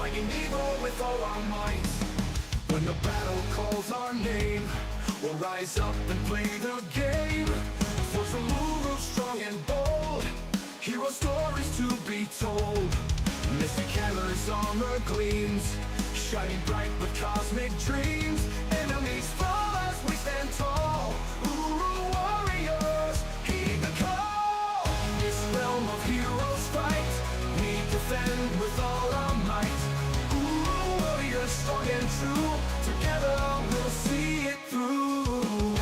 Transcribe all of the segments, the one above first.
fighting evil with all our might. When the battle calls our name, we'll rise up and play the game. For some Uru strong and bold, hero stories to be told. Mystic hammers, armor gleams, shining bright with cosmic dreams. Enemies fall as we stand tall. Uru warriors, heed the call. This realm of heroes fight, we defend with all our might. Uru warriors, strong and true, together we'll see it through.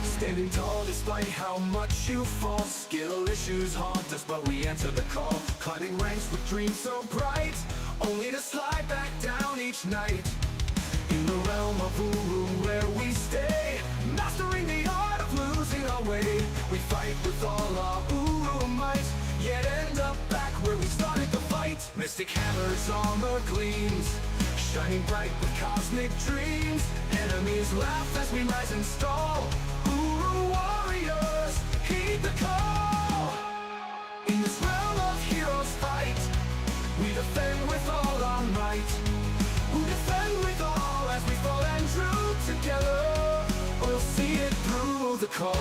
Standing tall despite how much you fall. Skill issues haunt us, but we answer the call. Climbing ranks with dreams so bright, only to slide back down each night. In the realm of Uru where we stay, mastering the art of losing our way. We fight with all our Uru might, yet end up back where we started the fight. Mystic hammers, armor gleams, shining bright with cosmic dreams. Enemies laugh as we rise and stall. Uru warriors, heed the call. In this realm of heroes fight, we defend with all our might. We defend with all as we fall and true. Together we'll see it through the call.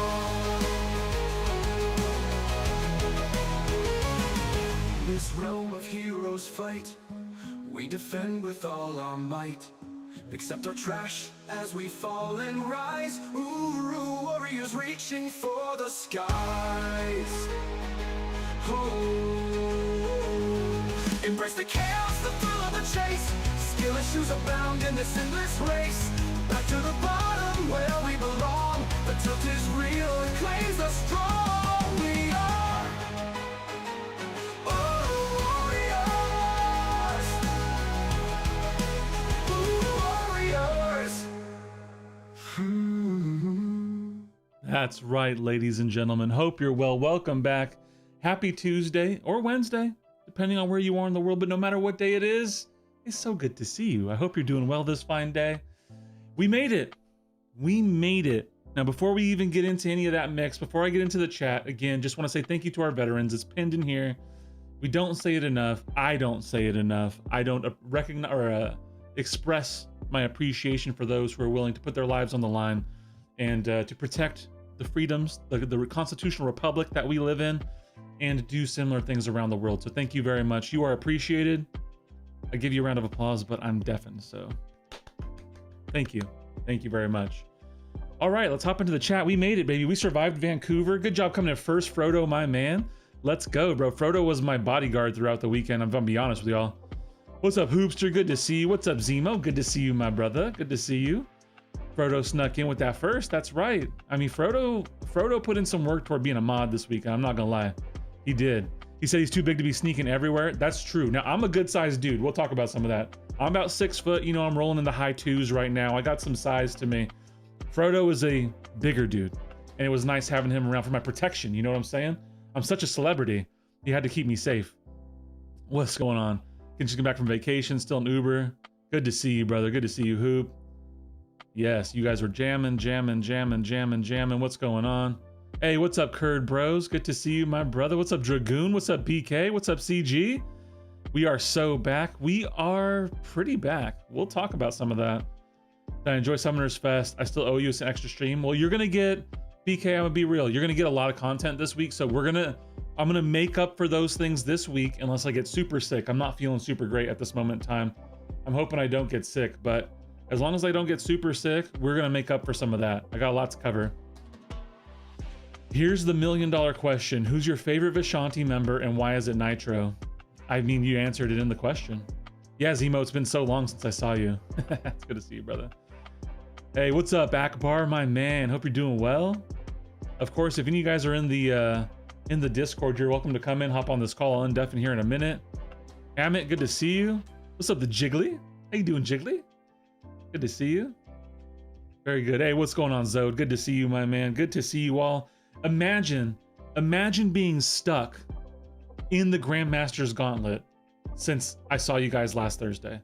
In this realm of heroes fight, we defend with all our might. Accept our trash as we fall and rise. Uru warriors reaching for the skies. Oh, embrace the chaos, the thrill of the chase. Skill issues abound in this endless race. Back to the bottom where we belong. The tilt is real and claims us strong. We are That's right, ladies and gentlemen. Hope you're well. Welcome back. Happy Tuesday or Wednesday, depending on where you are in the world. But no matter what day it is, it's so good to see you. I hope you're doing well this fine day. We made it. We made it. Now, before we even get into any of that mix, before I get into the chat, again, just want to say thank you to our veterans. It's pinned in here. We don't say it enough. I don't say it enough. I don't recognize or express my appreciation for those who are willing to put their lives on the line and to protect the freedoms, the constitutional republic that we live in, and do similar things around the world. So thank you very much. You are appreciated. I give you a round of applause, but I'm deafened, so thank you. Thank you very much. All right, let's hop into the chat. We made it, baby. We survived Vancouver. Good job coming in first, Frodo, my man. Let's go, bro. Frodo was my bodyguard throughout the weekend. I'm gonna be honest with y'all. What's up, Hoopster? Good to see you. What's up, Zemo? Good to see you, my brother. Good to see you. Frodo snuck in with that first. That's right. I mean, Frodo put in some work toward being a mod this week. I'm not gonna lie. He did. He said he's too big to be sneaking everywhere. That's true. Now, I'm a good sized dude. We'll talk about some of that. I'm about 6 foot. You know, I'm rolling in the high 2s right now. I got some size to me. Frodo is a bigger dude, and it was nice having him around for my protection. You know what I'm saying? I'm such a celebrity. He had to keep me safe. What's going on? Can just get back from vacation, still in Uber. Good to see you, brother. Good to see you, Hoop. Yes, you guys were jamming. What's going on? Hey, what's up, Curd Bros? Good to see you, my brother. What's up, Dragoon? What's up, BK? What's up, CG? We are so back. We are pretty back. We'll talk about some of that. I enjoy Summoners Fest. I still owe you an extra stream. Well, you're gonna get, BK, I'm gonna be real. You're gonna get a lot of content this week, so I'm gonna make up for those things this week unless I get super sick. I'm not feeling super great at this moment in time. I'm hoping I don't get sick, but as long as I don't get super sick, we're gonna make up for some of that. I got a lot to cover. Here's the $1 million question. Who's your favorite Vishanti member and why is it Nitro? I mean, you answered it in the question. Yeah, Zemo, it's been so long since I saw you. It's good to see you, brother. Hey, what's up, Akbar, my man? Hope you're doing well. Of course, if any of you guys are in the Discord, you're welcome to come in, hop on this call. I'll undeafen here in a minute. Amit, good to see you. What's up, the Jiggly? How you doing, Jiggly? Good to see you. Very good. Hey, what's going on, Zode? Good to see you, my man. Good to see you all. Imagine being stuck in the Grandmaster's Gauntlet since I saw you guys last Thursday.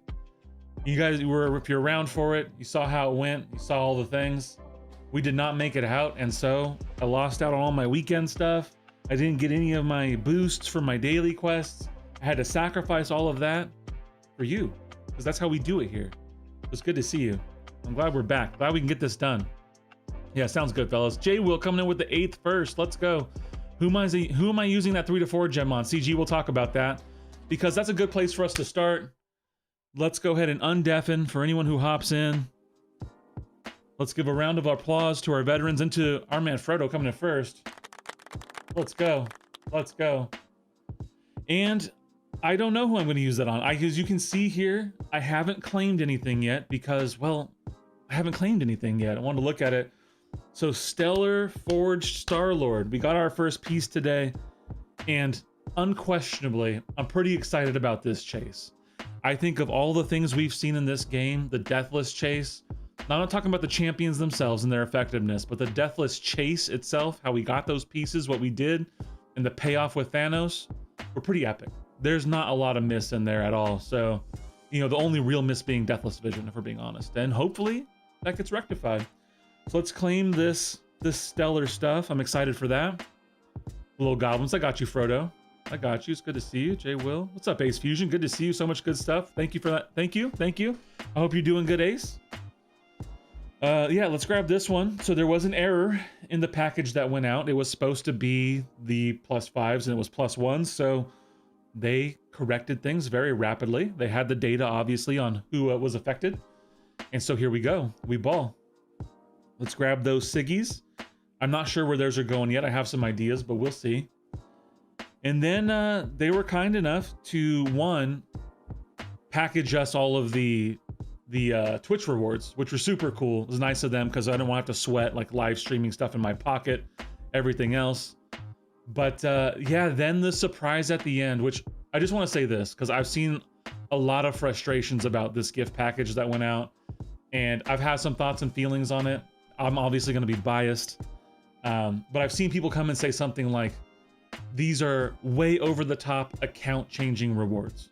You guys were, if you're around for it, you saw how it went, you saw all the things. We did not make it out, and so I lost out on all my weekend stuff. I didn't get any of my boosts for my daily quests. I had to sacrifice all of that for you, because that's how we do it here. It's good to see you. I'm glad we're back. Glad we can get this done. Yeah, sounds good, fellas. Jay Will coming in with the 8th first. Let's go. Who am I using that 3 to 4 gem on? CG, we'll talk about that, because that's a good place for us to start. Let's go ahead and undeafen for anyone who hops in. Let's give a round of applause to our veterans and to our man Frodo coming in first. Let's go. Let's go. And I don't know who I'm going to use that on. As you can see here, I haven't claimed anything yet because, well, I haven't claimed anything yet. I wanted to look at it. So Stellar Forged Star-Lord. We got our first piece today, and unquestionably, I'm pretty excited about this chase. I think of all the things we've seen in this game, the Deathless Chase, now, I'm not talking about the champions themselves and their effectiveness, but the Deathless Chase itself, how we got those pieces, what we did, and the payoff with Thanos, were pretty epic. There's not a lot of miss in there at all. So, you know, the only real miss being Deathless Vision, if we're being honest. And hopefully that gets rectified. So let's claim this stellar stuff. I'm excited for that. Little goblins, I got you, Frodo. I got you. It's good to see you. Jay Will. What's up, Ace Fusion? Good to see you. So much good stuff. Thank you for that. Thank you. Thank you. I hope you're doing good, Ace. Yeah, let's grab this one. So there was an error in the package that went out. It was supposed to be the +5s and it was +1s. So they corrected things very rapidly. They had the data, obviously, on who was affected. And so here we go. We ball. Let's grab those Siggies. I'm not sure where theirs are going yet. I have some ideas, but we'll see. And then they were kind enough to, one, package us all of the Twitch rewards, which were super cool. It was nice of them because I don't want to have to sweat like live streaming stuff in my pocket, everything else. But yeah, then the surprise at the end, which I just want to say this because I've seen a lot of frustrations about this gift package that went out, and I've had some thoughts and feelings on it. I'm obviously going to be biased, but I've seen people come and say something like, these are way over the top account changing rewards.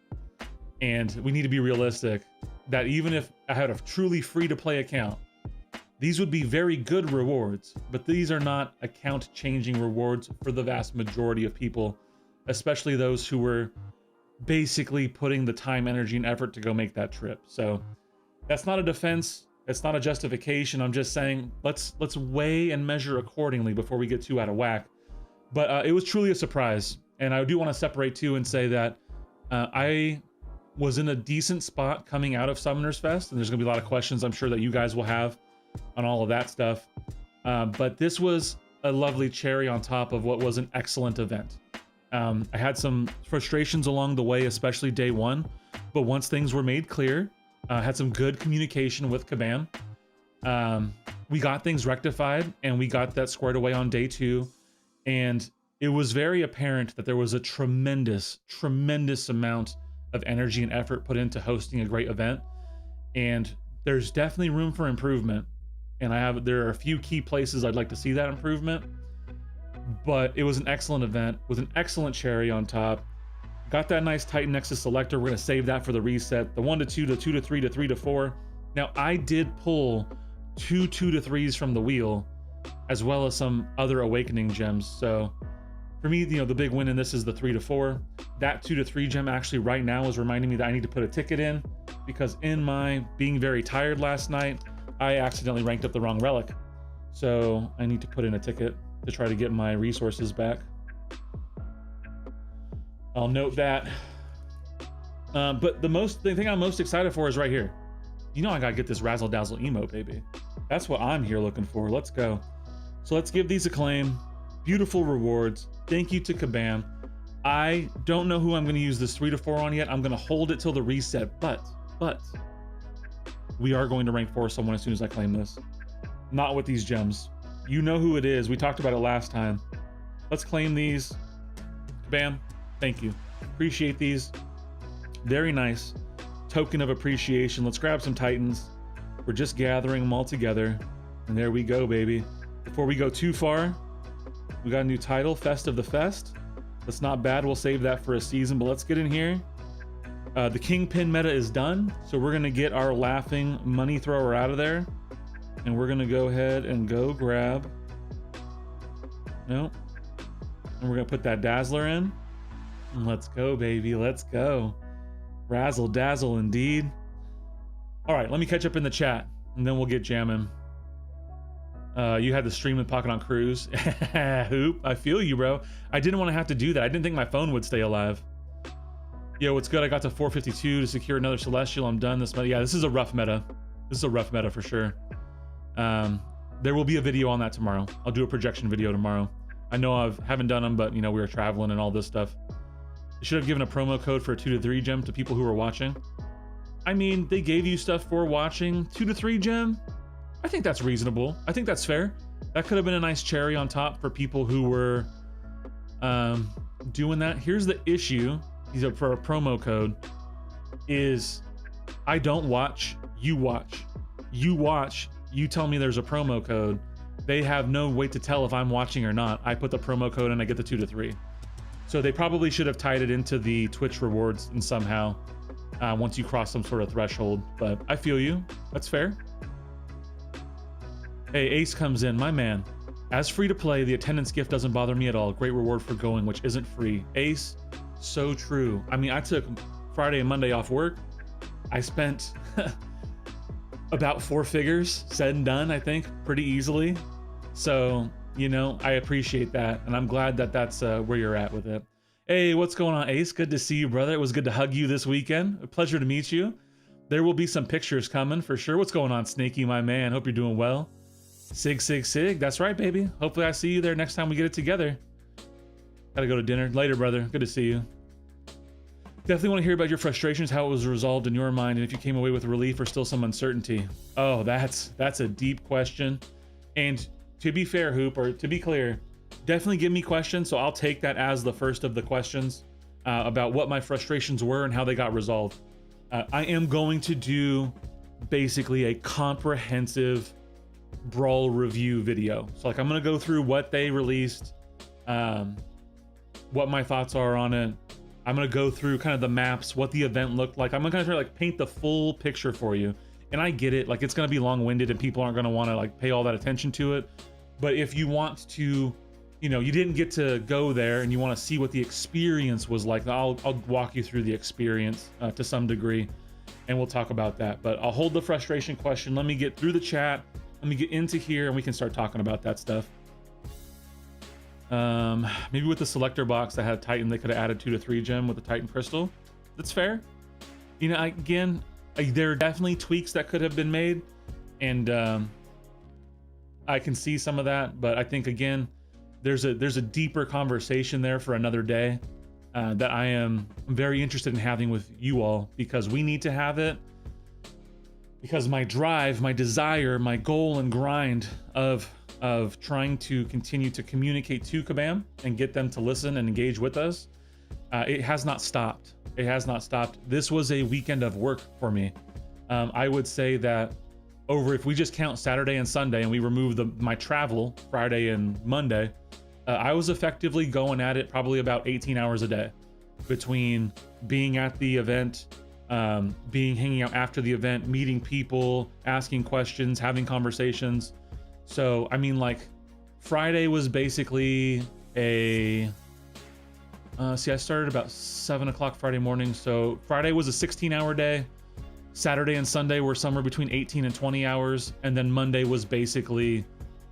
And we need to be realistic that even if I had a truly free to play account, these would be very good rewards, but these are not account changing rewards for the vast majority of people, especially those who were basically putting the time, energy, and effort to go make that trip. So that's not a defense. It's not a justification. I'm just saying, let's weigh and measure accordingly before we get too out of whack. But it was truly a surprise. And I do want to separate too and say that I was in a decent spot coming out of Summoners Fest, and there's gonna be a lot of questions I'm sure that you guys will have on all of that stuff. But this was a lovely cherry on top of what was an excellent event. I had some frustrations along the way, especially day one, but once things were made clear, had some good communication with Kabam. We got things rectified and we got that squared away on day two. And it was very apparent that there was a tremendous amount of energy and effort put into hosting a great event. And there's definitely room for improvement. And there are a few key places I'd like to see that improvement. But it was an excellent event with an excellent cherry on top. Got that nice Titan Nexus selector. We're gonna save that for the reset. The 1 to 2 to 2 to 3 to 3 to 4. Now I did pull 2 2 to 3s from the wheel, as well as some other awakening gems. So for me, you know, the big win in this is the 3 to 4. That 2 to 3 gem actually right now is reminding me that I need to put a ticket in, because in my being very tired last night, I accidentally ranked up the wrong relic. So I need to put in a ticket to try to get my resources back. I'll note that. But the thing I'm most excited for is right here. You know I gotta get this Razzle Dazzle emote, baby. That's what I'm here looking for. Let's go. So let's give these a claim. Beautiful rewards. Thank you to Kabam. I don't know who I'm gonna use this 3 to 4 on yet. I'm gonna hold it till the reset, but we are going to rank 4 someone as soon as I claim this. Not with these gems. You know who it is. We talked about it last time. Let's claim these. Kabam. Thank you. Appreciate these. Very nice. Token of appreciation. Let's grab some Titans. We're just gathering them all together. And there we go, baby. Before we go too far, we got a new title, Fest of the Fest. That's not bad. We'll save that for a season, but let's get in here. The Kingpin meta is done. So we're going to get our laughing money thrower out of there. And we're going to go ahead and go grab... No. And we're gonna put that dazzler in. And let's go, baby, let's go. Razzle dazzle indeed. All right, let me catch up in the chat and then we'll get jamming. You had the stream with Pocket on Cruise. Hoop, I feel you, bro. I didn't want to have to do that. I didn't think my phone would stay alive. Yo, what's good? I got to 452 to secure another Celestial. I'm done this meta. Yeah, this is a rough meta. This is a rough meta for sure. There will be a video on that tomorrow. I'll do a projection video tomorrow. I know I haven't done them, but you know, we were traveling and all this stuff. They should have given a promo code for a 2 to 3 gem to people who were watching. I mean, they gave you stuff for watching. 2 to 3 gem? I think that's reasonable. I think that's fair. That could have been a nice cherry on top for people who were doing that. Here's the issue. For a promo code is I don't watch, you watch. You watch, you tell me there's a promo code. They have no way to tell if I'm watching or not. I put the promo code and I get the 2 to 3. So they probably should have tied it into the Twitch rewards and somehow once you cross some sort of threshold, but I feel you. That's fair. Hey, Ace comes in, my man. As free to play, the attendance gift doesn't bother me at all. Great reward for going, which isn't free. Ace, so true. I mean, I took Friday and Monday off work. I spent about 4 figures said and done, I think, pretty easily. So, you know, I appreciate that. And I'm glad that that's where you're at with it. Hey, what's going on, Ace? Good to see you, brother. It was good to hug you this weekend. A pleasure to meet you. There will be some pictures coming for sure. What's going on, Snaky, my man? Hope you're doing well. Sig, sig, sig. That's right, baby. Hopefully I see you there next time we get it together. Gotta go to dinner. Later, brother. Good to see you. Definitely want to hear about your frustrations, how it was resolved in your mind, and if you came away with relief or still some uncertainty. Oh, that's a deep question. And to be fair, Hoop, or to be clear, definitely give me questions, so I'll take that as the first of the questions about what my frustrations were and how they got resolved. I am going to do basically a comprehensive Brawl review video. So like I'm gonna go through what they released, what my thoughts are on it. I'm gonna go through kind of the maps, what the event looked like. I'm gonna try to like paint the full picture for you. And I get it, like it's gonna be long-winded and people aren't gonna want to like pay all that attention to it. But if you want to, you know, you didn't get to go there and you want to see what the experience was like, I'll walk you through the experience to some degree, and we'll talk about that. But I'll hold the frustration question. Let me get through the chat. Let me get into here and we can start talking about that stuff. Maybe with the selector box that had Titan, they could have added 2 to 3 gem with the Titan crystal. That's fair. You know, again, there are definitely tweaks that could have been made, and I can see some of that, but I think again, there's a deeper conversation there for another day that I am very interested in having with you all, because we need to have it. Because my drive, my desire, my goal and grind of trying to continue to communicate to Kabam and get them to listen and engage with us, it has not stopped. It has not stopped. This was a weekend of work for me. I would say that if we just count Saturday and Sunday and we remove my travel Friday and Monday, I was effectively going at it probably about 18 hours a day between being at the event, hanging out after the event, meeting people, asking questions, having conversations. So, I mean, like Friday was basically I started about 7 o'clock Friday morning. So Friday was a 16-hour day. Saturday and Sunday were somewhere between 18 and 20 hours. And then Monday was basically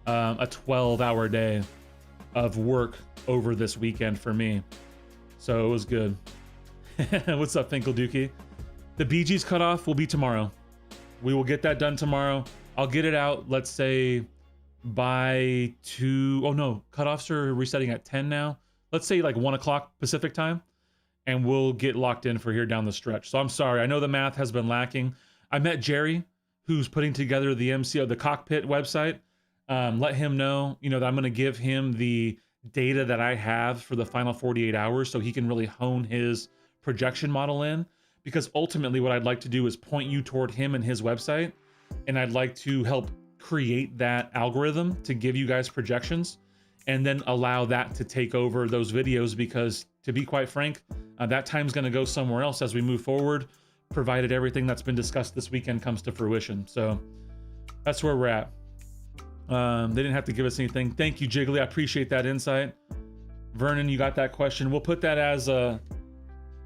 a 12-hour day of work over this weekend for me. So it was good. What's up, Finkel Dookie? The BG's cutoff will be tomorrow. We will get that done tomorrow. I'll get it out, let's say, by 2. Oh no, cutoffs are resetting at 10 now. Let's say like 1 o'clock Pacific time, and we'll get locked in for here down the stretch. So I'm sorry, I know the math has been lacking. I met Jerry, who's putting together the MCO, the cockpit website. Let him know, you know, that I'm going to give him the data that I have for the final 48 hours so he can really hone his projection model in. Because ultimately what I'd like to do is point you toward him and his website. And I'd like to help create that algorithm to give you guys projections, and then allow that to take over those videos, because to be quite frank, that time's going to go somewhere else as we move forward, provided everything that's been discussed this weekend comes to fruition. So that's where we're at. They didn't have to give us anything. Thank you, Jiggly. I appreciate that insight. Vernon, you got that question. We'll put that as I'm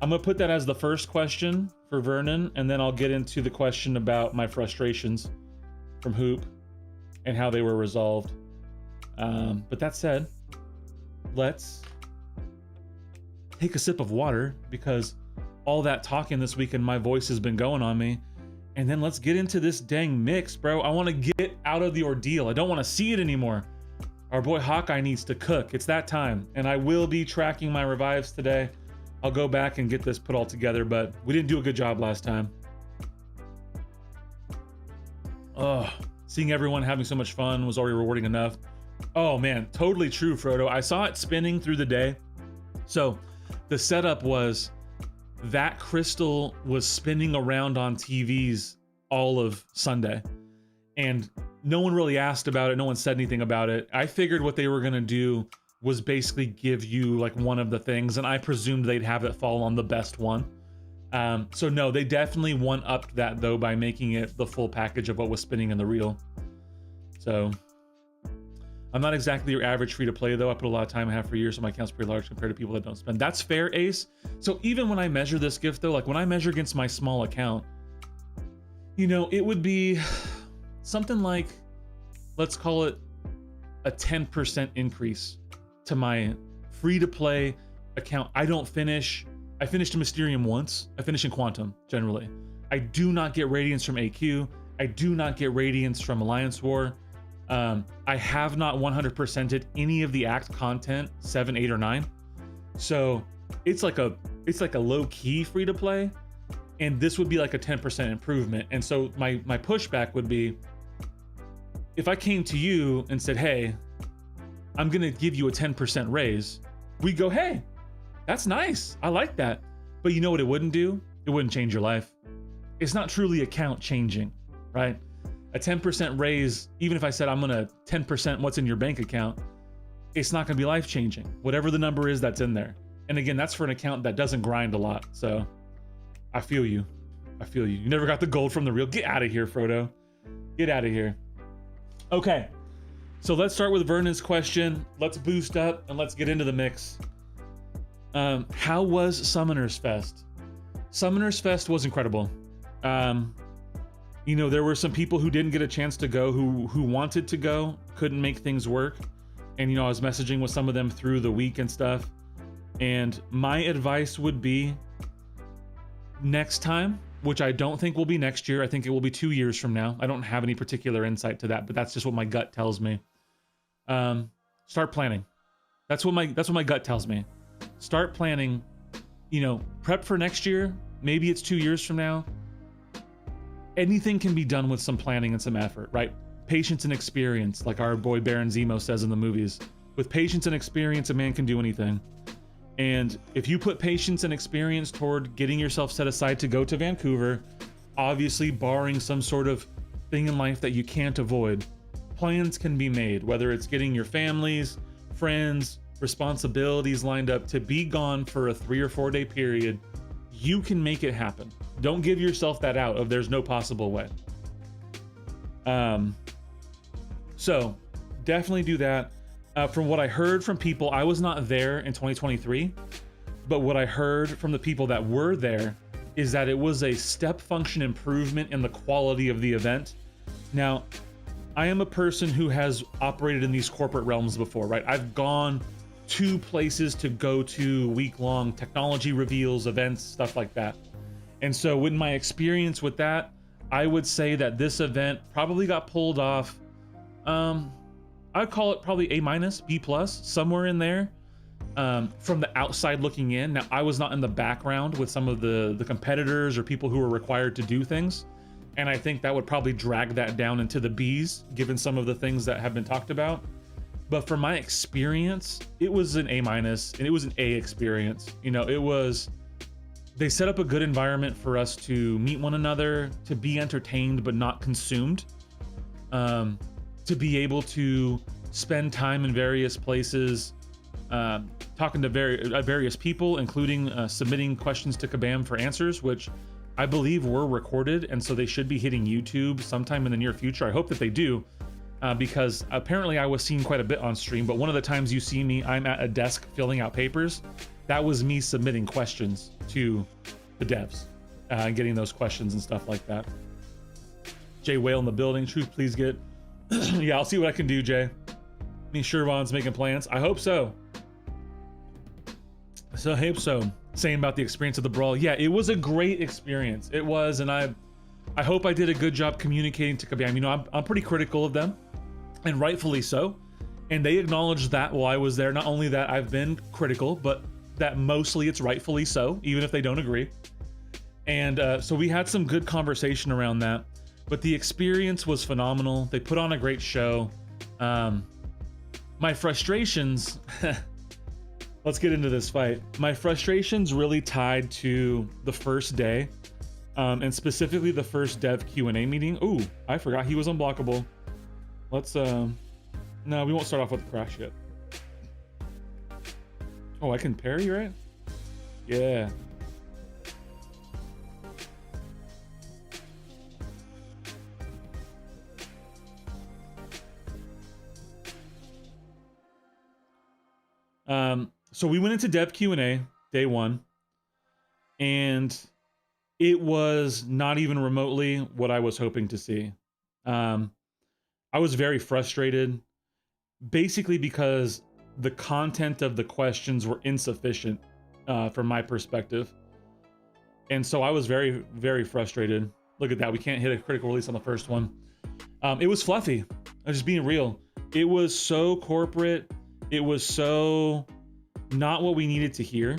gonna put that as the first question for Vernon, and then I'll get into the question about my frustrations from Hoop and how they were resolved. But that said, let's take a sip of water, because all that talking this weekend, my voice has been going on me. And then let's get into this dang mix, bro. I want to get out of the ordeal. I don't want to see it anymore. Our boy Hawkeye needs to cook. It's that time. And I will be tracking my revives today. I'll go back and get this put all together, but we didn't do a good job last time. Oh, seeing everyone having so much fun was already rewarding enough. Oh man, totally true, Frodo. I saw it spinning through the day. So the setup was that crystal was spinning around on TVs all of Sunday, and no one really asked about it. No one said anything about it. I figured what they were going to do was basically give you like one of the things, and I presumed they'd have it fall on the best one. So no, they definitely one-upped that though by making it the full package of what was spinning in the reel. So I'm not exactly your average free-to-play though. I put a lot of time I have for years, so my account's pretty large compared to people that don't spend. That's fair, Ace. So even when I measure this gift though, like when I measure against my small account, you know, it would be something like, let's call it a 10% increase to my free-to-play account. I finished a Mysterium once. I finish in Quantum, generally. I do not get Radiance from AQ. I do not get Radiance from Alliance War. I have not 100%ed any of the Act content 7, 8, or 9. So it's like a low-key free-to-play, and this would be like a 10% improvement. And so my pushback would be, if I came to you and said, hey, I'm gonna give you a 10% raise, we go, hey, that's nice. I like that. But you know what it wouldn't do? It wouldn't change your life. It's not truly account changing, right? A 10% raise, even if I said I'm gonna 10% what's in your bank account, it's not gonna be life changing. Whatever the number is that's in there. And again, that's for an account that doesn't grind a lot. So I feel you. I feel you. You never got the gold from the reel. Get out of here, Frodo. Get out of here. Okay. So let's start with Vernon's question. Let's boost up and let's get into the mix. How was Summoners Fest? Summoners Fest was incredible. You know, there were some people who didn't get a chance to go, who wanted to go, couldn't make things work. And, you know, I was messaging with some of them through the week and stuff. And my advice would be next time, which I don't think will be next year. I think it will be 2 years from now. I don't have any particular insight to that, but that's just what my gut tells me. Start planning. That's what my gut tells me. Start planning, you know, prep for next year. Maybe it's 2 years from now. Anything can be done with some planning and some effort, right? Patience and experience, like our boy Baron Zemo says in the movies. With patience and experience, a man can do anything. And if you put patience and experience toward getting yourself set aside to go to Vancouver, obviously barring some sort of thing in life that you can't avoid, plans can be made, whether it's getting your families, friends, responsibilities lined up to be gone for a 3 or 4 day period. You can make it happen. Don't give yourself that out of there's no possible way. So definitely do that. From what I heard from people, I was not there in 2023, but what I heard from the people that were there is that it was a step function improvement in the quality of the event. Now, I am a person who has operated in these corporate realms before, right? I've gone to places to go to week-long technology reveals, events, stuff like that. And so with my experience with that, I would say that this event probably got pulled off, I'd call it probably A-, B+, somewhere in there, from the outside looking in. Now, I was not in the background with some of the competitors or people who were required to do things, and I think that would probably drag that down into the B's, given some of the things that have been talked about. But from my experience, it was an A-, and it was an A experience. You know, they set up a good environment for us to meet one another, to be entertained but not consumed, to be able to spend time in various places, talking to various people, including submitting questions to Kabam for answers, which I believe were recorded, and so they should be hitting YouTube sometime in the near future. I hope that they do. because apparently I was seen quite a bit on stream, but one of the times you see me, I'm at a desk filling out papers. That was me submitting questions to the devs and getting those questions and stuff like that. Jay Whale in the building. Truth, please get. Yeah, I'll see what I can do, Jay. Me Shervon's making plans. I hope so. So I hope so. Saying about the experience of the brawl. Yeah, it was a great experience. It was, and I hope I did a good job communicating to Kabam. You know, I'm pretty critical of them, and rightfully so. And they acknowledged that while I was there. Not only that I've been critical, but that mostly it's rightfully so, even if they don't agree. And so we had some good conversation around that. But the experience was phenomenal. They put on a great show. My frustrations, let's get into this fight. My frustrations really tied to the first day, and specifically the first dev Q&A meeting. Ooh, I forgot he was unblockable. Let's, no, we won't start off with the crash yet. Oh, I can parry, right? Yeah. So we went into dev Q&A day one, and it was not even remotely what I was hoping to see. I was very frustrated, basically because the content of the questions were insufficient from my perspective. And so I was very, very frustrated. Look at that. We can't hit a critical release on the first one. It was fluffy. I'm just being real. It was so corporate. It was so not what we needed to hear.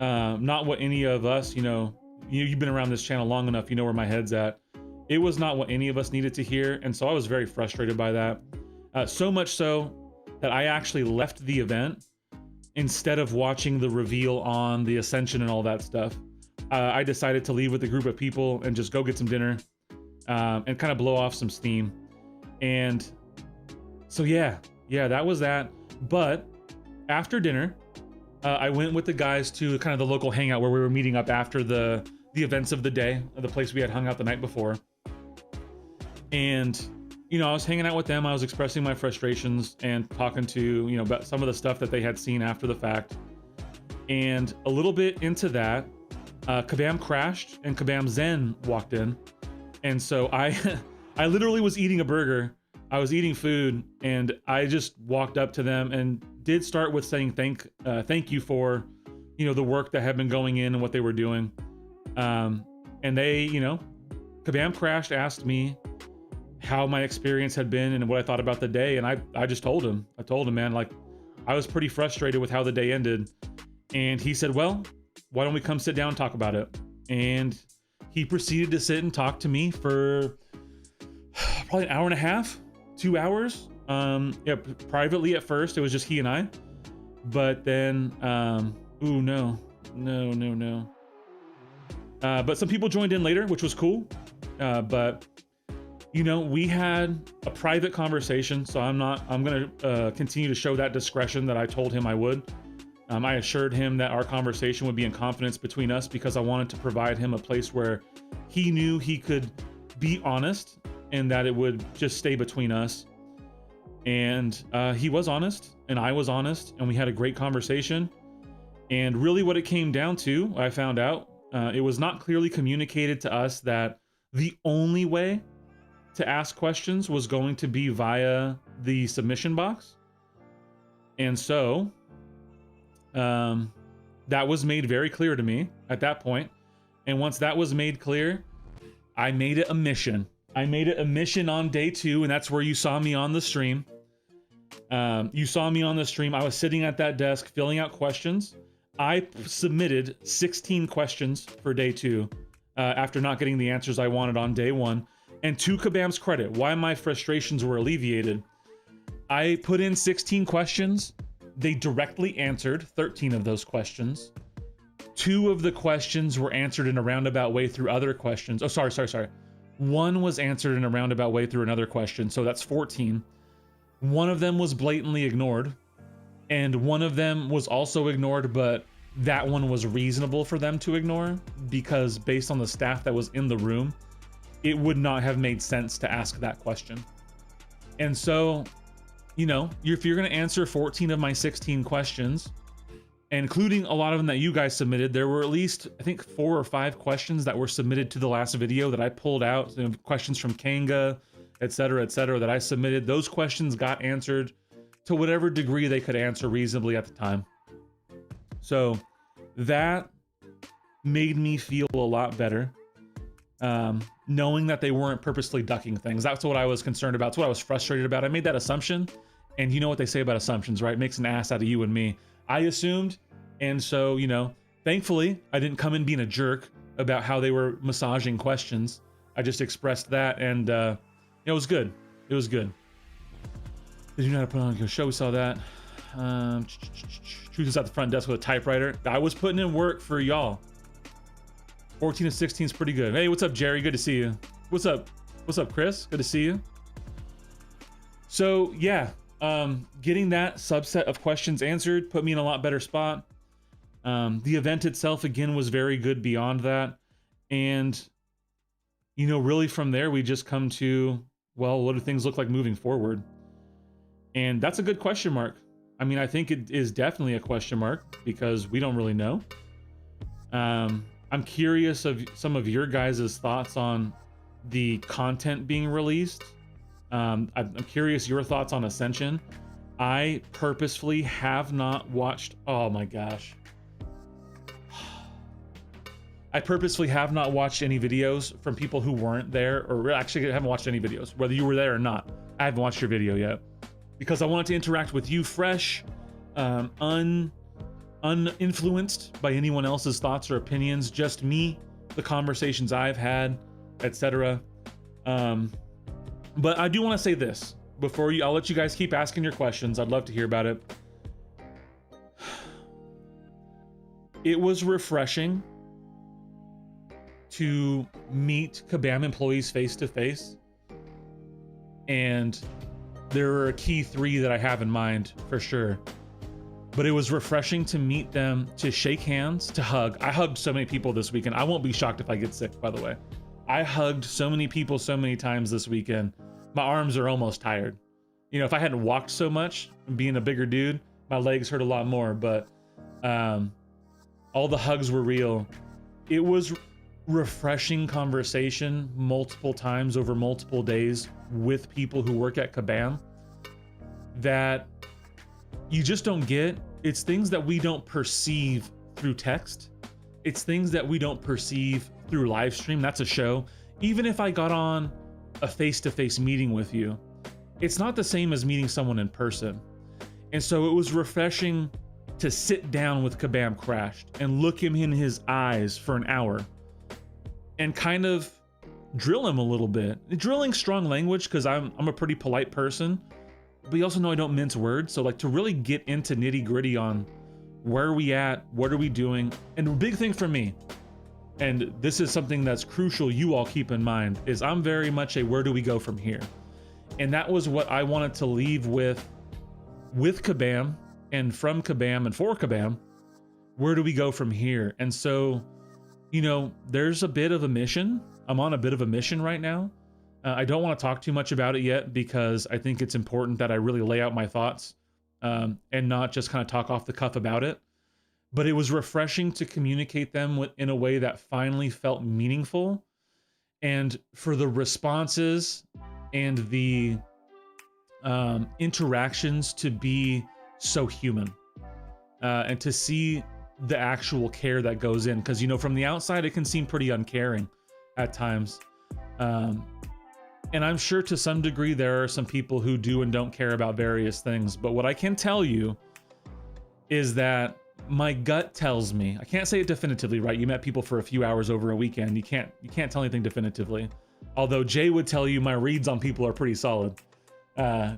Not what any of us, you know, you've been around this channel long enough, you know where my head's at. It was not what any of us needed to hear. And so I was very frustrated by that. So much so that I actually left the event instead of watching the reveal on the Ascension and all that stuff. I decided to leave with a group of people and just go get some dinner and kind of blow off some steam. And so, yeah, that was that. But after dinner, I went with the guys to kind of the local hangout where we were meeting up after the events of the day, the place we had hung out the night before. And, you know, I was hanging out with them. I was expressing my frustrations and talking to, you know, about some of the stuff that they had seen after the fact. And a little bit into that, Kabam crashed and Kabam Zen walked in. And so I literally was eating a burger. I was eating food, and I just walked up to them and did start with saying thank you for, you know, the work that had been going in and what they were doing. And they, you know, Kabam crashed, asked me how my experience had been and what I thought about the day. And I just told him, man, like, I was pretty frustrated with how the day ended. And he said, well, why don't we come sit down and talk about it? And he proceeded to sit and talk to me for probably an hour and a half, 2 hours. Yeah, privately at first, it was just he and I. But then, ooh, no. But some people joined in later, which was cool. But, you know, we had a private conversation, so I'm gonna continue to show that discretion that I told him I would. I assured him that our conversation would be in confidence between us because I wanted to provide him a place where he knew he could be honest and that it would just stay between us. And he was honest and I was honest, and we had a great conversation. And really what it came down to, I found out, it was not clearly communicated to us that the only way to ask questions was going to be via the submission box. And so that was made very clear to me at that point. And once that was made clear, I made it a mission. I made it a mission on day 2, and that's where you saw me on the stream. You saw me on the stream. I was sitting at that desk filling out questions. I submitted 16 questions for day 2 after not getting the answers I wanted on day 1. And to Kabam's credit, why my frustrations were alleviated, I put in 16 questions. They directly answered 13 of those questions. 2 of the questions were answered in a roundabout way through other questions. Oh, sorry. 1 was answered in a roundabout way through another question, so that's 14. 1 of them was blatantly ignored, and 1 of them was also ignored, but that one was reasonable for them to ignore because based on the staff that was in the room, it would not have made sense to ask that question. And so, you know, if you're going to answer 14 of my 16 questions, including a lot of them that you guys submitted, there were at least, I think, 4 or 5 questions that were submitted to the last video that I pulled out, you know, questions from Kanga, et cetera, that I submitted. Those questions got answered to whatever degree they could answer reasonably at the time. So that made me feel a lot better, knowing that they weren't purposely ducking things. That's what I was concerned about. That's what I was frustrated about. I made that assumption, and you know what they say about assumptions, right? It makes an ass out of you and me. I assumed, and so, you know, thankfully, I didn't come in being a jerk about how they were massaging questions. I just expressed that, and it was good. It was good. Did you know how to put on a show? We saw that. Truth is at the front desk with a typewriter. I was putting in work for y'all. 14 of 16 is pretty good. Hey, what's up, Jerry? Good to see you. What's up? What's up, Chris? Good to see you. So yeah, getting that subset of questions answered put me in a lot better spot. The event itself, again, was very good beyond that. And, you know, really from there, we just come to, well, what do things look like moving forward? And that's a good question mark. I mean, I think it is definitely a question mark because we don't really know. I'm curious of some of your guys' thoughts on the content being released. I'm curious your thoughts on Ascension. I purposefully have not watched, oh my gosh. I purposefully have not watched any videos from people who weren't there, or actually I haven't watched any videos, whether you were there or not. I haven't watched your video yet because I wanted to interact with you fresh, uninfluenced by anyone else's thoughts or opinions, just me, the conversations I've had, etc. But I do want to say this before I'll let you guys keep asking your questions. I'd love to hear about it. It was refreshing to meet Kabam employees face to face. And there are a key 3 that I have in mind for sure. But it was refreshing to meet them, to shake hands, to hug. I hugged so many people this weekend. I won't be shocked if I get sick, by the way. I hugged so many people so many times this weekend. My arms are almost tired. You know, if I hadn't walked so much, being a bigger dude, my legs hurt a lot more, but all the hugs were real. It was refreshing conversation multiple times over multiple days with people who work at Kabam that you just don't get. It's things that we don't perceive through text. It's things that we don't perceive through live stream. That's a show. Even if I got on a face-to-face meeting with you, it's not the same as meeting someone in person. And so it was refreshing to sit down with Kabam Crashed and look him in his eyes for an hour and kind of drill him a little bit. Drilling strong language because I'm a pretty polite person, but you also know I don't mince words. So like to really get into nitty gritty on where are we at, what are we doing? And the big thing for me, and this is something that's crucial you all keep in mind, is I'm very much a where do we go from here? And that was what I wanted to leave with Kabam and from Kabam and for Kabam. Where do we go from here? And so, you know, there's a bit of a mission. I'm on a bit of a mission right now. I don't want to talk too much about it yet because I think it's important that I really lay out my thoughts and not just kind of talk off the cuff about it. But it was refreshing to communicate them in a way that finally felt meaningful, and for the responses and the interactions to be so human, and to see the actual care that goes in. Because, you know, from the outside, it can seem pretty uncaring at times. And I'm sure to some degree there are some people who do and don't care about various things. But what I can tell you is that my gut tells me, I can't say it definitively, right? You met people for a few hours over a weekend. You can't tell anything definitively. Although Jay would tell you my reads on people are pretty solid,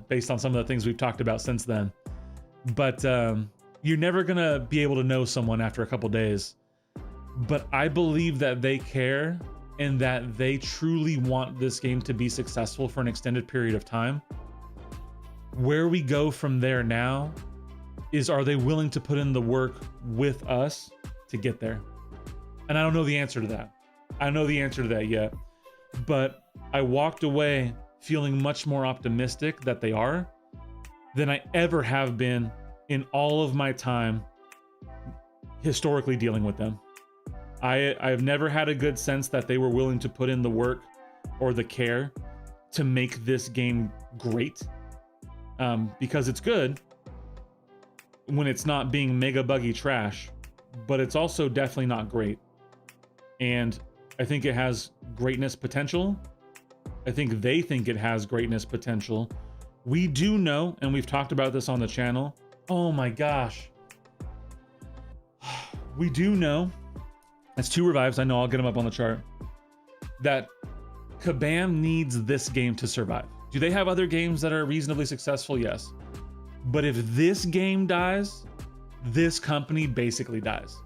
based on some of the things we've talked about since then. But you're never gonna be able to know someone after a couple days. But I believe that they care and that they truly want this game to be successful for an extended period of time. Where we go from there now is, are they willing to put in the work with us to get there? And I don't know the answer to that. I don't know the answer to that yet. But I walked away feeling much more optimistic that they are than I ever have been in all of my time historically dealing with them. I've never had a good sense that they were willing to put in the work or the care to make this game great, because it's good when it's not being mega buggy trash, but it's also definitely not great. And I think it has greatness potential. I think they think it has greatness potential. We do know, and we've talked about this on the channel. Oh my gosh. We do know, it's 2 revives, I know, I'll get them up on the chart, that Kabam needs this game to survive. Do they have other games that are reasonably successful? Yes. But if this game dies, this company basically dies.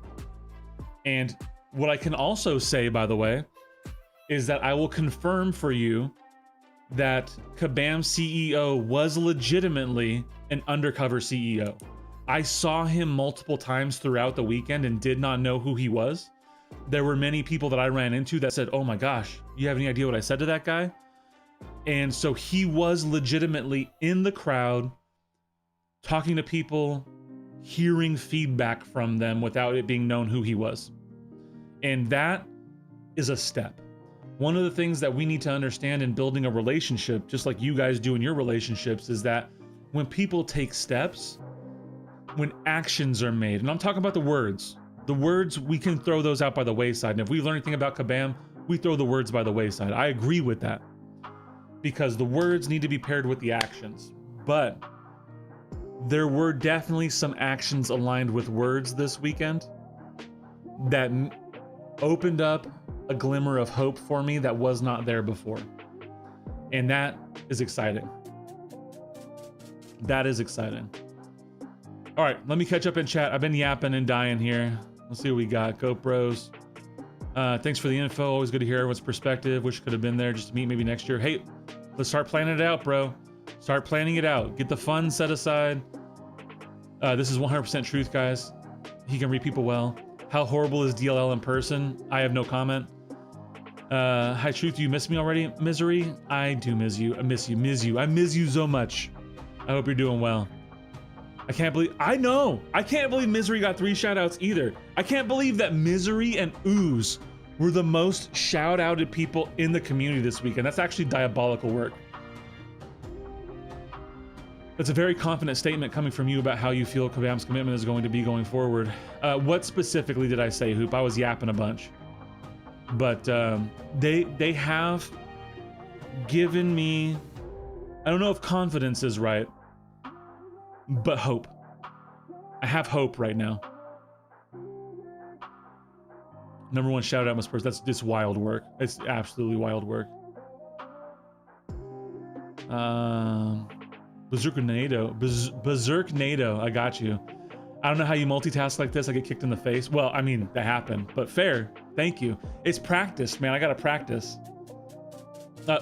And what I can also say, by the way, is that I will confirm for you that Kabam's CEO was legitimately an undercover CEO. I saw him multiple times throughout the weekend and did not know who he was. There were many people that I ran into that said, oh my gosh, you have any idea what I said to that guy? And so he was legitimately in the crowd, talking to people, hearing feedback from them without it being known who he was. And that is a step. One of the things that we need to understand in building a relationship, just like you guys do in your relationships, is that when people take steps, when actions are made, and I'm talking about the words, we can throw those out by the wayside. And if we learn anything about Kabam, we throw the words by the wayside. I agree with that, because the words need to be paired with the actions. But there were definitely some actions aligned with words this weekend that opened up a glimmer of hope for me that was not there before. And that is exciting. That is exciting. All right, let me catch up in chat. I've been yapping and dying here. Let's see what we got. GoPros. Thanks for the info. Always good to hear everyone's perspective. Wish could have been there just to meet maybe next year. Hey, let's start planning it out, bro. Start planning it out. Get the funds set aside. This is 100% truth, guys. He can read people well. How horrible is DLL in person? I have no comment. Hi, Truth, do you miss me already? Misery? I do miss you. I miss you. I miss you so much. I hope you're doing well. I can't believe, I know! I can't believe Misery got 3 shoutouts either. I can't believe that Misery and Ooze were the most shout-outed people in the community this weekend. That's actually diabolical work. That's a very confident statement coming from you about how you feel Kabam's commitment is going to be going forward. What specifically did I say, Hoop? I was yapping a bunch. But they have given me, I don't know if confidence is right, but hope. I have hope right now. Number 1 shout out, Miss Purse. That's just wild work. It's absolutely wild work. Berserknado, I got you. I don't know how you multitask like this. I get kicked in the face. Well, I mean, that happened, but fair. Thank you. It's practice, man. I gotta practice.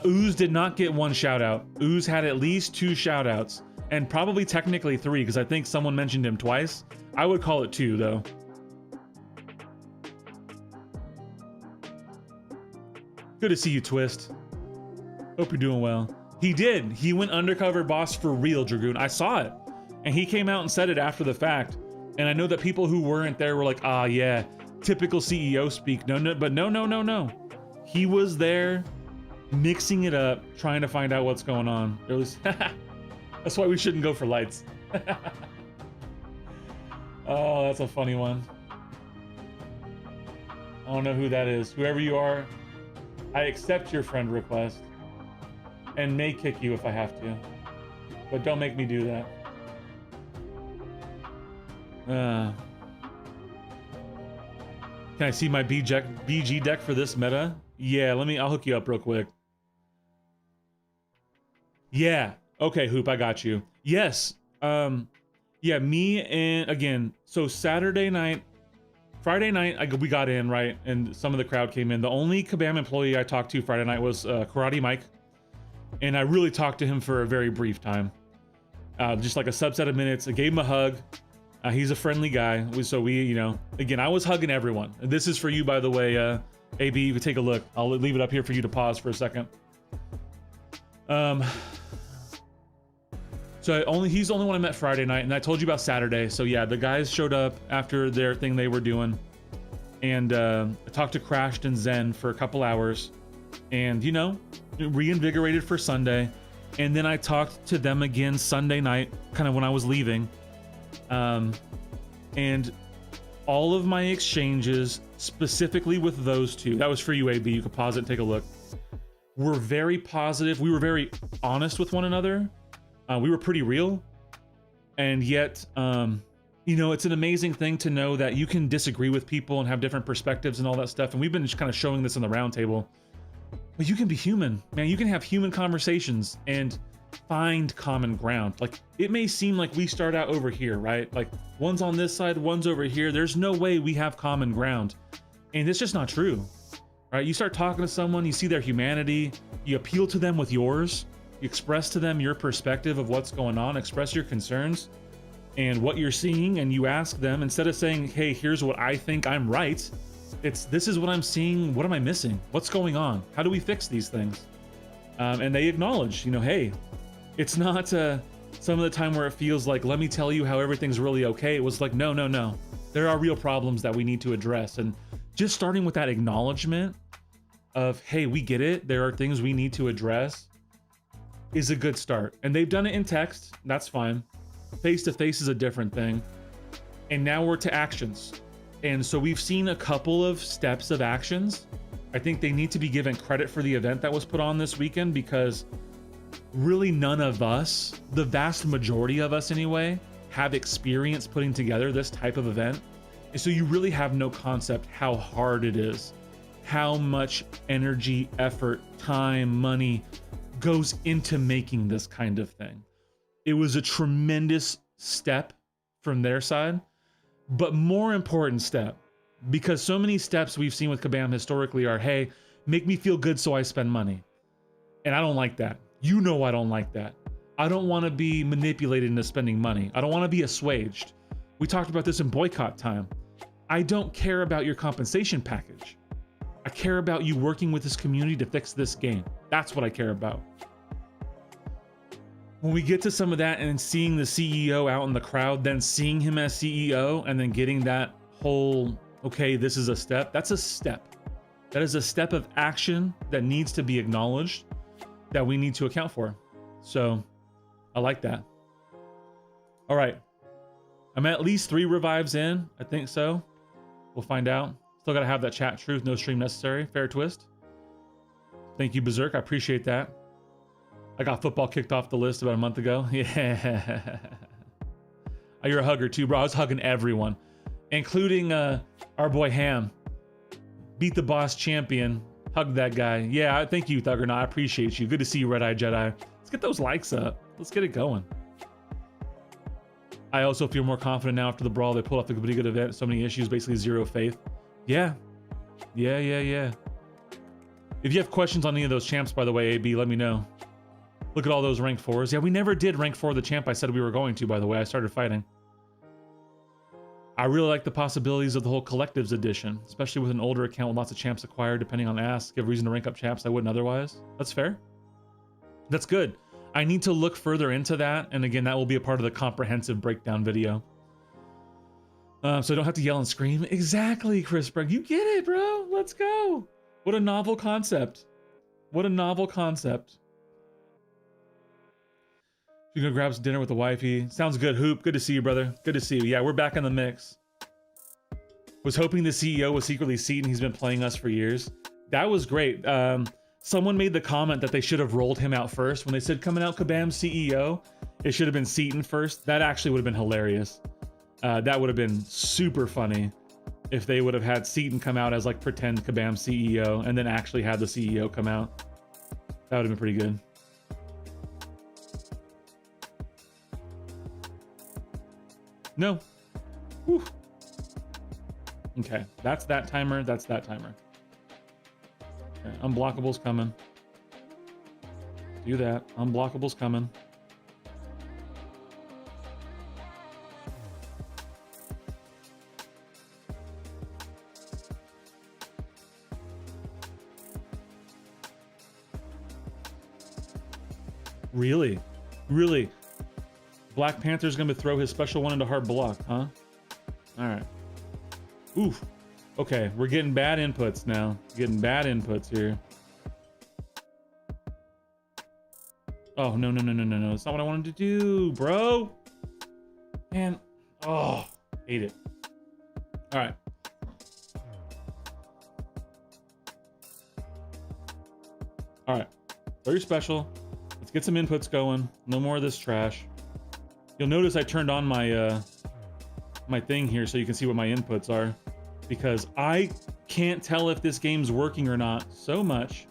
Ooze did not get 1 shout out. Ooze had at least 2 shout outs, and probably technically 3, because I think someone mentioned him twice. I would call it 2 though. Good to see you, Twist. Hope you're doing well. He did. He went undercover boss for real, Dragoon. I saw it. And he came out and said it after the fact. And I know that people who weren't there were like, ah, yeah, typical CEO speak. No. He was there mixing it up, trying to find out what's going on. It was, that's why we shouldn't go for lights. Oh, that's a funny one. I don't know who that is. Whoever you are, I accept your friend request and may kick you if I have to, but don't make me do that. Can I see my BG deck for this meta? Yeah, I'll hook you up real quick. Yeah, okay, Hoop, I got you. Yes, yeah, me and, again, so Friday night, we got in, right? And some of the crowd came in. The only Kabam employee I talked to Friday night was Karate Mike. And I really talked to him for a very brief time. Just like a subset of minutes. I gave him a hug. He's a friendly guy. So we, you know, again, I was hugging everyone. And this is for you, by the way, AB, you can take a look. I'll leave it up here for you to pause for a second. Um, so he's the only one I met Friday night, and I told you about Saturday. So yeah, the guys showed up after their thing they were doing, and I talked to Crashed and Zen for a couple hours, and you know, reinvigorated for Sunday. And then I talked to them again Sunday night, kind of when I was leaving. And all of my exchanges, specifically with those two, that was for you, AB, you could pause it and take a look, were very positive. We were very honest with one another. We were pretty real. And yet, you know, it's an amazing thing to know that you can disagree with people and have different perspectives and all that stuff. And we've been just kind of showing this in the roundtable. But you can be human, man. You can have human conversations and find common ground. Like, it may seem like we start out over here, right? Like, one's on this side, one's over here. There's no way we have common ground. And it's just not true, right? You start talking to someone, you see their humanity, you appeal to them with yours, you express to them your perspective of what's going on, express your concerns and what you're seeing, and you ask them, instead of saying, hey, here's what I think, I'm right, it's, this is what I'm seeing, what am I missing? What's going on? How do we fix these things? And they acknowledge, you know, hey, it's not some of the time where it feels like, let me tell you how everything's really okay. It was like, no, no, no. There are real problems that we need to address. And just starting with that acknowledgement of, hey, we get it, there are things we need to address, is a good start. And they've done it in text, that's fine. Face to face is a different thing. And now we're to actions. And so we've seen a couple of steps of actions. I think they need to be given credit for the event that was put on this weekend, because really none of us, the vast majority of us anyway, have experience putting together this type of event. And so you really have no concept how hard it is, how much energy, effort, time, money goes into making this kind of thing. It was a tremendous step from their side, but more important step, because so many steps we've seen with Kabam historically are, hey, make me feel good so I spend money. And I don't like that. You know I don't like that. I don't want to be manipulated into spending money. I don't want to be assuaged. We talked about this in boycott time. I don't care about your compensation package. I care about you working with this community to fix this game. That's what I care about. When we get to some of that and seeing the CEO out in the crowd, then seeing him as CEO and then getting that whole, okay, this is a step, that's a step. That is a step of action that needs to be acknowledged, that we need to account for. So I like that. All right. I'm at least 3 revives in. I think so. We'll find out. Still got to have that chat truth. No stream necessary. Fair twist. Thank you, Berserk. I appreciate that. I got football kicked off the list about a month ago. Yeah. Oh, you're a hugger too, bro. I was hugging everyone, including our boy Ham. Beat the boss champion. Hug that guy. Yeah, thank you, Thugger. I appreciate you. Good to see you, Red Eye Jedi. Let's get those likes up. Let's get it going. I also feel more confident now after the brawl. They pulled off a pretty good event. So many issues, basically zero faith. Yeah. Yeah. If you have questions on any of those champs, by the way, AB, let me know. Look at all those rank 4s. Yeah, we never did rank 4 the champ I said we were going to, by the way. I started fighting. I really like the possibilities of the whole collectives edition, especially with an older account with lots of champs acquired, depending on ask, give reason to rank up champs I wouldn't otherwise. That's fair. That's good. I need to look further into that. And again, that will be a part of the comprehensive breakdown video. So I don't have to yell and scream. Exactly, Chris Bragg. You get it, bro. Let's go. What a novel concept. What a novel concept. You're gonna grab some dinner with the wifey. Sounds good, Hoop. Good to see you, brother. Good to see you. Yeah, we're back in the mix. Was hoping the CEO was secretly Seaton. He's been playing us for years. That was great. Someone made the comment that they should have rolled him out first. When they said coming out Kabam CEO, it should have been Seaton first. That actually would have been hilarious. That would have been super funny if they would have had Seaton come out as like pretend Kabam CEO and then actually had the CEO come out. That would have been pretty good. No. Whew. Okay, that's that timer. That's that timer. Okay, unblockable's coming. Do that. Unblockable's coming. Really? Really? Black Panther's gonna throw his special one into hard block, huh? All right. Oof. Okay, we're getting bad inputs now. Getting bad inputs here. Oh, no, no, no, no, no, no. That's not what I wanted to do, bro. Man. Oh, hate it. All right. All right. Throw your special. Let's get some inputs going. No more of this trash. You'll notice I turned on my my thing here so you can see what my inputs are, because I can't tell if this game's working or not so much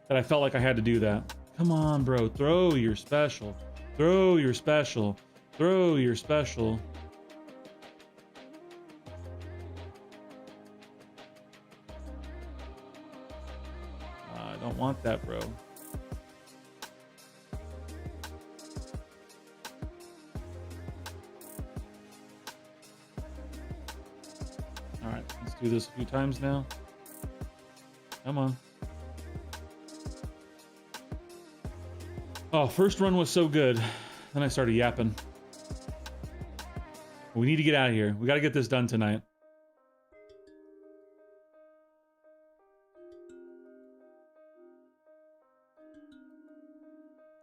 that I felt like I had to do that. Come on, bro. Throw your special. Throw your special. Throw your special. I don't want that, bro. All right, let's do this a few times now. Come on. Oh, first run was so good. Then I started yapping. We need to get out of here. We got to get this done tonight.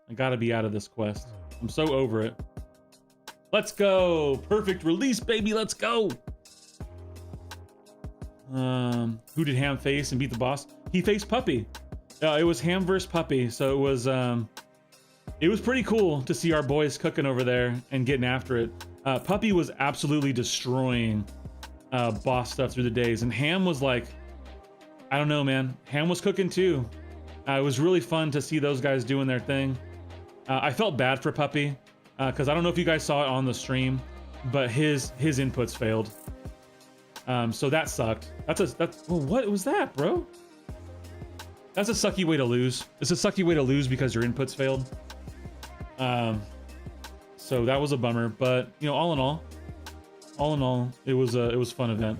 I got to be out of this quest. I'm so over it. Let's go. Perfect release, baby. Let's go. Who did Ham face and beat the boss? He faced Puppy. It was Ham versus Puppy. So it was pretty cool to see our boys cooking over there and getting after it. Puppy was absolutely destroying boss stuff through the days, and Ham was like, I don't know, man. Ham was cooking too. It was really fun to see those guys doing their thing. I felt bad for Puppy because I don't know if you guys saw it on the stream, but his inputs failed. So that sucked. Well, what was that, bro? That's a sucky way to lose. It's a sucky way to lose because your inputs failed. So that was a bummer, but you know, all in all, it was a fun event.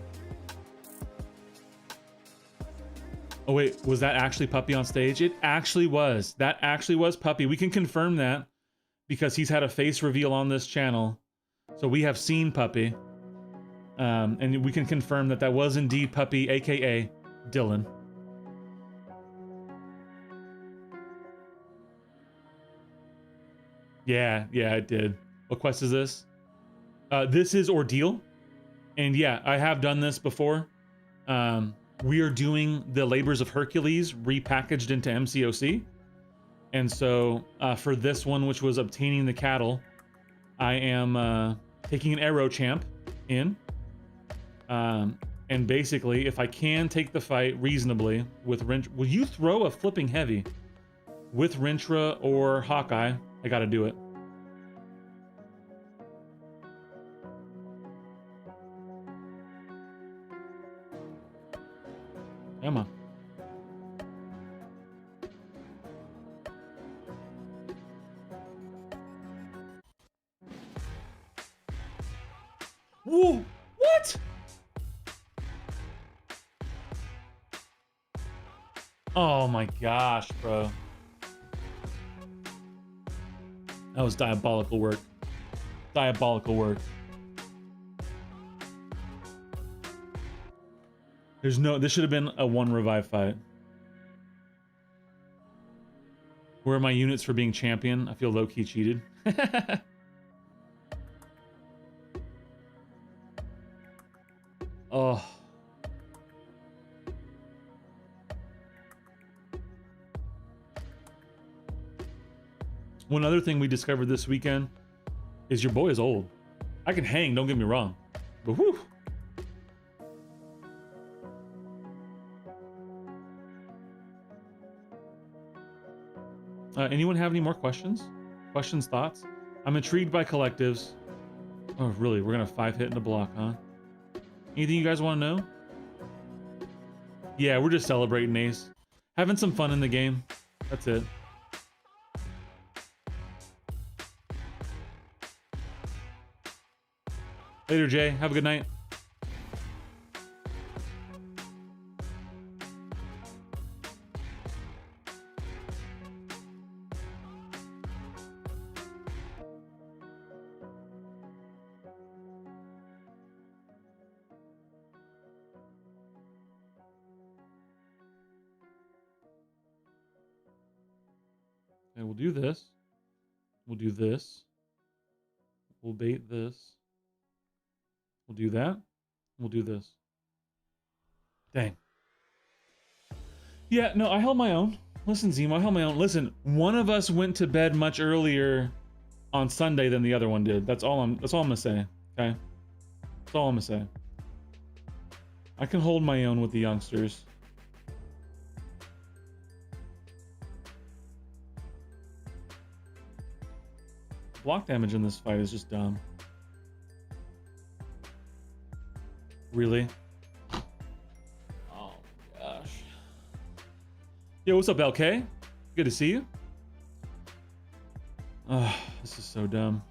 Oh wait, was that actually Puppy on stage? It actually was. That actually was Puppy. We can confirm that because he's had a face reveal on this channel. So we have seen Puppy. And we can confirm that that was indeed Puppy, aka Dylan. Yeah, it did. What quest is this? This is Ordeal. And yeah, I have done this before. We are doing the Labors of Hercules repackaged into MCOC. And so for this one, which was obtaining the cattle, I am taking an Arrow Champ in. And basically, if I can take the fight reasonably with Rintra, will you throw a flipping heavy with Rintra or Hawkeye? I gotta do it. Come on. Whoa! What? Oh my gosh, bro. That was diabolical work. Diabolical work. This should have been a 1 revive fight. Where are my units for being champion? I feel low-key cheated. Oh. One other thing we discovered this weekend is your boy is old. I can hang, don't get me wrong, but whew. Anyone have any more questions? Questions, thoughts? I'm intrigued by collectives. Oh, really? We're gonna 5-hit in the block, huh? Anything you guys want to know? Yeah, we're just celebrating Ace. Having some fun in the game. That's it. Later, Jay. Have a good night. Okay, we'll do this. We'll do this. We'll bait this. We'll do that. We'll do this. Dang. Yeah, no, I held my own. Listen, Zemo, I held my own. Listen, one of us went to bed much earlier on Sunday than the other one did. That's all I'm gonna say. Okay? That's all I'm gonna say. I can hold my own with the youngsters. Block damage in this fight is just dumb. Really? Oh my gosh. Yo, what's up, LK? Good to see you. Oh, this is so dumb.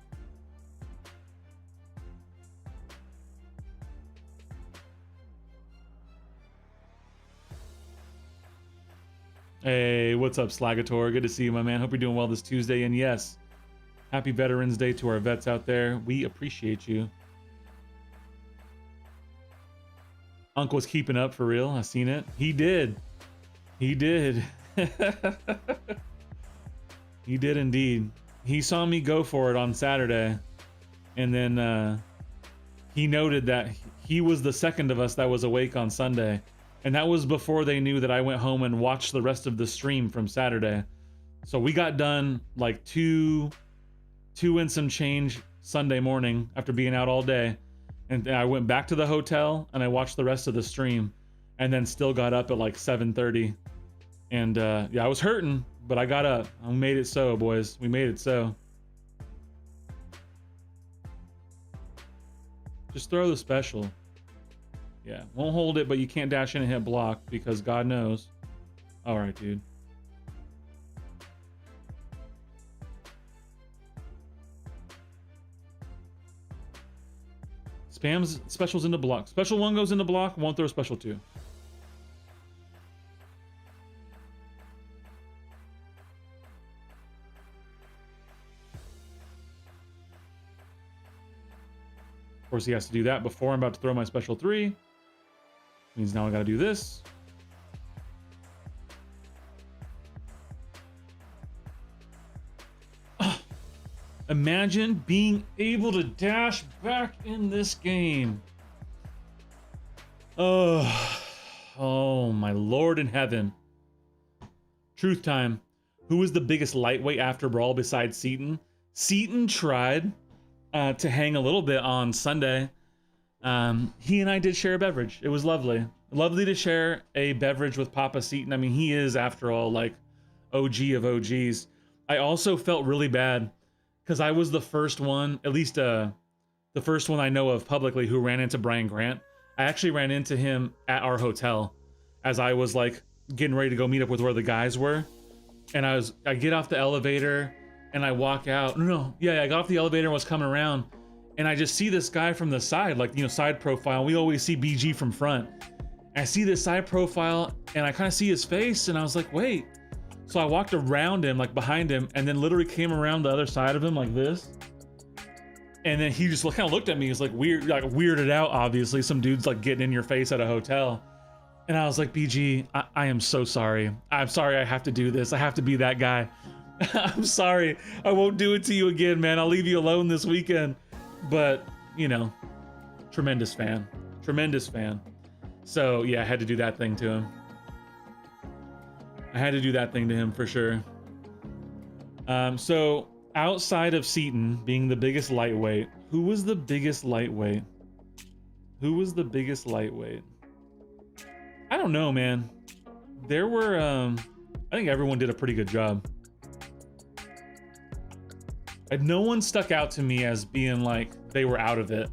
Hey, what's up, Slagator? Good to see you, my man. Hope you're doing well this Tuesday. And yes, happy Veterans Day to our vets out there. We appreciate you. Uncle's keeping up for real. I seen it. He did. He did. He did indeed. He saw me go for it on Saturday. And then he noted that he was the second of us that was awake on Sunday. And that was before they knew that I went home and watched the rest of the stream from Saturday. So we got done like two and some change Sunday morning after being out all day. And I went back to the hotel and I watched the rest of the stream and then still got up at like 7:30. And yeah, I was hurting, but I got up. I made it so, boys. We made it so. Just throw the special. Yeah, won't hold it, but you can't dash in and hit block because God knows. All right, dude. Spams specials into block. Special 1 goes into block, won't throw special 2. Of course, he has to do that before I'm about to throw my special 3. Means now I gotta do this. Imagine being able to dash in this game. Oh my Lord in heaven. Truth time. Who was the biggest lightweight after Brawl besides Seaton? Seaton tried to hang a little bit on Sunday. He and I did share a beverage. It was lovely. Lovely to share a beverage with Papa Seaton. I mean, he is, after all, like OG of OGs. I also felt really bad because I was the first one, at least the first one I know of publicly, who ran into Brian Grant. I actually ran into him at our hotel as I was like getting ready to go meet up with where the guys were. And I get off the elevator and I walk out. I got off the elevator and was coming around. And I just see this guy from the side, like, you know, side profile. We always see BG from front. And I see this side profile and I kind of see his face and I was like, wait. So I walked around him, like behind him, and then literally came around the other side of him like this. And then he just kind of looked at me. He was like weird, like weirded out, obviously. Some dude's like getting in your face at a hotel. And I was like, BG, I am so sorry. I'm sorry I have to do this. I have to be that guy. I'm sorry. I won't do it to you again, man. I'll leave you alone this weekend. But, you know, tremendous fan. Tremendous fan. So, yeah, I had to do that thing to him. I had to do that thing to him for sure. So, outside of Seaton being the biggest lightweight, who was the biggest lightweight? Who was the biggest lightweight? I don't know, man. There were, I think everyone did a pretty good job. And no one stuck out to me as being like they were out of it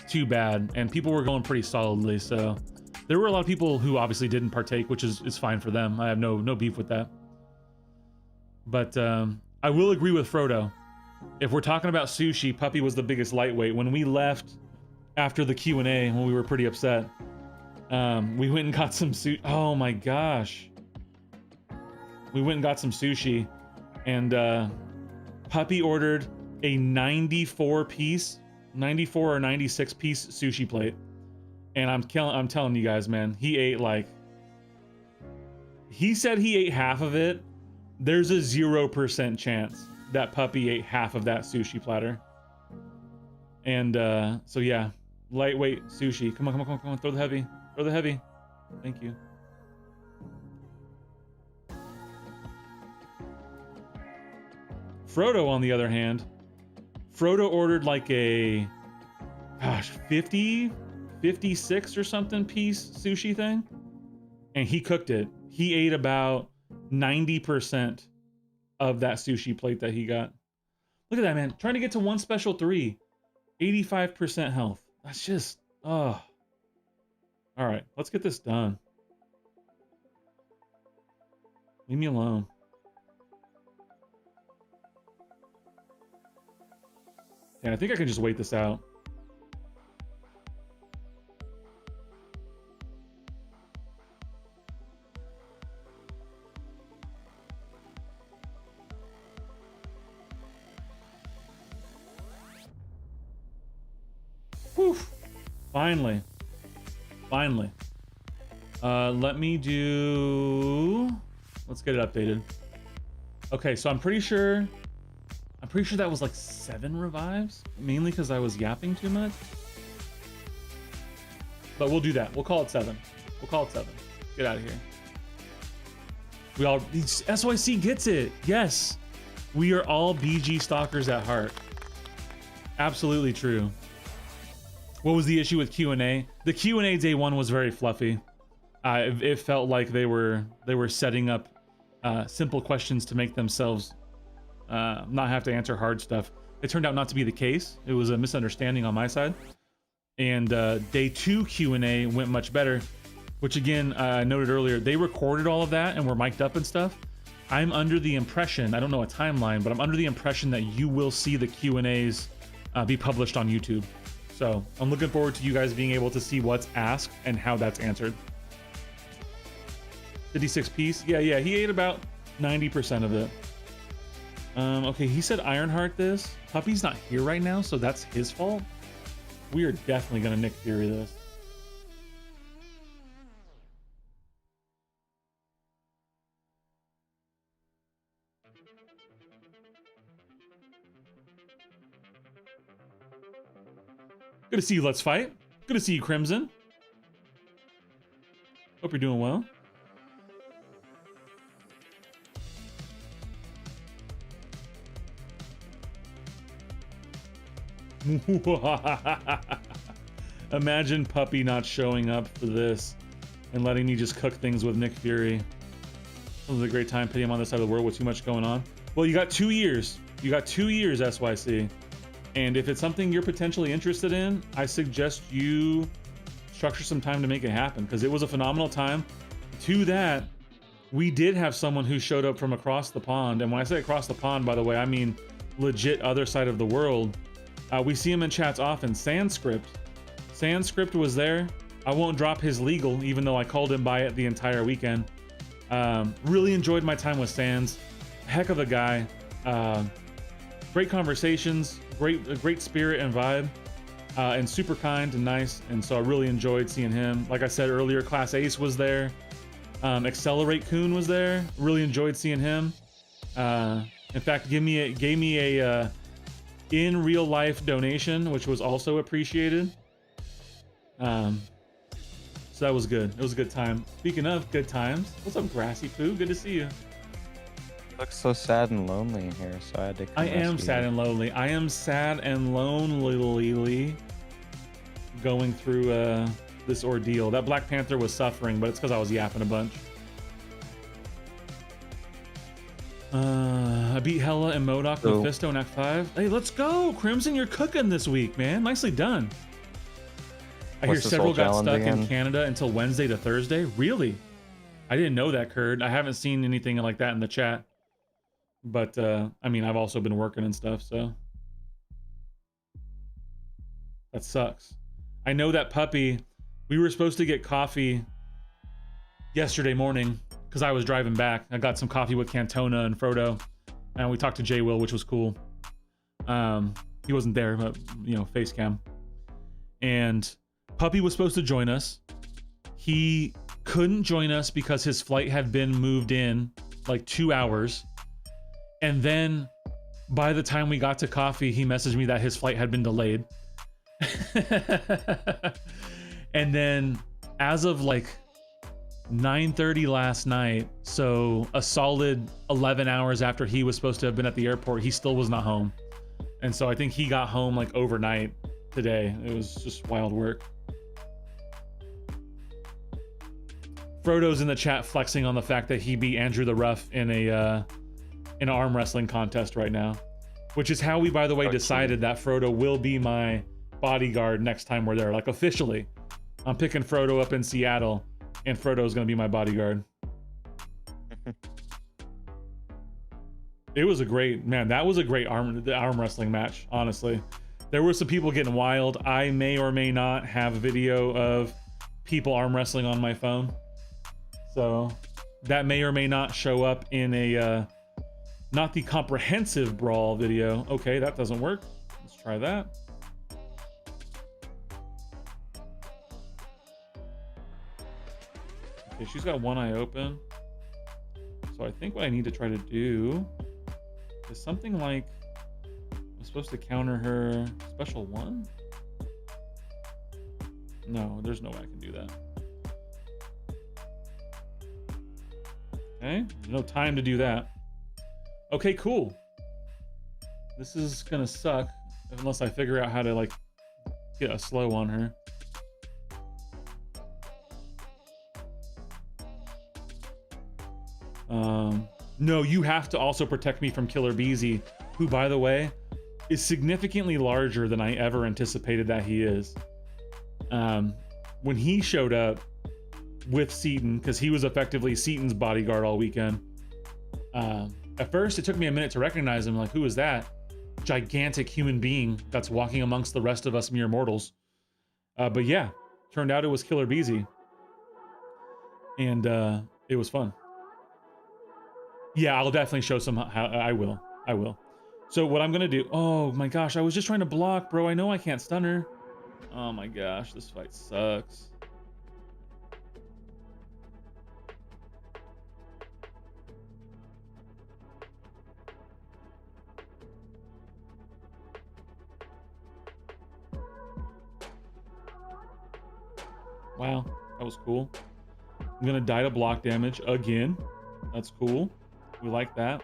too bad, and people were going pretty solidly. So there were a lot of people who obviously didn't partake, which is fine for them. I have no beef with that. But I will agree with Frodo. If we're talking about sushi, Puppy was the biggest lightweight. When we left after the Q&A, when we were pretty upset, we went and got some sushi. Oh my gosh. We went and got some sushi, and Puppy ordered a 94 or 96 piece sushi plate. And I'm telling you guys, man, he ate like, he said he ate half of it, there's a 0% chance that puppy ate half of that sushi platter. And so yeah, lightweight sushi. Come on, throw the heavy. Throw the heavy. Thank you. Frodo, on the other hand, Frodo ordered like a, gosh, 56 or something piece sushi thing. And he cooked it. He ate about 90% of that sushi plate that he got. Look at that, man. Trying to get to one special 3. 85% health. That's just, oh. All right, let's get this done. Leave me alone. Yeah, I think I can just wait this out. Whew. Finally. Let me do, let's get it updated. Okay, so I'm pretty sure that was like 7 revives, mainly because I was yapping too much. But we'll do that. We'll call it 7. Get out of here. We all, SYC gets it. Yes, we are all BG stalkers at heart. Absolutely true. What was the issue with Q&A? The Q&A day 1 was very fluffy. It felt like they were setting up simple questions to make themselves not have to answer hard stuff. It turned out not to be the case. It was a misunderstanding on my side. And day 2 Q&A went much better, which again, I noted earlier, they recorded all of that and were mic'd up and stuff. I'm under the impression, I don't know a timeline, but I'm under the impression that you will see the Q&As be published on YouTube. So I'm looking forward to you guys being able to see what's asked and how that's answered. 56 piece. Yeah, he ate about 90% of it. Okay, he said Ironheart this. Puppy's not here right now, so that's his fault. We are definitely gonna Nick Fury this. Good to see you, Let's Fight. Good to see you, Crimson. Hope you're doing well. Imagine Puppy not showing up for this and letting me just cook things with Nick Fury. It was a great time putting him on this side of the world with too much going on. Well, you got 2 years. You got 2 years, SYC. And if it's something you're potentially interested in, I suggest you structure some time to make it happen, because it was a phenomenal time. To that, we did have someone who showed up from across the pond. And when I say across the pond, by the way, I mean legit other side of the world. We see him in chats often. Sandscript was there. I won't drop his legal, even though I called him by it the entire weekend. Really enjoyed my time with Sands. Heck of a guy. Great conversations, great spirit and vibe, and super kind and nice. And so I really enjoyed seeing him. Like I said earlier, Class Ace was there. Accelerate Coon was there. Really enjoyed seeing him. In fact, gave me a in real life donation, which was also appreciated. So that was good. It was a good time. Speaking of good times, what's up, Grassy Poo? Good to see you. Looks so sad and lonely in here, so I had to come I am rescue sad you. and lonely. I am sad and lonely going through this ordeal. That Black Panther was suffering, but it's because I was yapping a bunch. I beat Hela and MODOK with Fisto in Act 5. Hey, let's go! Crimson, you're cooking this week, man. Nicely done. I hear several got stuck in Canada until Wednesday to Thursday. Really? I didn't know that, Kurd. I haven't seen anything like that in the chat. But, I mean, I've also been working and stuff, so. That sucks. I know that Puppy, we were supposed to get coffee yesterday morning because I was driving back. I got some coffee with Cantona and Frodo, and we talked to J Will, which was cool. He wasn't there, but, you know, face cam. And Puppy was supposed to join us. He couldn't join us because his flight had been moved in like 2 hours. And then by the time we got to coffee, he messaged me that his flight had been delayed. And then as of like 9:30 last night, so a solid 11 hours after he was supposed to have been at the airport, he still was not home. And so I think he got home like overnight today. It was just wild work. Frodo's in the chat flexing on the fact that he beat Andrew the Rough in an arm wrestling contest right now, which is how we, by the way, decided that Frodo will be my bodyguard next time we're there. Like officially, I'm picking Frodo up in Seattle, and Frodo's gonna be my bodyguard. It was a great, man, that was a great arm wrestling match, honestly. There were some people getting wild. I may or may not have a video of people arm wrestling on my phone. So that may or may not show up in a, not the comprehensive brawl video. Okay, that doesn't work. Let's try that. Okay, she's got one eye open. So I think what I need to try to do is something like, I'm supposed to counter her special one? No, there's no way I can do that. Okay, no time to do that. Okay, cool. This is gonna suck unless I figure out how to like get a slow on her. No, you have to also protect me from Killer Beezy, who, by the way, is significantly larger than I ever anticipated that he is. When he showed up with Seaton, because he was effectively Seaton's bodyguard all weekend, at first it took me a minute to recognize him. Like, who is that gigantic human being that's walking amongst the rest of us mere mortals? But yeah, turned out it was Killer Beezy, and it was fun. Yeah, I'll definitely show some how I will. So what I'm gonna do, oh my gosh, I was just trying to block, bro. I know I can't stun her. Oh my gosh, this fight sucks. Wow, that was cool. I'm gonna die to block damage again. That's cool. We like that.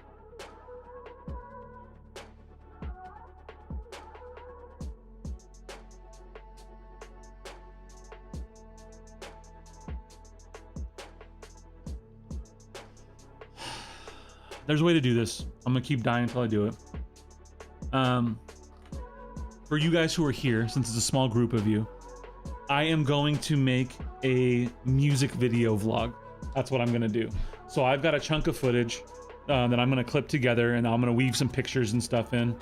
There's a way to do this. I'm gonna keep dying until I do it. For you guys who are here, since it's a small group of you, I am going to make a music video vlog. That's what I'm gonna do. So I've got a chunk of footage that I'm gonna clip together, and I'm gonna weave some pictures and stuff in.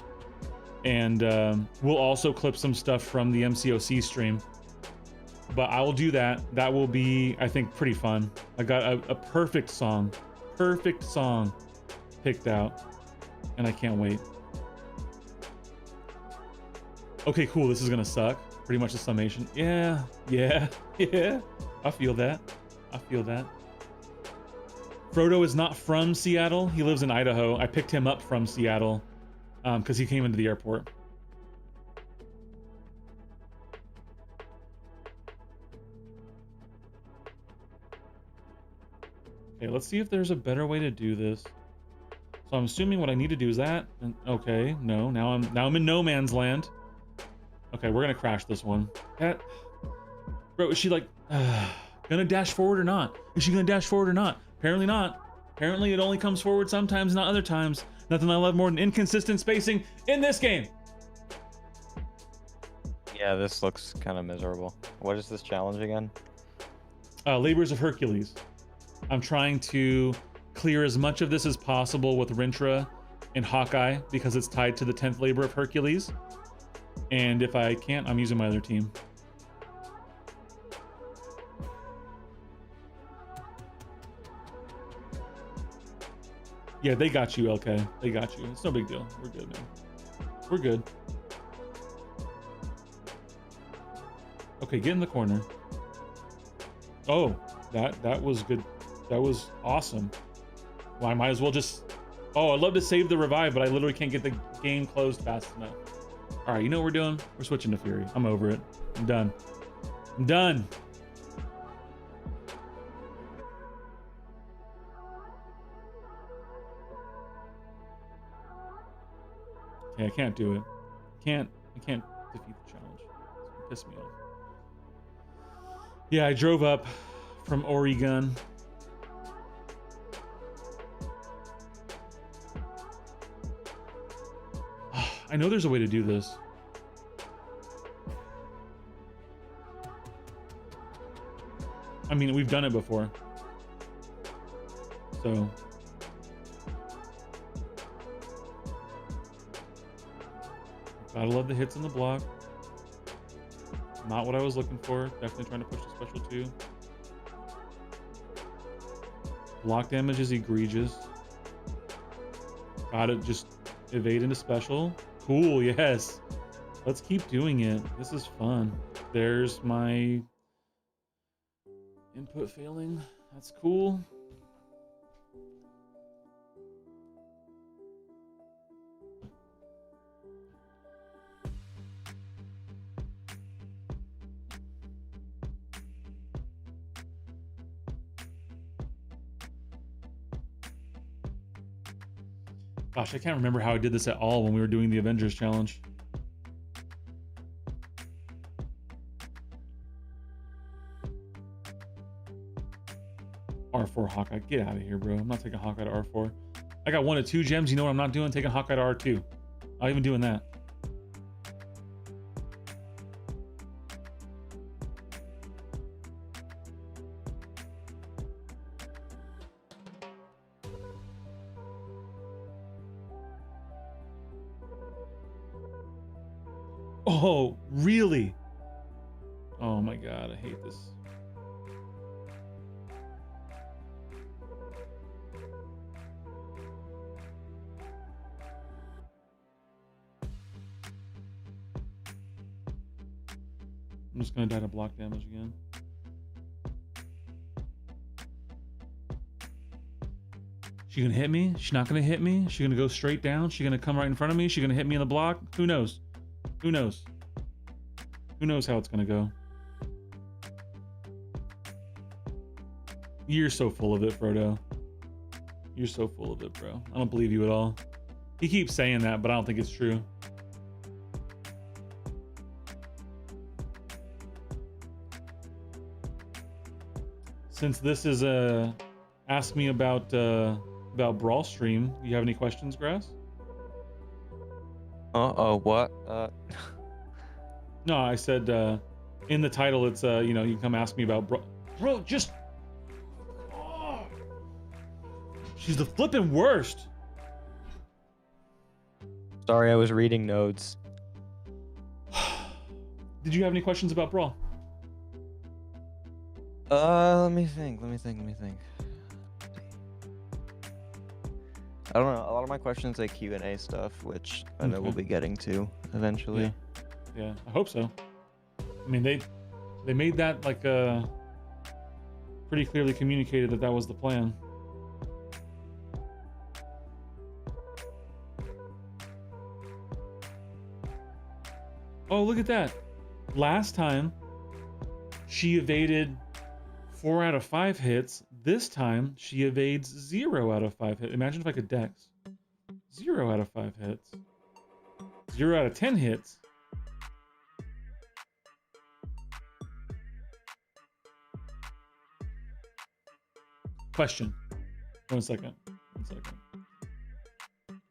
And we'll also clip some stuff from the MCOC stream. But I will do that. That will be, I think, pretty fun. I got a perfect song picked out, and I can't wait. Okay, cool, this is gonna suck. Pretty much the summation. Yeah. I feel that. Frodo is not from Seattle. He lives in Idaho. I picked him up from Seattle because he came into the airport. Okay, let's see if there's a better way to do this. So I'm assuming what I need to do is that. And, okay, no, now I'm in no man's land. Okay, we're gonna crash this one. That, bro, is she like gonna dash forward or not? Is she gonna dash forward or not? Apparently not. Apparently it only comes forward sometimes, not other times. Nothing I love more than inconsistent spacing in this game. Yeah, this looks kind of miserable. What is this challenge again? Labors of Hercules. I'm trying to clear as much of this as possible with Rintra and Hawkeye because it's tied to the 10th labor of Hercules. And if I can't, I'm using my other team. Yeah, they got you, LK. They got you. It's no big deal. We're good, man. We're good. Okay, get in the corner. Oh, that was good. That was awesome. Well, I might as well just... Oh, I'd love to save the revive, but I literally can't get the game closed fast enough. All right, you know what we're doing? We're switching to Fury. I'm over it. I'm done. I'm done. Okay, I can't do it. I can't defeat the challenge. It's gonna piss me off. Yeah, I drove up from Oregon. I know there's a way to do this. I mean, we've done it before. So. Gotta love the hits in the block. Not what I was looking for. Definitely trying to push the special 2. Block damage is egregious. Gotta just evade into special. Cool, yes. Let's keep doing it. This is fun. There's my input failing. That's cool. Gosh, I can't remember how I did this at all when we were doing the Avengers challenge. R4 Hawkeye, get out of here, bro. I'm not taking Hawkeye to R4. I got 1 of 2 gems. You know what I'm not doing? Taking Hawkeye to R2. Not even doing that. Oh, really? Oh my god, I hate this. I'm just gonna die to block damage again. She gonna hit me? She not gonna hit me? She gonna go straight down? She gonna come right in front of me? She gonna hit me in the block? Who knows? Who knows? Who knows how it's gonna go? You're so full of it, Frodo. You're so full of it, bro. I don't believe you at all. He keeps saying that, but I don't think it's true. Since this is a ask me about Brawl stream, do you have any questions, Grass? What? No, I said in the title it's you know, you can come ask me about bro, just oh. She's the flippin' worst. Sorry, I was reading notes. Did you have any questions about Brawl? Let me think. I don't know. A lot of my questions like Q&A stuff, which I know we'll be getting to eventually. Yeah, I hope so. I mean, they made that like pretty clearly communicated that was the plan. Oh, look at that. Last time she evaded 4 out of 5 hits. This time she evades 0 out of 5 hits. Imagine if I could dex. 0 out of 5 hits. 0 out of 10 hits. Question. One second.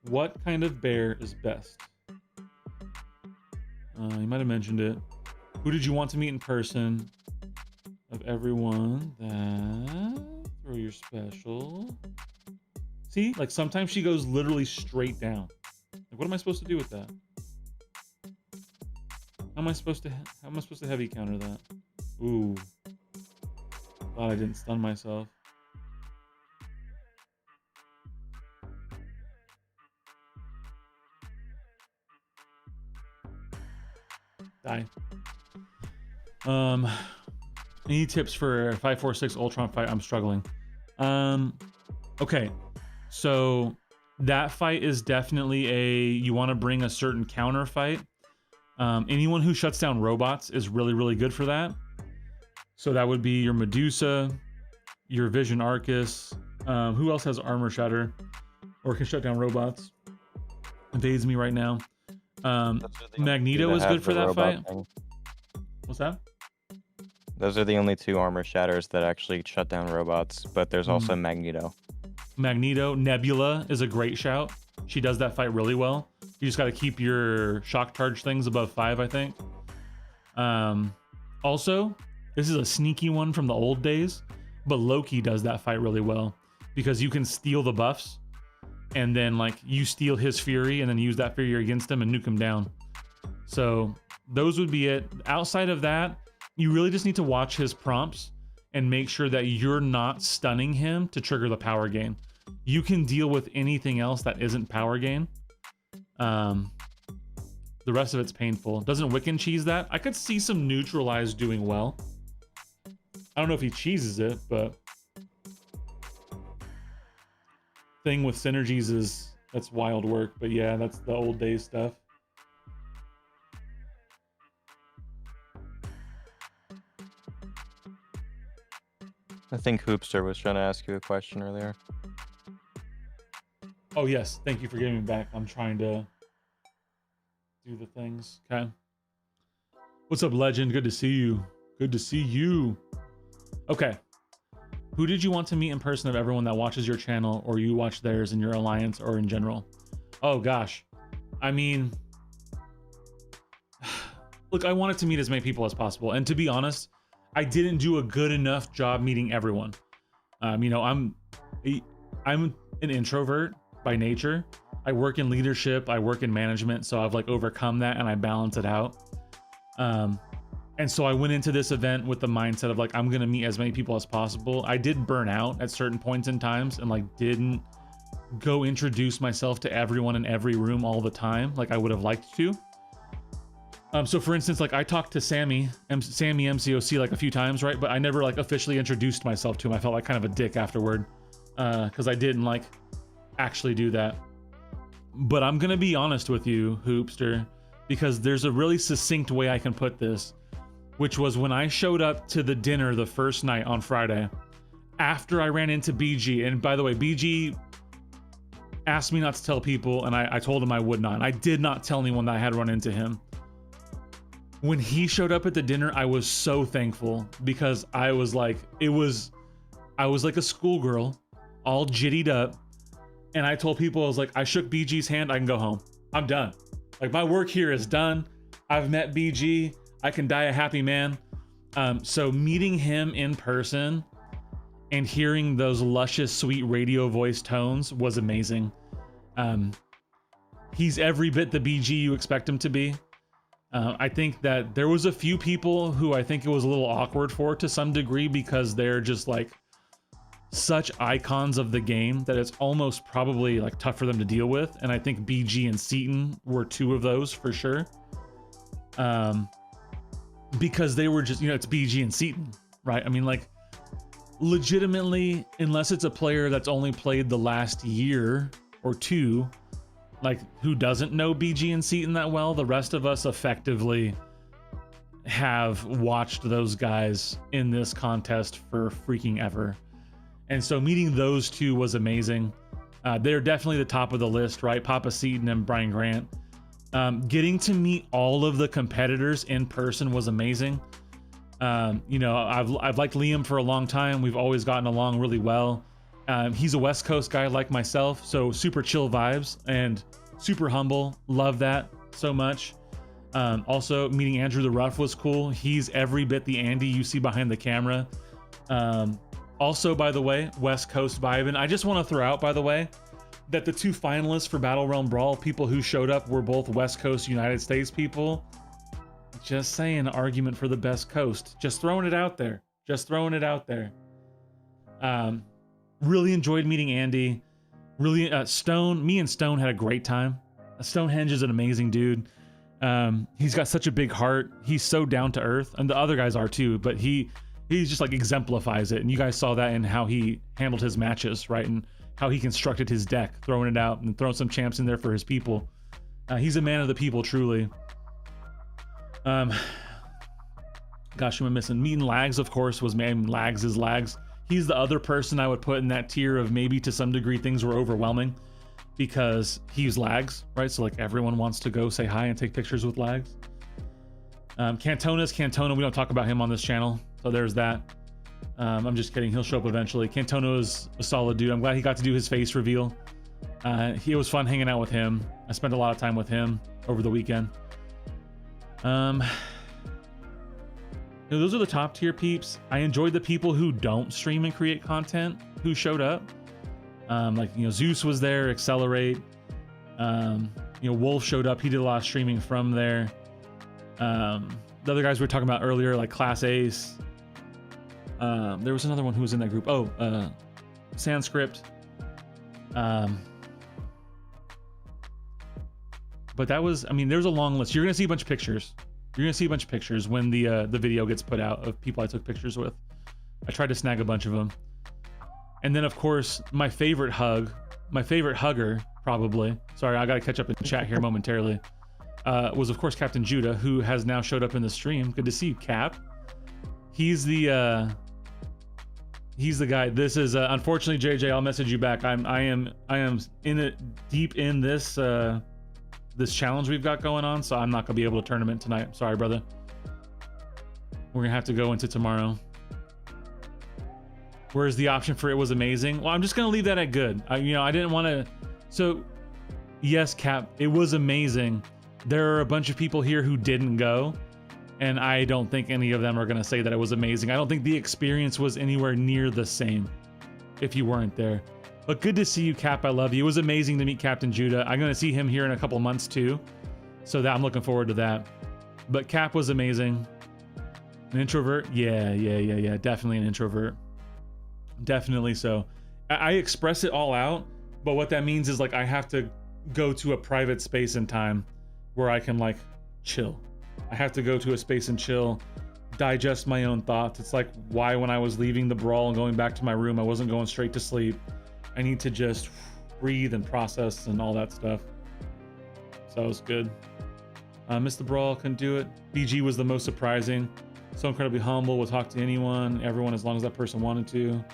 What kind of bear is best? You might have mentioned it. Who did you want to meet in person? Of everyone that throw your special. See, like sometimes she goes literally straight down. Like, what am I supposed to do with that? How am I supposed to heavy counter that? Ooh. Thought I didn't stun myself. Die. Any tips for 546 Ultron fight? I'm struggling. Okay. So that fight is definitely you want to bring a certain counter fight. Anyone who shuts down robots is really, really good for that. So that would be your Medusa, your Vision Arcus. Who else has armor shatter or can shut down robots? Evades me right now. Magneto is good for that fight. What's that? Those are the only 2 armor shatters that actually shut down robots, but there's also Magneto. Magneto. Nebula is a great shout. She does that fight really well. You just got to keep your shock charge things above 5, I think. Also, this is a sneaky one from the old days, but Loki does that fight really well because you can steal the buffs and then like you steal his fury and then use that fury against him and nuke him down. So those would be it. Outside of that, you really just need to watch his prompts and make sure that you're not stunning him to trigger the power gain. You can deal with anything else that isn't power gain. The rest of it's painful. Doesn't Wiccan cheese that? I could see some neutralize doing well. I don't know if he cheeses it, but thing with synergies is that's wild work. But yeah, that's the old days stuff. I think Hoopster was trying to ask you a question earlier. Oh yes, thank you for getting me back. I'm trying to do the things. Okay. What's up, Legend? Good to see you. Good to see you. Okay. Who did you want to meet in person of everyone that watches your channel or you watch theirs in your alliance or in general? Oh gosh. I mean, look, I wanted to meet as many people as possible. And to be honest, I didn't do a good enough job meeting everyone. You know, I'm an introvert by nature. I work in leadership, I work in management, so I've like overcome that and I balance it out. And so I went into this event with the mindset of like, I'm gonna meet as many people as possible. I did burn out at certain points in times and like didn't go introduce myself to everyone in every room all the time like I would have liked to. So for instance, like I talked to Sammy MCOC like a few times, right? But I never like officially introduced myself to him. I felt like kind of a dick afterward because I didn't like actually do that. But I'm gonna be honest with you, Hoopster, because there's a really succinct way I can put this, which was when I showed up to the dinner the first night on Friday, after I ran into BG. And by the way, BG asked me not to tell people, and I told him I would not. I did not tell anyone that I had run into him. When he showed up at the dinner, I was so thankful because I was like a schoolgirl, all jittied up. And I told people, I was like, I shook BG's hand, I can go home. I'm done. Like my work here is done. I've met BG, I can die a happy man. So meeting him in person and hearing those luscious, sweet radio voice tones was amazing. He's every bit the BG you expect him to be. I think that there was a few people who I think it was a little awkward for to some degree because they're just like such icons of the game that it's almost probably like tough for them to deal with. And I think BG and Seaton were 2 of those for sure. Because they were just, you know, it's BG and Seaton, right? I mean, like legitimately, unless it's a player that's only played the last year or 2, like who doesn't know BG and Seaton that well, the rest of us effectively have watched those guys in this contest for freaking ever. And so meeting those 2 was amazing. They're definitely the top of the list, right? Papa Seaton and Brian Grant. Getting to meet all of the competitors in person was amazing. You know, I've liked Liam for a long time. We've always gotten along really well. He's a West Coast guy like myself, so super chill vibes and super humble. Love that so much. Also, meeting Andrew the Rough was cool. He's every bit the Andy you see behind the camera. Also, by the way, West Coast vibe. And I just want to throw out, by the way, that the 2 finalists for Battle Realm Brawl, people who showed up, were both West Coast United States people. Just saying, argument for the best coast. Just throwing it out there. Just throwing it out there. Really enjoyed meeting Andy. Really, Stone, me and Stone had a great time. Stonehenge is an amazing dude. He's got such a big heart. He's so down to earth, and the other guys are too, but he just like exemplifies it. And you guys saw that in how he handled his matches, right? And how he constructed his deck, throwing it out and throwing some champs in there for his people. He's a man of the people, truly. Gosh, who am I missing? Meeting Lags, of course, was man. Lags is Lags. He's the other person I would put in that tier of maybe to some degree things were overwhelming because he's Lags, right? So like everyone wants to go say hi and take pictures with Lags. Cantona, we don't talk about him on this channel, so there's that. I'm just kidding, he'll show up eventually. Cantona is a solid dude. I'm glad he got to do his face reveal. It was fun hanging out with him. I spent a lot of time with him over the weekend. Those are the top tier peeps. I enjoyed the people who don't stream and create content who showed up. Like, you know, Zeus was there, Accelerate. You know, Wolf showed up. He did a lot of streaming from there. The other guys we were talking about earlier, like Class Ace. There was another one who was in that group. Oh, Sanskrit. But that was, I mean, there's a long list. You're gonna see a bunch of pictures. You're gonna see a bunch of pictures when the video gets put out of people I took pictures with. I tried to snag a bunch of them. And then of course, my favorite hugger, probably. Sorry, I gotta catch up in chat here momentarily. Was of course Captain Judah, who has now showed up in the stream. Good to see you, Cap. He's the guy. This is unfortunately, JJ, I'll message you back. I am in it deep in this this challenge we've got going on, so I'm not gonna be able to tournament tonight. Sorry, brother. We're gonna have to go into tomorrow. Whereas the option for it was amazing. Well, I'm just gonna leave that at good. I didn't want to. So yes, Cap, it was amazing. There are a bunch of people here who didn't go, and I don't think any of them are gonna say that it was amazing. I don't think the experience was anywhere near the same if you weren't there. But good to see you, Cap. I love you. It was amazing to meet Captain Judah. I'm gonna see him here in a couple months too, so that I'm looking forward to that. But Cap was amazing. An introvert? Yeah. Definitely an introvert. Definitely so. I express it all out, but what that means is like I have to go to a private space and time where I can like chill. I have to go to a space and chill, digest my own thoughts. It's like why when I was leaving the brawl and going back to my room, I wasn't going straight to sleep. I need to just breathe and process and all that stuff. So it was good. Missed the brawl, couldn't do it. BG was the most surprising. So incredibly humble, will talk to anyone, everyone, as long as that person wanted to.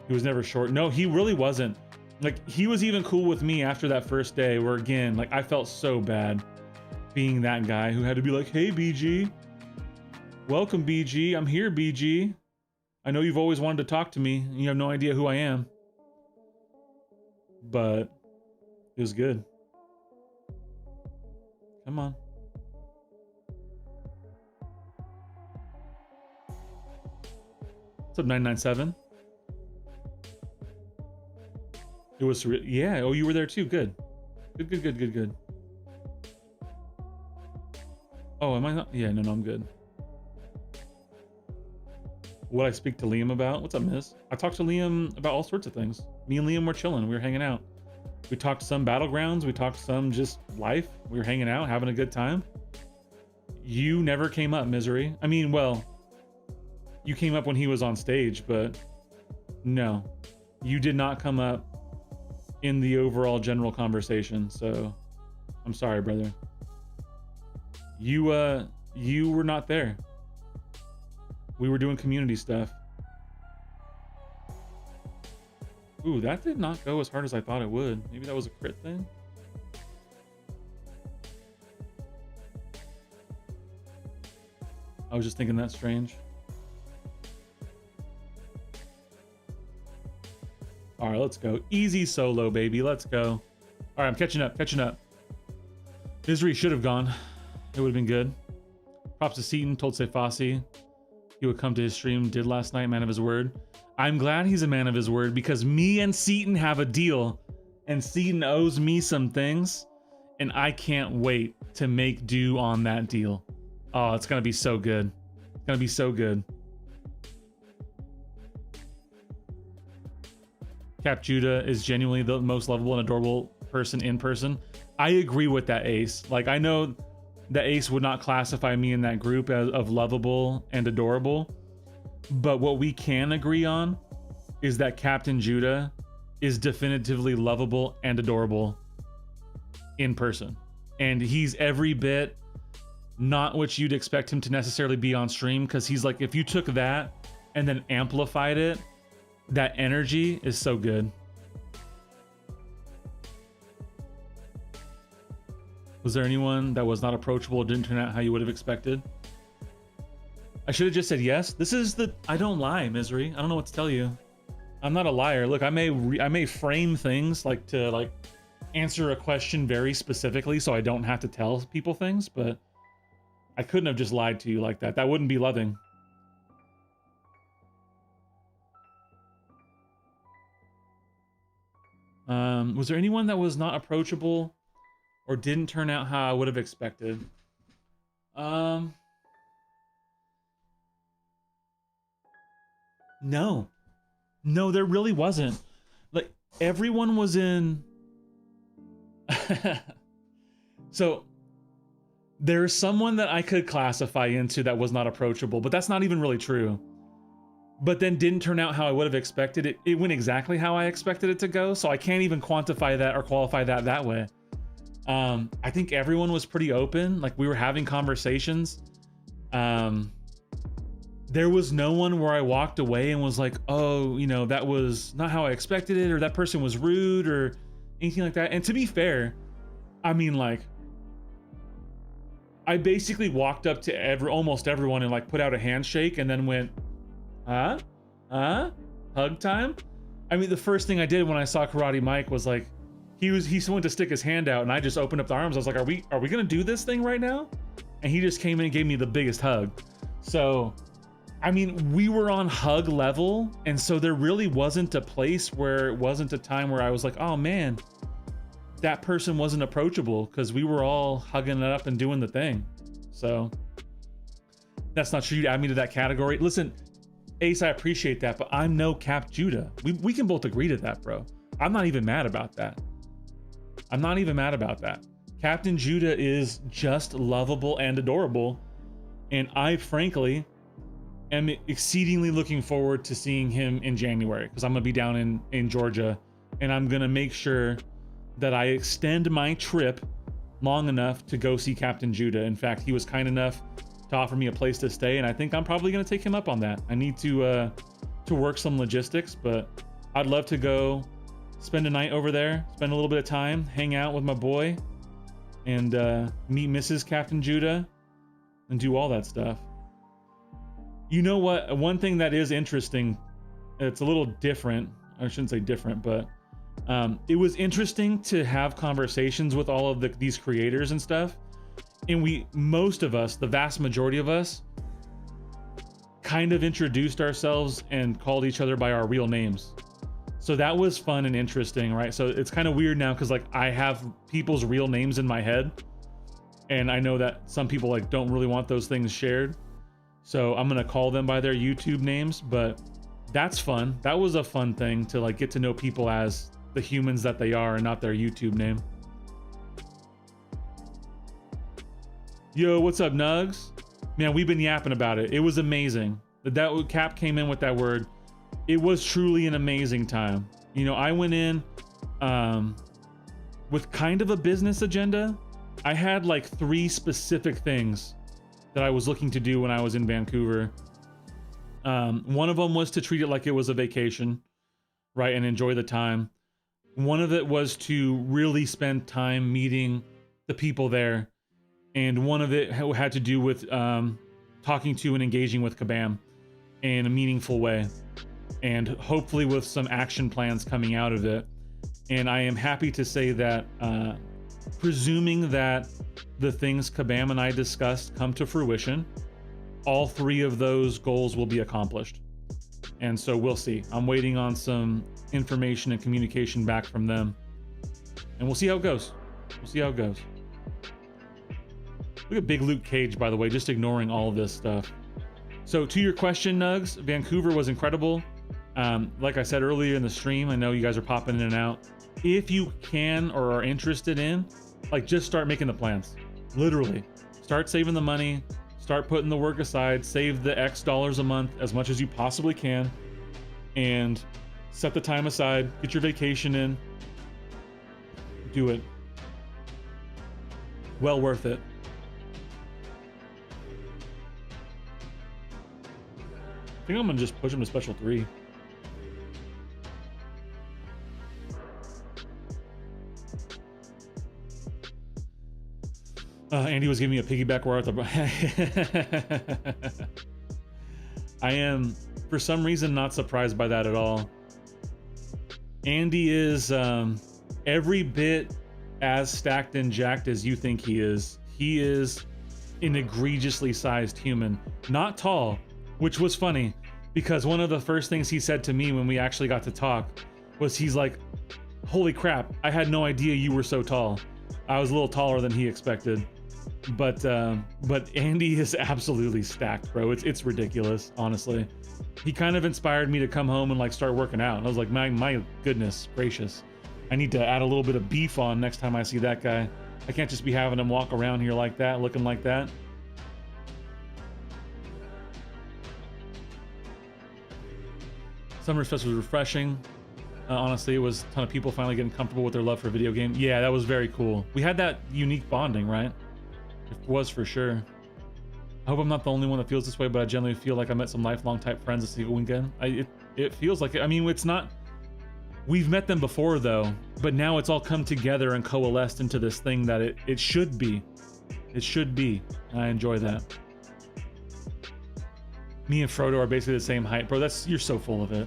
He was never short. No, he really wasn't. Like, he was even cool with me after that first day, where again, like, I felt so bad being that guy who had to be like, hey, BG. Welcome, BG. I'm here, BG. I know you've always wanted to talk to me, and you have no idea who I am. But it was good. Come on. What's up, 997? It was, yeah. Oh, you were there too. Good. Good. Oh, am I not? Yeah, no, I'm good. What I speak to Liam about? What's up, Miss? I talked to Liam about all sorts of things. Me and Liam were chilling. We were hanging out. We talked some battlegrounds. We talked some just life. We were hanging out, having a good time. You never came up, Misery. I mean, well, you came up when he was on stage, but no, you did not come up in the overall general conversation. So I'm sorry, brother. You were not there. We were doing community stuff. Ooh, that did not go as hard as I thought it would. Maybe that was a crit thing. I was just thinking that's strange. All right, let's go. Easy solo, baby. Let's go. All right, I'm catching up. Misery should have gone. It would have been good. Props to Seaton. Told Sefasi he would come to his stream. Did last night. Man of his word. I'm glad he's a man of his word because me and Seaton have a deal, and Seaton owes me some things, and I can't wait to make do on that deal. Oh, it's gonna be so good. It's gonna be so good. Cap Judah is genuinely the most lovable and adorable person in person. I agree with that, Ace. Like, I know that Ace would not classify me in that group as of lovable and adorable, but what we can agree on is that Captain Judah is definitively lovable and adorable in person. And he's every bit not what you'd expect him to necessarily be on stream, because he's like, if you took that and then amplified it, that energy is so good. Was there anyone that was not approachable, didn't turn out how you would have expected? I should have just said yes. This is the, I don't lie, Misery. I don't know what to tell you. I'm not a liar. Look, I may frame things like to like answer a question very specifically so I don't have to tell people things, but I couldn't have just lied to you like that. That wouldn't be loving. Was there anyone that was not approachable or didn't turn out how I would have expected? No, there really wasn't. Like, everyone was in. So there's someone that I could classify into that was not approachable, but that's not even really true. But then didn't turn out how I would have expected it. It went exactly how I expected it to go, so I can't even quantify that or qualify that way. I think everyone was pretty open. Like, we were having conversations. There was no one where I walked away and was like, oh, you know, that was not how I expected it, or that person was rude or anything like that. And to be fair, I mean, like, I basically walked up to almost everyone and like put out a handshake and then went, hug time. I mean, the first thing I did when I saw Karate Mike was like, he went to stick his hand out and I just opened up the arms. I was like, are we gonna do this thing right now? And he just came in and gave me the biggest hug. So, I mean, we were on hug level, and so there really wasn't a place where it wasn't a time where I was like, oh man, that person wasn't approachable, because we were all hugging it up and doing the thing. So that's not true. You'd add me to that category. Listen, Ace, I appreciate that, but I'm no Cap Judah. We can both agree to that, bro. I'm not even mad about that. I'm not even mad about that. Captain Judah is just lovable and adorable, and I frankly am exceedingly looking forward to seeing him in January, because I'm gonna be down in Georgia, and I'm gonna make sure that I extend my trip long enough to go see Captain Judah. In fact, he was kind enough to offer me a place to stay, and I think I'm probably gonna take him up on that. I need to work some logistics, but I'd love to go spend a night over there, spend a little bit of time, hang out with my boy, and meet Mrs. Captain Judah, and do all that stuff. You know what? One thing that is interesting, it's a little different. I shouldn't say different, but it was interesting to have conversations with all of these creators and stuff. And most of us, the vast majority of us, kind of introduced ourselves and called each other by our real names. So that was fun and interesting, right? So it's kind of weird now, because like I have people's real names in my head, and I know that some people like don't really want those things shared. So I'm gonna call them by their YouTube names, but that's fun. That was a fun thing to like get to know people as the humans that they are and not their YouTube name. Yo, what's up, Nugs? Man, we've been yapping about it. It was amazing. That Cap came in with that word. It was truly an amazing time. You know, I went in with kind of a business agenda. I had like 3 specific things that I was looking to do when I was in Vancouver. One of them was to treat it like it was a vacation, right, and enjoy the time. One of it was to really spend time meeting the people there, and one of it had to do with talking to and engaging with Kabam in a meaningful way, and hopefully with some action plans coming out of it. And I am happy to say that, presuming that the things Kabam and I discussed come to fruition, all 3 of those goals will be accomplished. And so we'll see. I'm waiting on some information and communication back from them, and we'll see how it goes. We'll see how it goes. Look at Big Luke Cage, by the way, just ignoring all of this stuff. So to your question, Nugs, Vancouver was incredible. Like I said earlier in the stream, I know you guys are popping in and out. If you can or are interested in, like, just start making the plans. Literally. Start saving the money, start putting the work aside, save the X dollars a month as much as you possibly can, and Set the time aside, get your vacation in, do it. Well worth it. I think I'm gonna just push him to special 3. Andy was giving me a piggyback war at the. I am, for some reason, not surprised by that at all. Andy is every bit as stacked and jacked as you think he is. He is an egregiously sized human, not tall, which was funny because one of the first things he said to me when we actually got to talk was he's like, "Holy crap, I had no idea you were so tall." I was a little taller than he expected. But Andy is absolutely stacked, bro. It's ridiculous, honestly. He kind of inspired me to come home and like start working out. And I was like, my goodness gracious, I need to add a little bit of beef on next time I see that guy. I can't just be having him walk around here like that, looking like that. Summer Fest was refreshing. Honestly, it was a ton of people finally getting comfortable with their love for video game. Yeah, that was very cool. We had that unique bonding, right? It was for sure. I hope I'm not the only one that feels this way, but I generally feel like I met some lifelong type friends this weekend. It feels like it. I mean, it's not. We've met them before though, but now it's all come together and coalesced into this thing that it should be. It should be. And I enjoy that. Me and Frodo are basically the same height, bro. You're so full of it.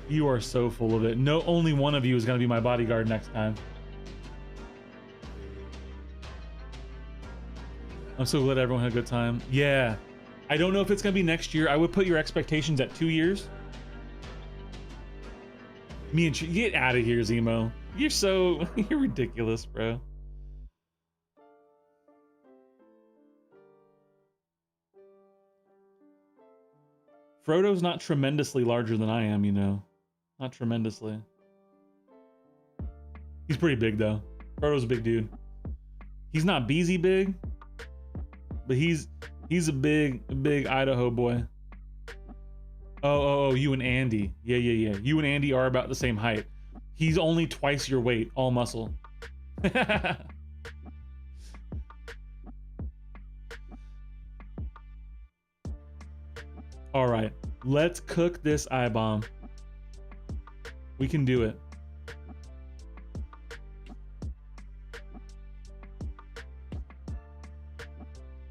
You are so full of it. No, only one of you is gonna be my bodyguard next time. I'm so glad everyone had a good time. Yeah. I don't know if it's gonna be next year. I would put your expectations at 2 years. Me and get out of here, Zemo. You're ridiculous, bro. Frodo's not tremendously larger than I am, you know. Not tremendously. He's pretty big though. Frodo's a big dude. He's not Beezy big, but he's a big Idaho boy. Oh, you and Andy. Yeah. You and Andy are about the same height. He's only twice your weight, all muscle. All right, let's cook this I-bomb. We can do it.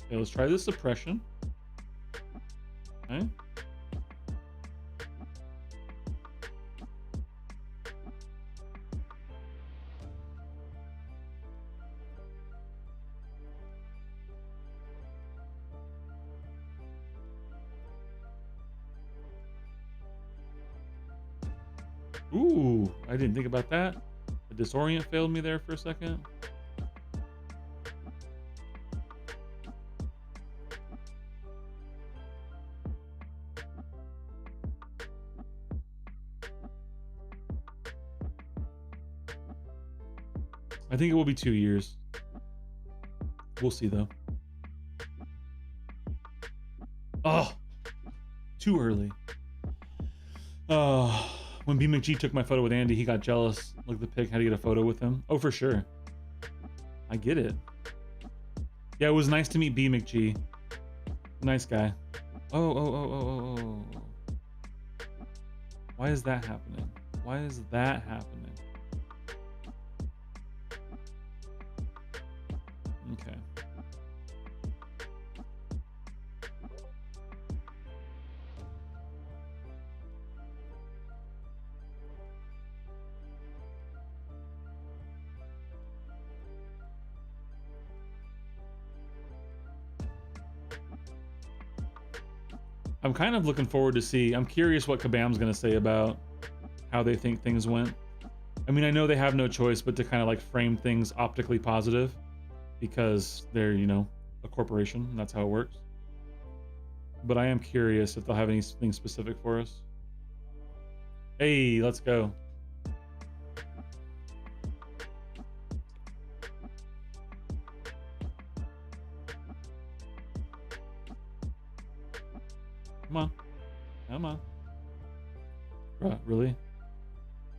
Okay, let's try this suppression. Okay. Ooh, I didn't think about that. The disorient failed me there for a second. I think it will be 2 years. We'll see though. Oh, too early. Oh. When B McG took my photo with Andy, he got jealous. Look at the pic, had to get a photo with him. Oh, for sure. I get it. Yeah, it was nice to meet B McG. Nice guy. Oh. Why is that happening? Why is that happening? Okay. I'm kind of looking forward to see. I'm curious what Kabam's gonna say about how they think things went. I mean, I know they have no choice but to kind of like frame things optically positive because they're, you know, a corporation and that's how it works. But I am curious if they'll have anything specific for us. Hey, let's go. Come on. Come on. Bruh, really?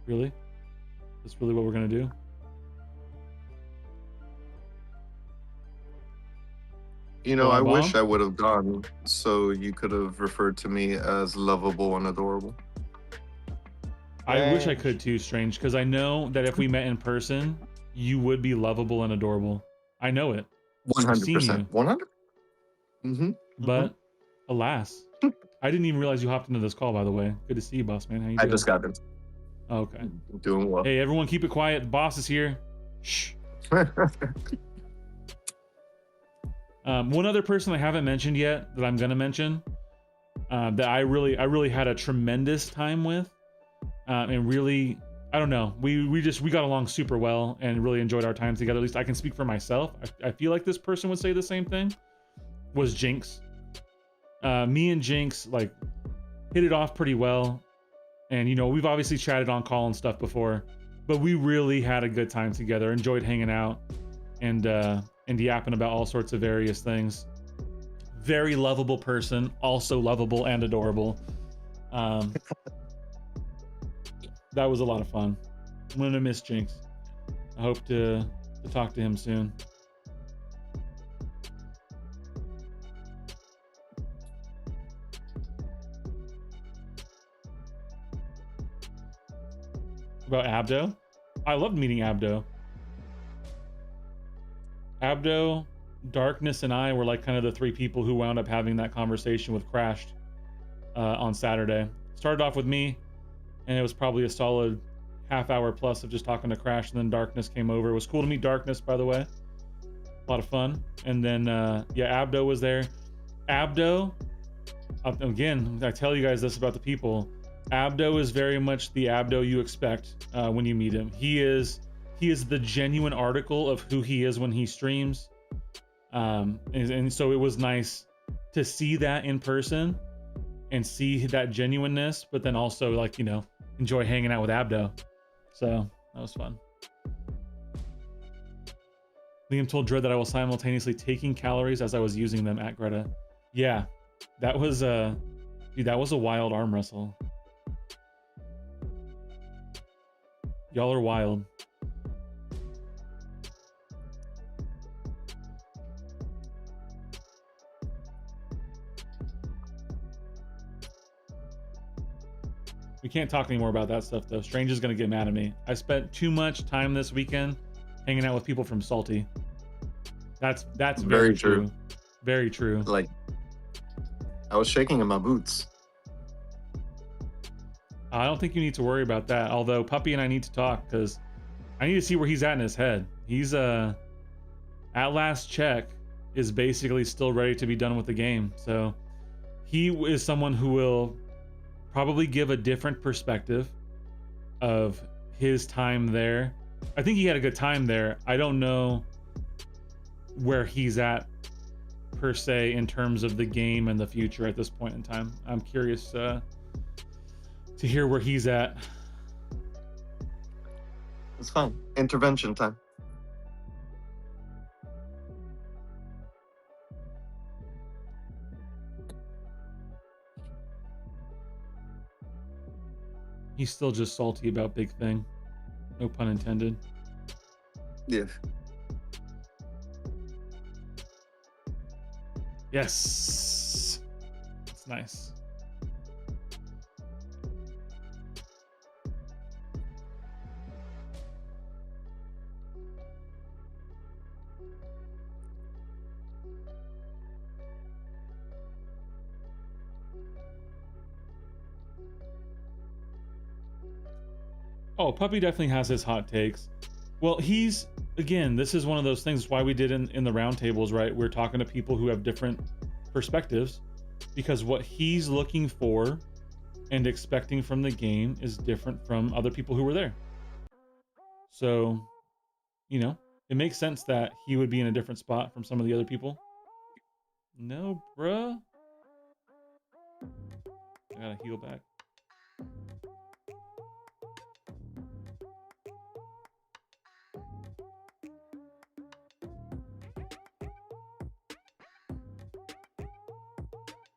Really? That's really what we're gonna do? You know, Oh, I I wish bomb? I would have gone so you could have referred to me as lovable and adorable. I wish I Dang. could too, Strange, because I know that if we met in person, you would be lovable and adorable. I know it. I've seen 100%. you. 100? Mm-hmm. But alas, I didn't even realize you hopped into this call, by the way. Good to see you, boss man. How you I doing? just got this. Oh, okay. Doing well. Hey, everyone keep it quiet. The boss is here. Shh. One other person I haven't mentioned yet that I'm gonna mention that I really had a tremendous time with, and really, I don't know, we got along super well and really enjoyed our time together. At least I can speak for myself. I feel like this person would say the same thing. Was Jinx. Me and Jinx like hit it off pretty well, and you know we've obviously chatted on call and stuff before, but we really had a good time together. Enjoyed hanging out and yapping about all sorts of various things. Very lovable person, also lovable and adorable. That was a lot of fun. I'm gonna miss Jinx. I hope to talk to him soon. About Abdo? I loved meeting Abdo. Abdo, Darkness, and I were like kind of the three people who wound up having that conversation with Crashed on Saturday. Started off with me, and it was probably a solid half hour plus of just talking to Crash, and then Darkness came over. It was cool to meet Darkness, by the way. A lot of fun. And then, yeah, Abdo was there. Abdo, again, I tell you guys this about the people. Abdo is very much the Abdo you expect when you meet him. He is the genuine article of who he is when he streams. And so it was nice to see that in person and see that genuineness, but then also like, you know, enjoy hanging out with Abdo. So that was fun. Liam told Dread that I was simultaneously taking calories as I was using them at Greta. Yeah, that was dude, that was a wild arm wrestle. Y'all are wild. We can't talk anymore about that stuff though. Strange is gonna get mad at me. I spent too much time this weekend hanging out with people from Salty. That's very true. Very true. Like, I was shaking in my boots. I don't think you need to worry about that. Although Puppy and I need to talk because I need to see where he's at in his head. He's at last check is basically still ready to be done with the game. So he is someone who will probably give a different perspective of his time there. I think he had a good time there. I don't know where he's at per se in terms of the game and the future at this point in time. I'm curious to hear where he's at. It's fine. Intervention time. He's still just salty about Big Thing. No pun intended. Yeah. Yes. It's nice. Oh, Puppy definitely has his hot takes. Well, he's, again, this is one of those things why we did in the roundtables, right? We're talking to people who have different perspectives because what he's looking for and expecting from the game is different from other people who were there. So, you know, it makes sense that he would be in a different spot from some of the other people. No, bruh. I gotta heal back.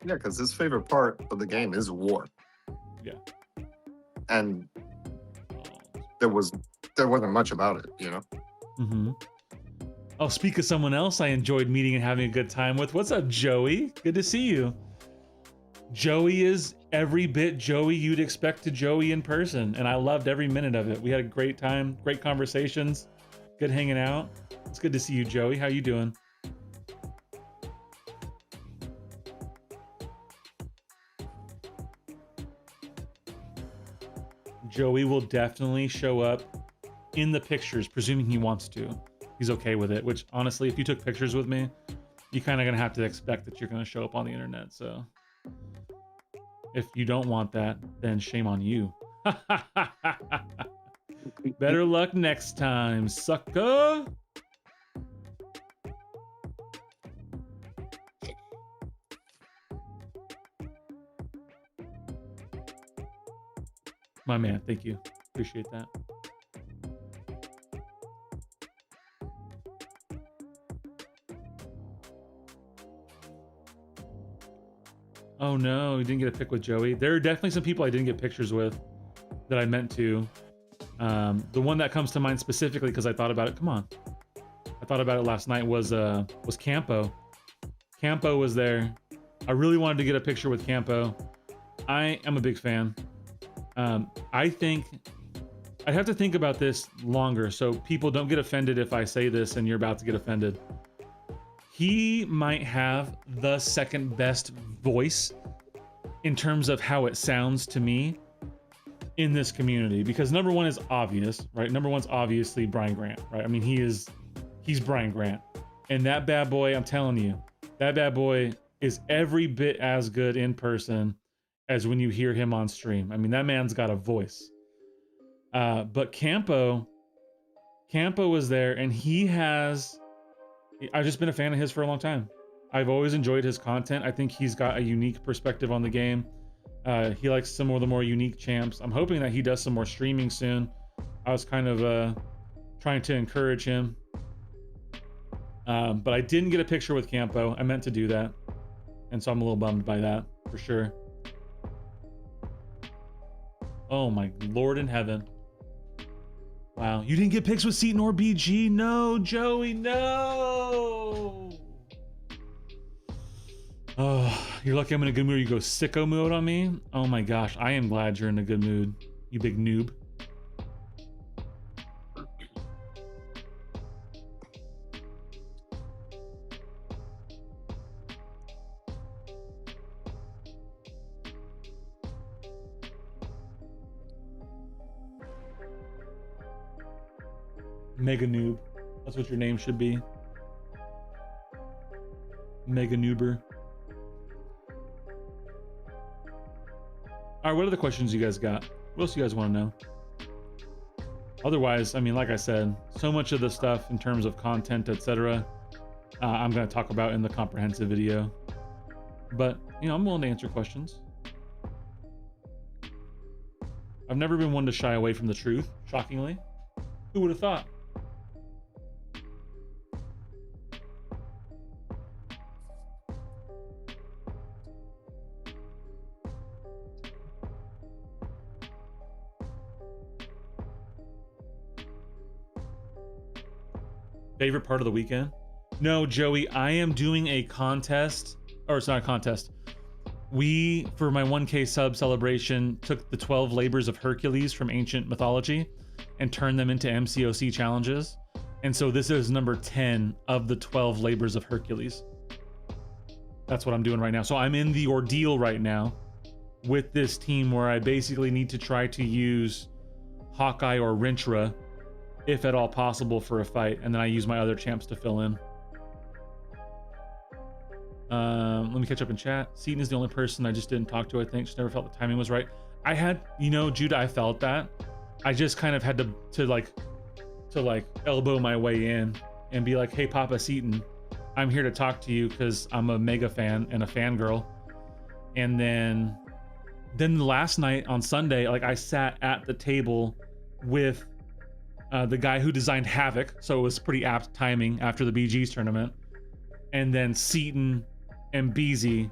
Yeah, because his favorite part of the game is war. Yeah. and there wasn't much about it, you know. Mm-hmm. I'll speak of someone else I enjoyed meeting and having a good time with. What's up, Joey? Good to see you. Joey is every bit Joey you'd expect to Joey in person, and I loved every minute of it. We had a great time, great conversations, good hanging out. It's good to see you, Joey. How you doing? Joey will definitely show up in the pictures, presuming he wants to. He's okay with it, which honestly, if you took pictures with me, you're kind of going to have to expect that you're going to show up on the internet. So if you don't want that, then shame on you. Better luck next time, sucker. My man, thank you. Appreciate that. Oh no, you didn't get a pic with Joey. There are definitely some people I didn't get pictures with that I meant to. The one that comes to mind specifically because I thought about it. Come on, I thought about it last night. Was Campo. Campo was there. I really wanted to get a picture with Campo. I am a big fan. I think I'd have to think about this longer, so people don't get offended if I say this and you're about to get offended. He might have the second best voice in terms of how it sounds to me in this community, because number one is obvious, right? Number one's obviously Brian Grant, right? I mean, he's Brian Grant, and that bad boy, I'm telling you, that bad boy is every bit as good in person as when you hear him on stream. I mean, that man's got a voice. But Campo was there, and I've just been a fan of his for a long time. I've always enjoyed his content. I think he's got a unique perspective on the game. He likes some of the more unique champs. I'm hoping that he does some more streaming soon. I was kind of trying to encourage him. But I didn't get a picture with Campo. I meant to do that. And so I'm a little bummed by that, for sure. Oh my Lord in heaven. Wow, you didn't get pics with Seton or BG? No, Joey, no! Oh, you're lucky I'm in a good mood. You go sicko mode on me? Oh my gosh, I am glad you're in a good mood, you big noob. Mega noob. That's what your name should be. Mega noober. All right, what other questions you guys got? What else you guys want to know? Otherwise, I mean, like I said, so much of the stuff in terms of content, etc., I'm going to talk about in the comprehensive video. But, you know, I'm willing to answer questions. I've never been one to shy away from the truth, shockingly. Who would have thought? Favorite part of the weekend? No, Joey, I am doing a contest, or it's not a contest. We, for my 1K sub celebration, took the 12 labors of Hercules from ancient mythology and turned them into MCOC challenges. And so this is number 10 of the 12 labors of Hercules. That's what I'm doing right now. So I'm in the ordeal right now with this team where I basically need to try to use Hawkeye or Rinchra, if at all possible, for a fight, and then I use my other champs to fill in. Let me catch up in chat. Seton is the only person I just didn't talk to, I think. Just never felt the timing was right. I had, you know, Judah, I felt that. I just kind of had to elbow my way in and be like, hey, Papa Seton, I'm here to talk to you because I'm a mega fan and a fangirl. And then last night on Sunday, like, I sat at the table with the guy who designed Havoc, so it was pretty apt timing after the BG's tournament. And then Seton and BZ,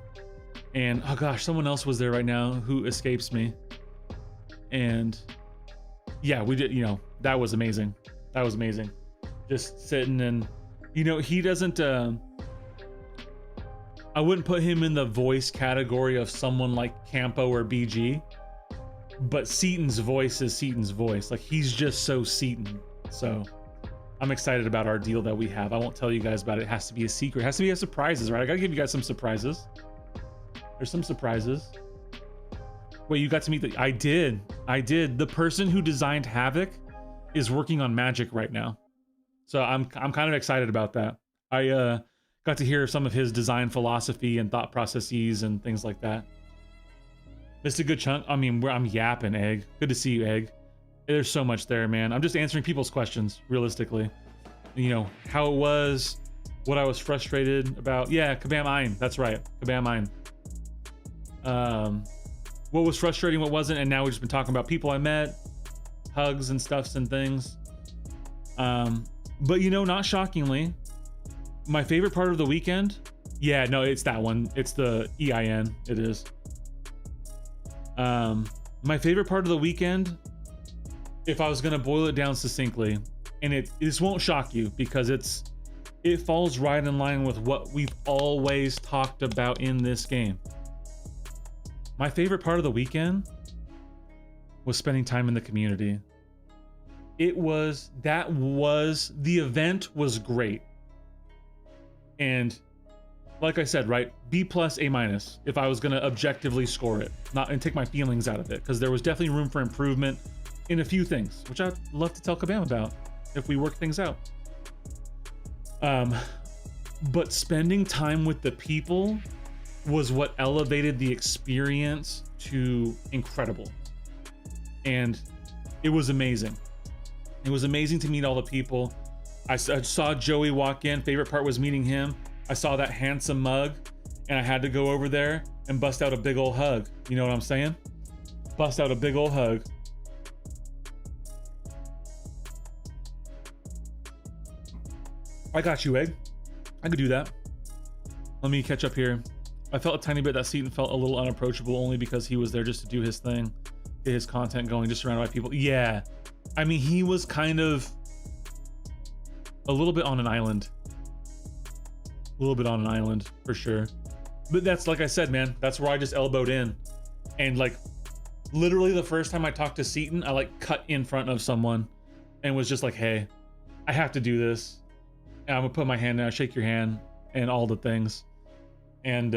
and oh gosh, someone else was there right now who escapes me. And yeah, we did, that was amazing. That was amazing. Just sitting and, he doesn't, I wouldn't put him in the voice category of someone like Campo or BG, but Seaton's voice is Seaton's voice. Like, he's just so Seaton. So I'm excited about our deal that we have. I won't tell you guys about it. It has to be a secret. It has to be a surprises, right? I gotta give you guys some surprises. There's some surprises. Wait, you got to meet I did. The person who designed Havoc is working on Magic right now. So I'm kind of excited about that. I got to hear some of his design philosophy and thought processes and things like that. Missed a good chunk. I mean, I'm yapping, Egg. Good to see you, Egg. There's so much there, man. I'm just answering people's questions, realistically. How it was, what I was frustrated about. Yeah, Kabam Ein. That's right. Kabam Ein. What was frustrating, what wasn't, and now we've just been talking about people I met, hugs and stuffs and things. But not shockingly, my favorite part of the weekend, yeah, no, it's that one. It's the EIN. It is. My favorite part of the weekend, if I was gonna boil it down succinctly, and this won't shock you because it falls right in line with what we've always talked about in this game. My favorite part of the weekend was spending time in the community. The event was great. And like I said, right, B+, A-, if I was gonna objectively score it, and take my feelings out of it, because there was definitely room for improvement in a few things, which I'd love to tell Kabam about if we work things out. But spending time with the people was what elevated the experience to incredible. And it was amazing. It was amazing to meet all the people. I saw Joey walk in. Favorite part was meeting him. I saw that handsome mug, and I had to go over there and bust out a big old hug. You know what I'm saying? Bust out a big old hug. I got you, Egg. I could do that. Let me catch up here. I felt a tiny bit that Seaton felt a little unapproachable only because he was there just to do his thing, get his content going, just surrounded by people. Yeah. I mean, he was kind of a little bit on an island. A little bit on an island, for sure. But that's, like I said, man, that's where I just elbowed in. And like, literally the first time I talked to Seaton, I like cut in front of someone and was just like, hey, I have to do this. And I'm gonna put my hand down, shake your hand, and all the things. And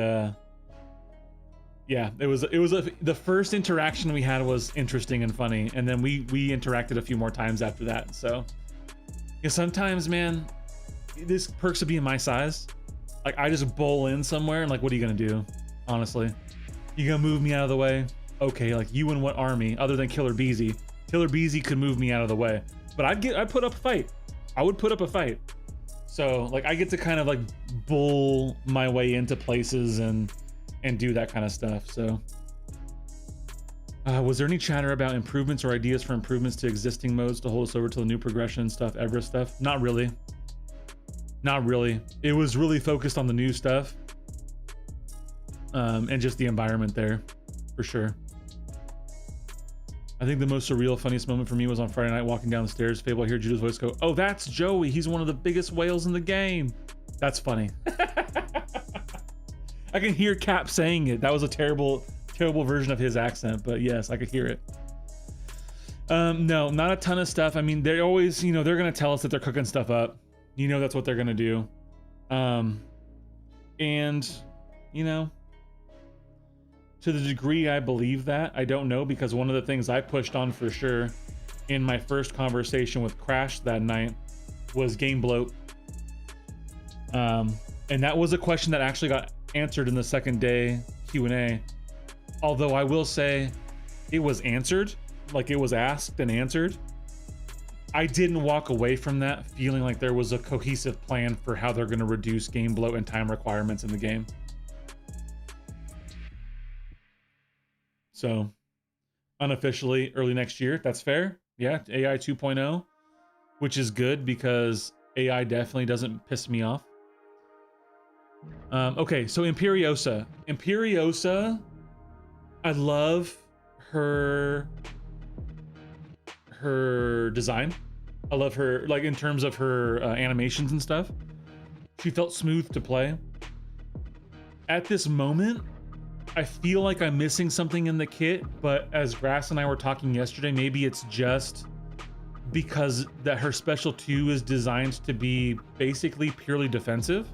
yeah, the first interaction we had was interesting and funny, and then we interacted a few more times after that. So yeah, sometimes, man, this perks of being my size. Like, I just bowl in somewhere and like, what are you gonna do? Honestly, you gonna move me out of the way? Okay, like, you in what army other than Killer Beezy? Killer Beezy could move me out of the way, but I'd put up a fight. I would put up a fight. So like, I get to kind of like bull my way into places and do that kind of stuff. So was there any chatter about improvements or ideas for improvements to existing modes to hold us over to the new progression stuff, Everest stuff? Not really. Not really. It was really focused on the new stuff and just the environment there, for sure. I think the most surreal, funniest moment for me was on Friday night walking down the stairs. Fable, I hear Judah's voice go, oh, that's Joey. He's one of the biggest whales in the game. That's funny. I can hear Cap saying it. That was a terrible version of his accent, but yes, I could hear it. No, not a ton of stuff. I mean, they always, they're going to tell us that they're cooking stuff up. That's what they're going to do. And, to the degree I believe that, I don't know, because one of the things I pushed on for sure in my first conversation with Crash that night was game bloat. And that was a question that actually got answered in the second day Q&A. Although I will say it was answered, like it was asked and answered. I didn't walk away from that feeling like there was a cohesive plan for how they're going to reduce game bloat and time requirements in the game. So unofficially early next year, that's fair. Yeah, AI 2.0, which is good because AI definitely doesn't piss me off. Okay, so Imperiosa, I love her her design. I love her, like in terms of her animations and stuff. She felt smooth to play. At this moment, I feel like I'm missing something in the kit, but as Grass and I were talking yesterday, maybe it's just because that her special 2 is designed to be basically purely defensive.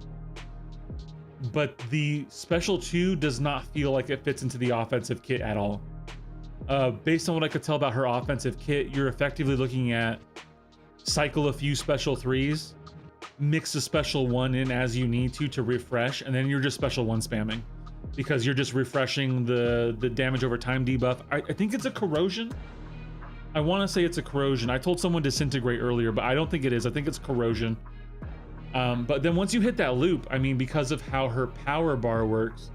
But the special 2 does not feel like it fits into the offensive kit at all. Based on what I could tell about her offensive kit, you're effectively looking at cycle a few special 3s, mix a special 1 in as you need to refresh, and then you're just special 1 spamming because you're just refreshing the damage over time debuff. I think it's a corrosion. I want to say it's a corrosion. I told someone disintegrate earlier, but I don't think it is. I think it's corrosion. But then once you hit that loop, I mean, because of how her power bar works,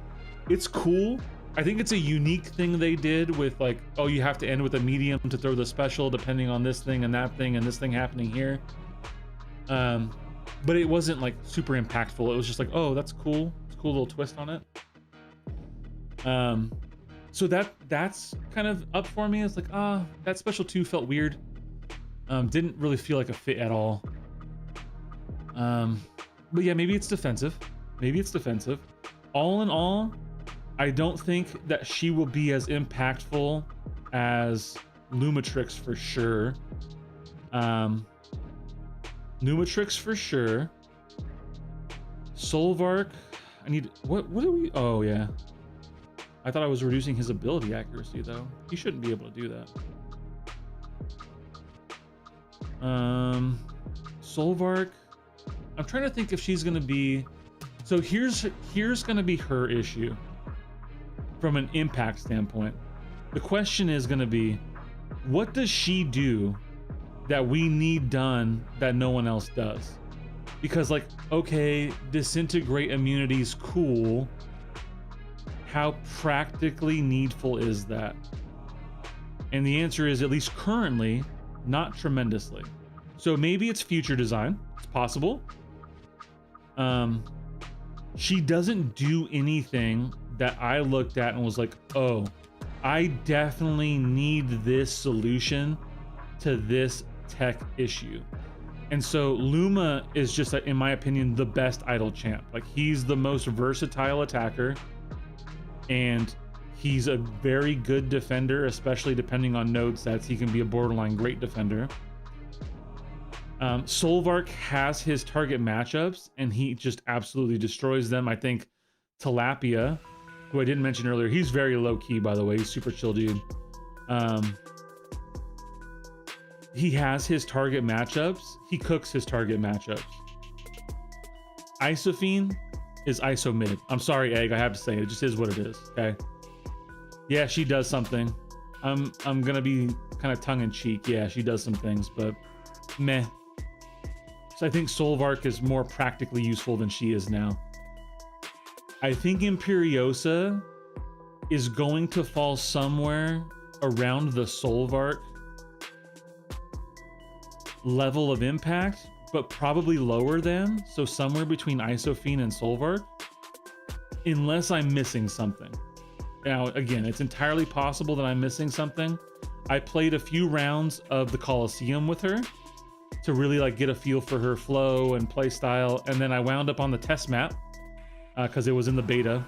it's cool. I think it's a unique thing they did with like, oh, you have to end with a medium to throw the special depending on this thing and that thing and this thing happening here. But it wasn't like super impactful. It was just like, oh, that's cool. It's a cool little twist on it. So that's kind of up for me. It's like, that special 2 felt weird. Didn't really feel like a fit at all. But yeah, maybe it's defensive. Maybe it's defensive. All in all, I don't think that she will be as impactful as Lumatrix for sure. Lumatrix for sure. Solvark, I need, what do we, oh yeah. I thought I was reducing his ability accuracy though. He shouldn't be able to do that. Solvark, I'm trying to think if she's gonna be, so here's gonna be her issue from an impact standpoint. The question is gonna be, what does she do that we need done that no one else does? Because like, okay, disintegrate immunity's cool. How practically needful is that? And the answer is, at least currently, not tremendously. So maybe it's future design. It's possible. She doesn't do anything that I looked at and was like, oh, I definitely need this solution to this tech issue. And so Luma is just, in my opinion, the best idle champ. Like, he's the most versatile attacker, and he's a very good defender, especially depending on node sets. He can be a borderline great defender. Solvark has his target matchups, and he just absolutely destroys them. I think Tilapia, who I didn't mention earlier, he's very low key, by the way. He's super chill dude. He has his target matchups. He cooks his target matchups. Isophene is ISO mid. I'm sorry, Egg. I have to say it. It just is what it is. Okay. Yeah, she does something. I'm gonna be kind of tongue in cheek. Yeah, she does some things, but meh. So I think Solvark is more practically useful than she is now. I think Imperiosa is going to fall somewhere around the Solvark level of impact, but probably lower than, so somewhere between Isophene and Solvark, unless I'm missing something. Now, again, it's entirely possible that I'm missing something. I played a few rounds of the Coliseum with her to really like get a feel for her flow and play style, and then I wound up on the test map because it was in the beta.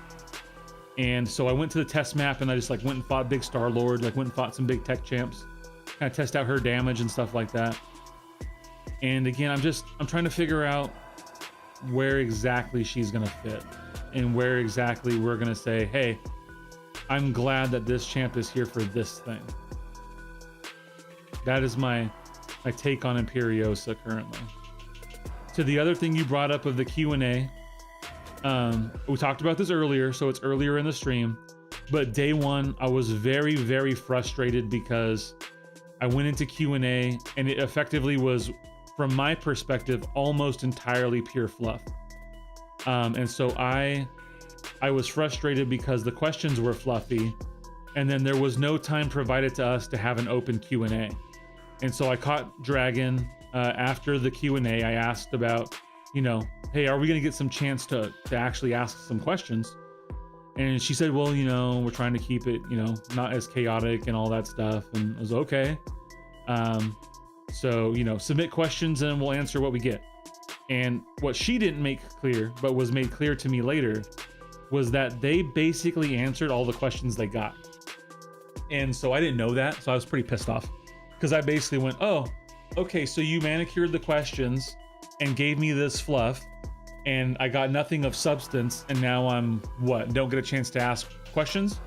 And so I went to the test map and I just like went and fought Big Star Lord, like went and fought some big tech champs, kind of test out her damage and stuff like that. And again, I'm trying to figure out where exactly she's gonna fit and where exactly we're gonna say, hey, I'm glad that this champ is here for this thing. That is my take on Imperiosa currently. So the other thing you brought up of the Q&A, we talked about this earlier, so it's earlier in the stream, but day one, I was very, very frustrated because I went into Q&A and it effectively was, from my perspective, almost entirely pure fluff. And so I was frustrated because the questions were fluffy, and then there was no time provided to us to have an open Q&A. And so I caught Dragon after the Q&A. I asked about, you know, hey, are we gonna get some chance to actually ask some questions? And she said, well, you know, we're trying to keep it, you know, not as chaotic and all that stuff. And I was okay. So, you know, submit questions and we'll answer what we get. And what she didn't make clear, but was made clear to me later, was that they basically answered all the questions they got. And so I didn't know that, so I was pretty pissed off. Because I basically went, oh, okay, so you manicured the questions and gave me this fluff, and I got nothing of substance, and now I'm, what, don't get a chance to ask questions?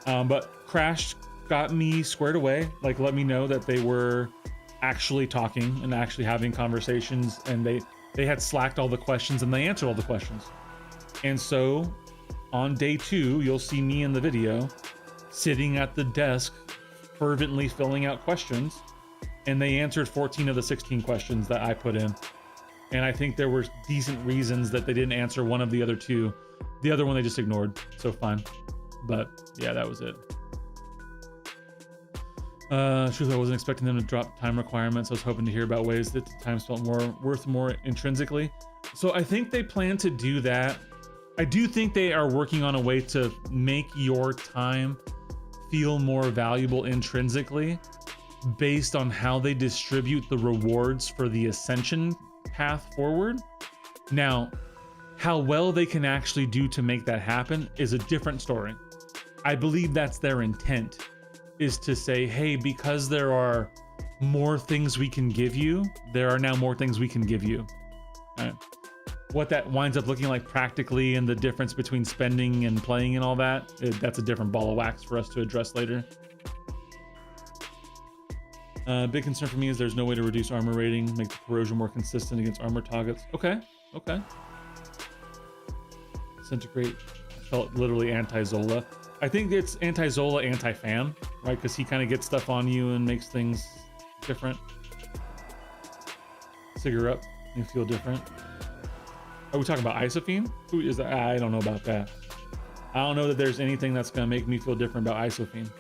But Crash got me squared away, like let me know that they were actually talking and actually having conversations, and they had slacked all the questions and they answered all the questions. And so on day 2, you'll see me in the video sitting at the desk fervently filling out questions, and they answered 14 of the 16 questions that I put in. And I think there were decent reasons that they didn't answer one of the other 2. The other one they just ignored, so fine. But yeah, that was it. Truth, I wasn't expecting them to drop time requirements. I was hoping to hear about ways that the time felt worth more intrinsically. So I think they plan to do that. I do think they are working on a way to make your time feel more valuable intrinsically based on how they distribute the rewards for the ascension path forward. Now, how well they can actually do to make that happen is a different story. I believe that's their intent, is to say, hey, because there are more things we can give you, there are now more things we can give you. All right. What that winds up looking like practically and the difference between spending and playing and all that, that's a different ball of wax for us to address later. Big concern for me is there's no way to reduce armor rating, make the corrosion more consistent against armor targets. Okay. Centigrade felt literally anti-Zola. I think it's anti-Zola, anti-fan, right? Because he kind of gets stuff on you and makes things different. Cigarette, you feel different. Are we talking about Isophene? Who is that? I don't know about that. I don't know that there's anything that's going to make me feel different about Isophene.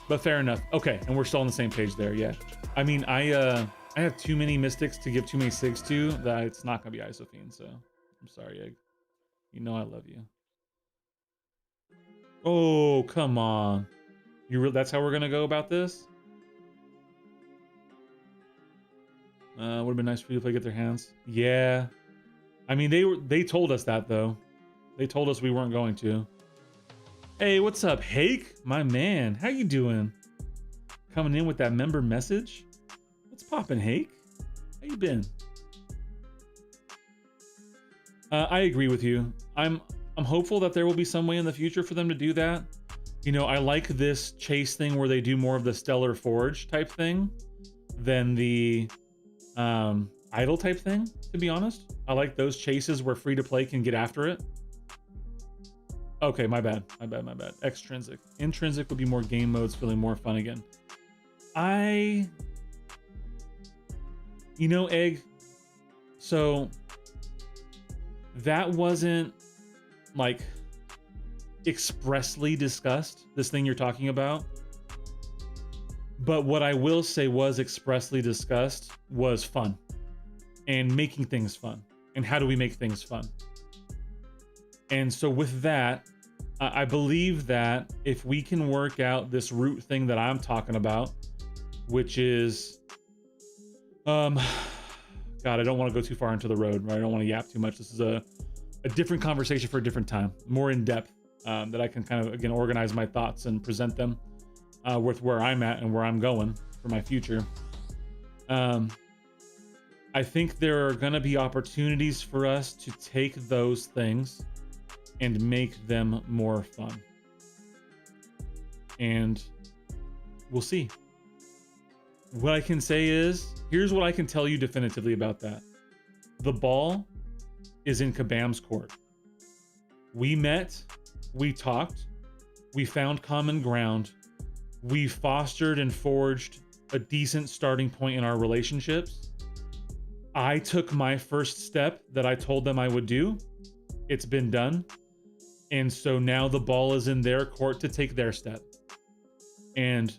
But fair enough. Okay, and we're still on the same page there, yeah. I mean, I have too many mystics to give too many SIGs to that it's not going to be Isophene, so I'm sorry, Egg. You know I love you. Oh, come on. That's how we're going to go about this? Would have been nice for you if they get their hands. Yeah. I mean, they told us that, though. They told us we weren't going to. Hey, what's up, Hake? My man, how you doing? Coming in with that member message? What's poppin', Hake? How you been? I agree with you. I'm hopeful that there will be some way in the future for them to do that. You know, I like this chase thing where they do more of the Stellar Forge type thing than the idle type thing, to be honest. I like those chases where free to play can get after it. Okay, my bad. Extrinsic. Intrinsic would be more game modes, feeling more fun again. You know, Egg, so that wasn't like expressly discussed, this thing you're talking about. But what I will say was expressly discussed was fun and making things fun. And how do we make things fun? And so with that, I believe that if we can work out this root thing that I'm talking about, which is, God, I don't want to go too far into the road, right? I don't want to yap too much. This is a different conversation for a different time, more in depth, that I can kind of, again, organize my thoughts and present them with where I'm at and where I'm going for my future. I think there are going to be opportunities for us to take those things and make them more fun. And we'll see. What I can say is, here's what I can tell you definitively about that. The ball is in Kabam's court. We met, we talked, we found common ground, we fostered and forged a decent starting point in our relationships. I took my first step that I told them I would do. It's been done. And so now the ball is in their court to take their step. And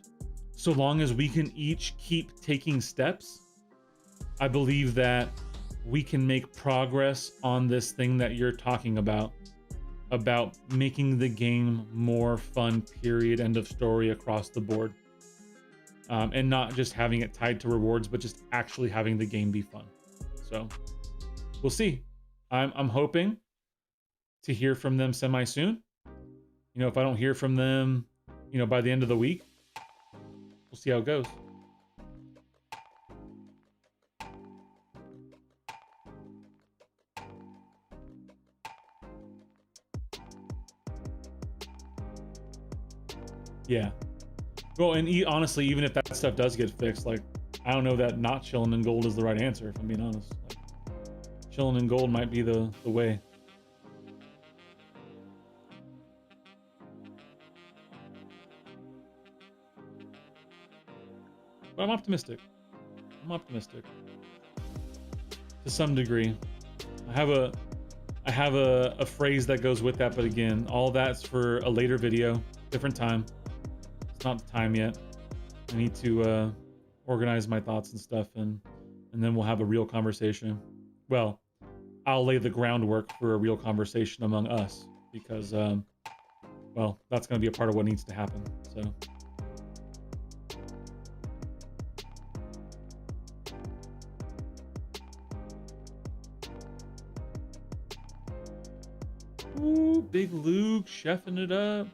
so long as we can each keep taking steps, I believe that we can make progress on this thing that you're talking about making the game more fun, period, end of story, across the board. and not just having it tied to rewards, but just actually having the game be fun. So we'll see. I'm hoping to hear from them semi soon. You know, if I don't hear from them, you know, by the end of the week, we'll see how it goes. Yeah. Well, and honestly, even if that stuff does get fixed, like, I don't know that not chilling in gold is the right answer, if I'm being honest. Like, chilling in gold might be the way. But I'm optimistic. I'm optimistic. To some degree. I have a phrase that goes with that, but again, all that's for a later video, different time. It's not the time yet. I need to organize my thoughts and stuff, and then we'll have a real conversation. Well, I'll lay the groundwork for a real conversation among us, because well, that's going to be a part of what needs to happen. So ooh, Big Luke chefing it up.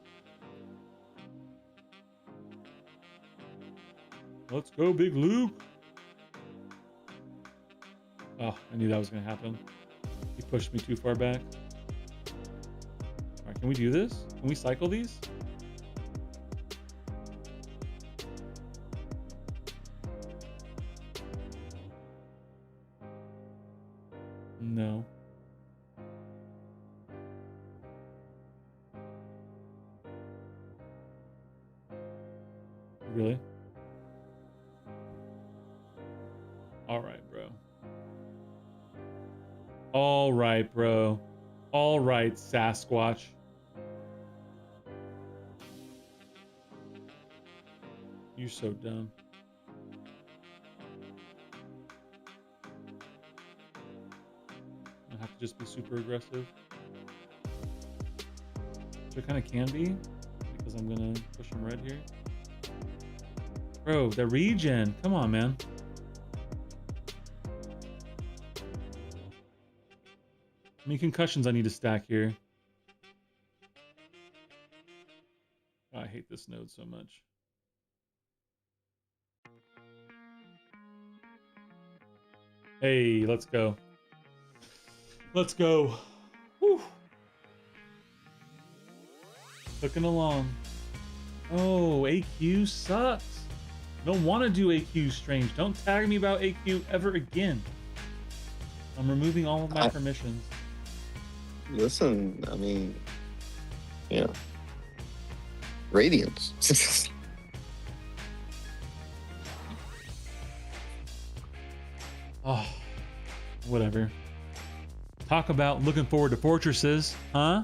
Let's go, Big Luke. Oh, I knew that was going to happen. He pushed me too far back. All right, can we do this? Can we cycle these? No. Really? All right, bro. All right, bro. All right, Sasquatch. You're so dumb. I have to just be super aggressive. Which I kind of can be, because I'm gonna push him red here. Bro, the regen. Come on, man. How many concussions I need to stack here? Oh, I hate this node so much. Hey, let's go. Let's go. Whew. Clicking along. Oh, AQ sucks. Don't want to do AQ, Strange. Don't tag me about AQ ever again. I'm removing all of my permissions. Listen, I mean, yeah. Radiance. Oh, whatever. Talk about looking forward to fortresses, huh?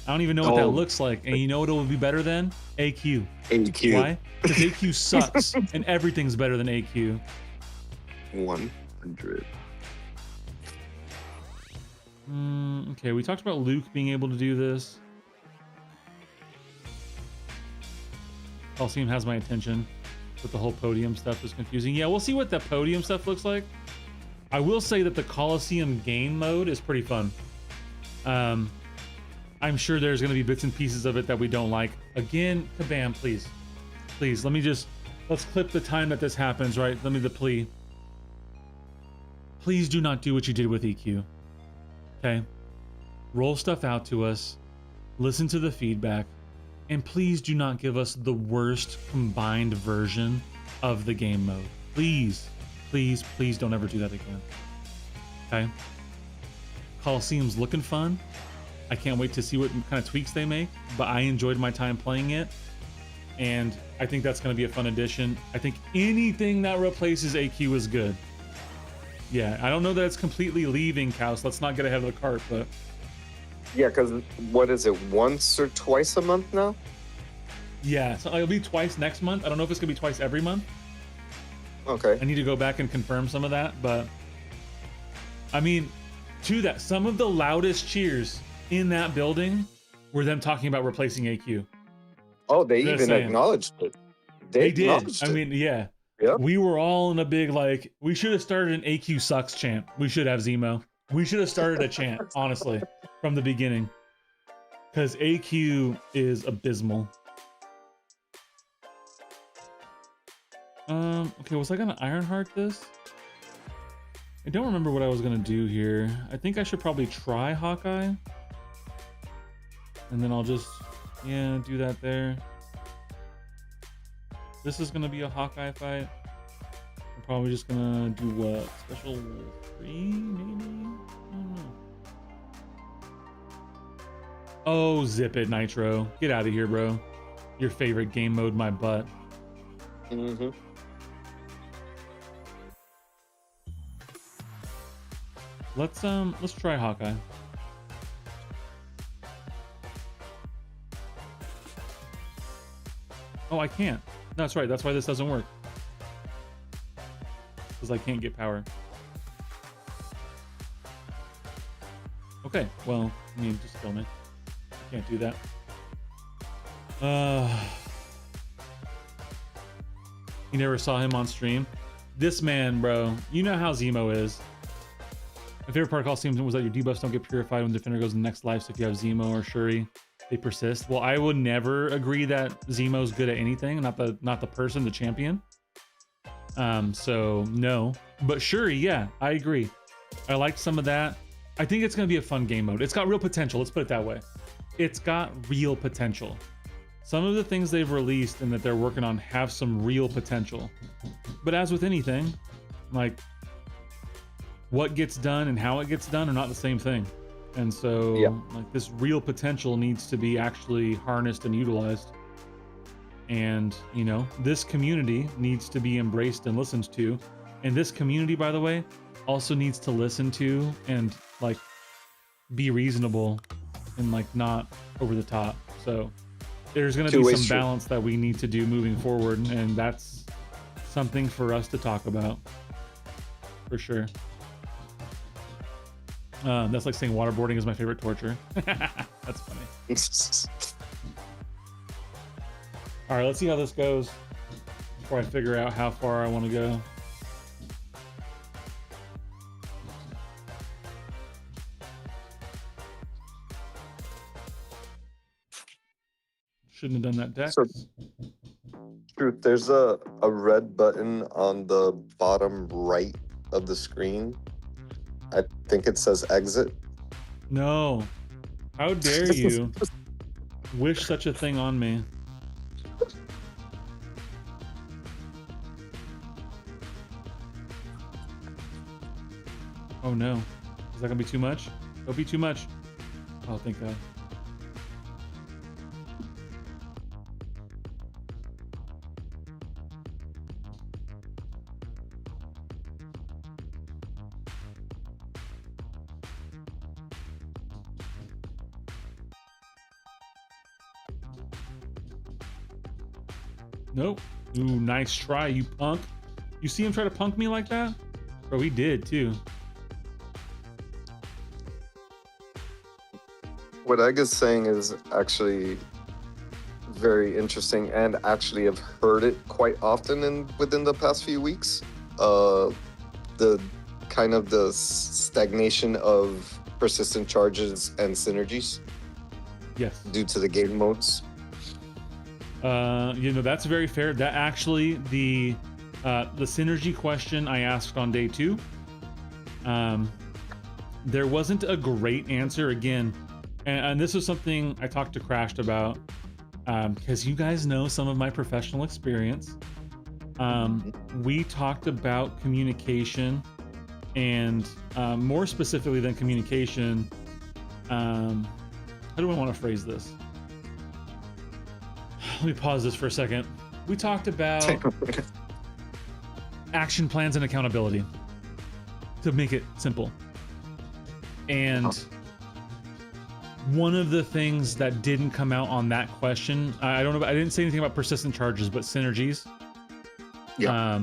I don't even know what that looks like. And you know what it would be better than? AQ. AQ. Why? Because AQ sucks, and everything's better than AQ. 100. Okay, we talked about Luke being able to do this. Coliseum has my attention, but the whole podium stuff is confusing. Yeah, we'll see what that podium stuff looks like. I will say that the Coliseum game mode is pretty fun. I'm sure there's going to be bits and pieces of it that we don't like. Again, Kabam, please. Please, let's clip the time that this happens, right? Let me the plea. Please do not do what you did with EQ. Okay? Roll stuff out to us. Listen to the feedback. And please do not give us the worst combined version of the game mode. Please, please, please don't ever do that again. Okay? Coliseum's looking fun. I can't wait to see what kind of tweaks they make, but I enjoyed my time playing it. And I think that's going to be a fun addition. I think anything that replaces AQ is good. Yeah, I don't know that it's completely leaving, Kaus. Let's not get ahead of the cart, but... Yeah, because what is it, once or twice a month now? Yeah, so it'll be twice next month. I don't know if it's going to be twice every month. Okay. I need to go back and confirm some of that, but... I mean, to that, some of the loudest cheers in that building were them talking about replacing AQ. Oh, they Just even saying. acknowledged it. They did. acknowledged I it. mean, yeah. Yeah. We were all in a big, like, we should have started an AQ sucks chant. We should have Zemo. We should have started a chant, honestly, from the beginning. Because AQ is abysmal. Okay, was I gonna Ironheart this? I don't remember what I was gonna do here. I think I should probably try Hawkeye. And then I'll just, yeah, do that there. This is gonna be a Hawkeye fight. I'm probably just gonna do what? Special 3, maybe? I don't know. Oh, zip it, Nitro. Get out of here, bro. Your favorite game mode, my butt. Mm-hmm. Let's try Hawkeye. Oh, I can't. No, that's right. That's why this doesn't work. Because I can't get power. Okay, well, I mean, just kill me. Can't do that. You never saw him on stream? This man, bro. You know how Zemo is. My favorite part of Call Steam was that your debuffs don't get purified when Defender goes in the next life, so if you have Zemo or Shuri, they persist. Well, I would never agree that Zemo's good at anything, not the person, the champion. So no. But Shuri, yeah, I agree. I liked some of that. I think it's gonna be a fun game mode. It's got real potential, let's put it that way. It's got real potential. Some of the things they've released and that they're working on have some real potential. But as with anything, like, what gets done and how it gets done are not the same thing. And so like this real potential needs to be actually harnessed and utilized. And you know, this community needs to be embraced and listened to. And this community, by the way, also needs to listen to and like be reasonable and like not over the top. So there's going to be some balance that we need to do moving forward, and that's something for us to talk about for sure. That's like saying waterboarding is my favorite torture. That's funny. All right, let's see how this goes before I figure out how far I want to go. Shouldn't have done that, Dex. So, Truth, there's a red button on the bottom right of the screen. I think it says exit. No. How dare you wish such a thing on me? Oh no. Is that gonna be too much? Don't be too much. Oh, thank God. Nope. Ooh, nice try, you punk. You see him try to punk me like that? Bro, he did too. What Egg is saying is actually very interesting, and actually I've heard it quite often within the past few weeks. The kind of the stagnation of persistent charges and synergies. Yes. Due to the game modes. You know, that's very fair. That actually, the synergy question I asked on day 2, there wasn't a great answer again. And this was something I talked to Crashed about, because you guys know some of my professional experience. We talked about communication, and more specifically than communication, how do I want to phrase this? Let me pause this for a second. We talked about action plans and accountability, to make it simple. And one of the things that didn't come out on that question, I don't know, I didn't say anything about persistent charges, but synergies. Yeah.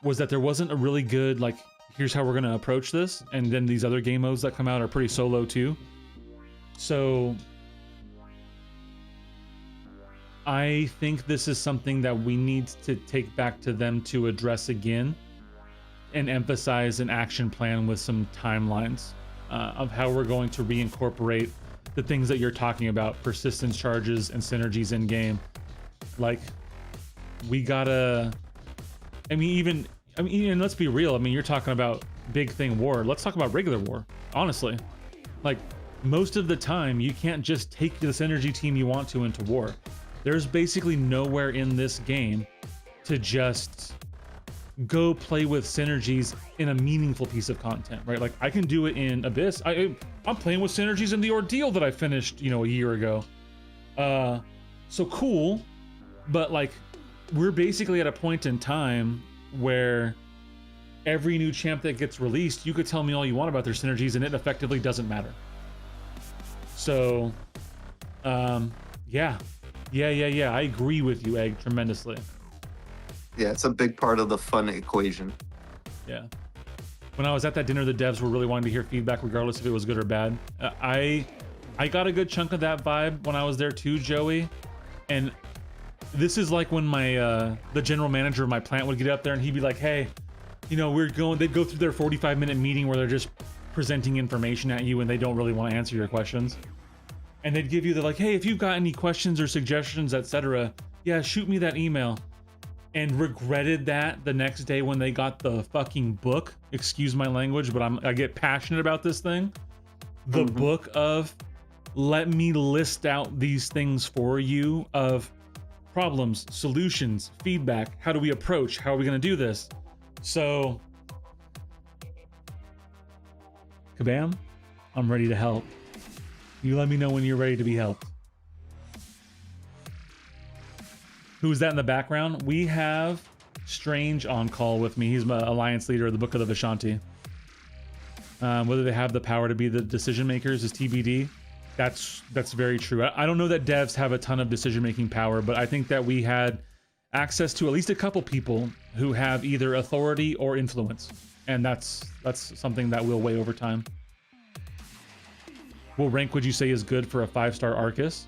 Was that there wasn't a really good, like, here's how we're going to approach this. And then these other game modes that come out are pretty solo too. So I think this is something that we need to take back to them to address again and emphasize an action plan with some timelines of how we're going to reincorporate the things that you're talking about, persistence charges and synergies in game. Like, we gotta, I mean, let's be real. I mean, you're talking about big thing war. Let's talk about regular war, honestly. Like, most of the time, you can't just take the synergy team you want to into war. There's basically nowhere in this game to just go play with synergies in a meaningful piece of content, right? Like, I can do it in Abyss. I'm playing with synergies in the Ordeal that I finished, you know, a year ago. So cool, but like, we're basically at a point in time where every new champ that gets released, you could tell me all you want about their synergies and it effectively doesn't matter. So, yeah, I agree with you, Egg, tremendously. Yeah, it's a big part of the fun equation. Yeah. When I was at that dinner, the devs were really wanting to hear feedback, regardless if it was good or bad. I got a good chunk of that vibe when I was there too, Joey. And this is like when my the general manager of my plant would get up there and he'd be like, "Hey, you know, they'd go through their 45-minute meeting where they're just presenting information at you and they don't really want to answer your questions. And they'd give you the like, hey, if you've got any questions or suggestions, etc., yeah, shoot me that email." And regretted that the next day when they got the fucking book. Excuse my language, but I get passionate about this thing. The book of, let me list out these things for you of problems, solutions, feedback. How do we approach? How are we going to do this? So, Kabam, I'm ready to help. You let me know when you're ready to be helped. Who's that in the background? We have Strange on call with me. He's my alliance leader of the Book of the Vishanti. Whether they have the power to be the decision makers is TBD. That's very true. I don't know that devs have a ton of decision-making power, but I think that we had access to at least a couple people who have either authority or influence, and that's something that will weigh over time. What rank would you say is good for a 5-star Arcus?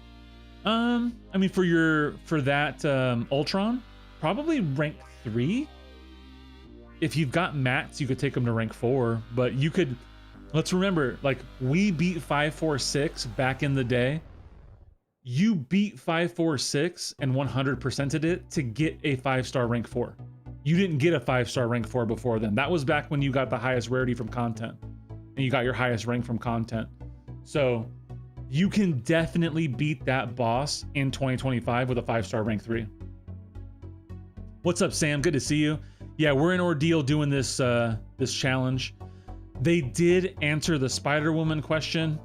I mean, for that Ultron, probably rank 3. If you've got mats, you could take them to rank 4, but you could. Let's remember, like, we beat 546 back in the day. You beat 546 and 100%ed it to get a 5-star rank 4. You didn't get a 5-star rank 4 before then. That was back when you got the highest rarity from content and you got your highest rank from content. So you can definitely beat that boss in 2025 with a 5-star rank 3. What's up, Sam? Good to see you. Yeah, we're in Ordeal doing this this challenge. They did answer the Spider-Woman question.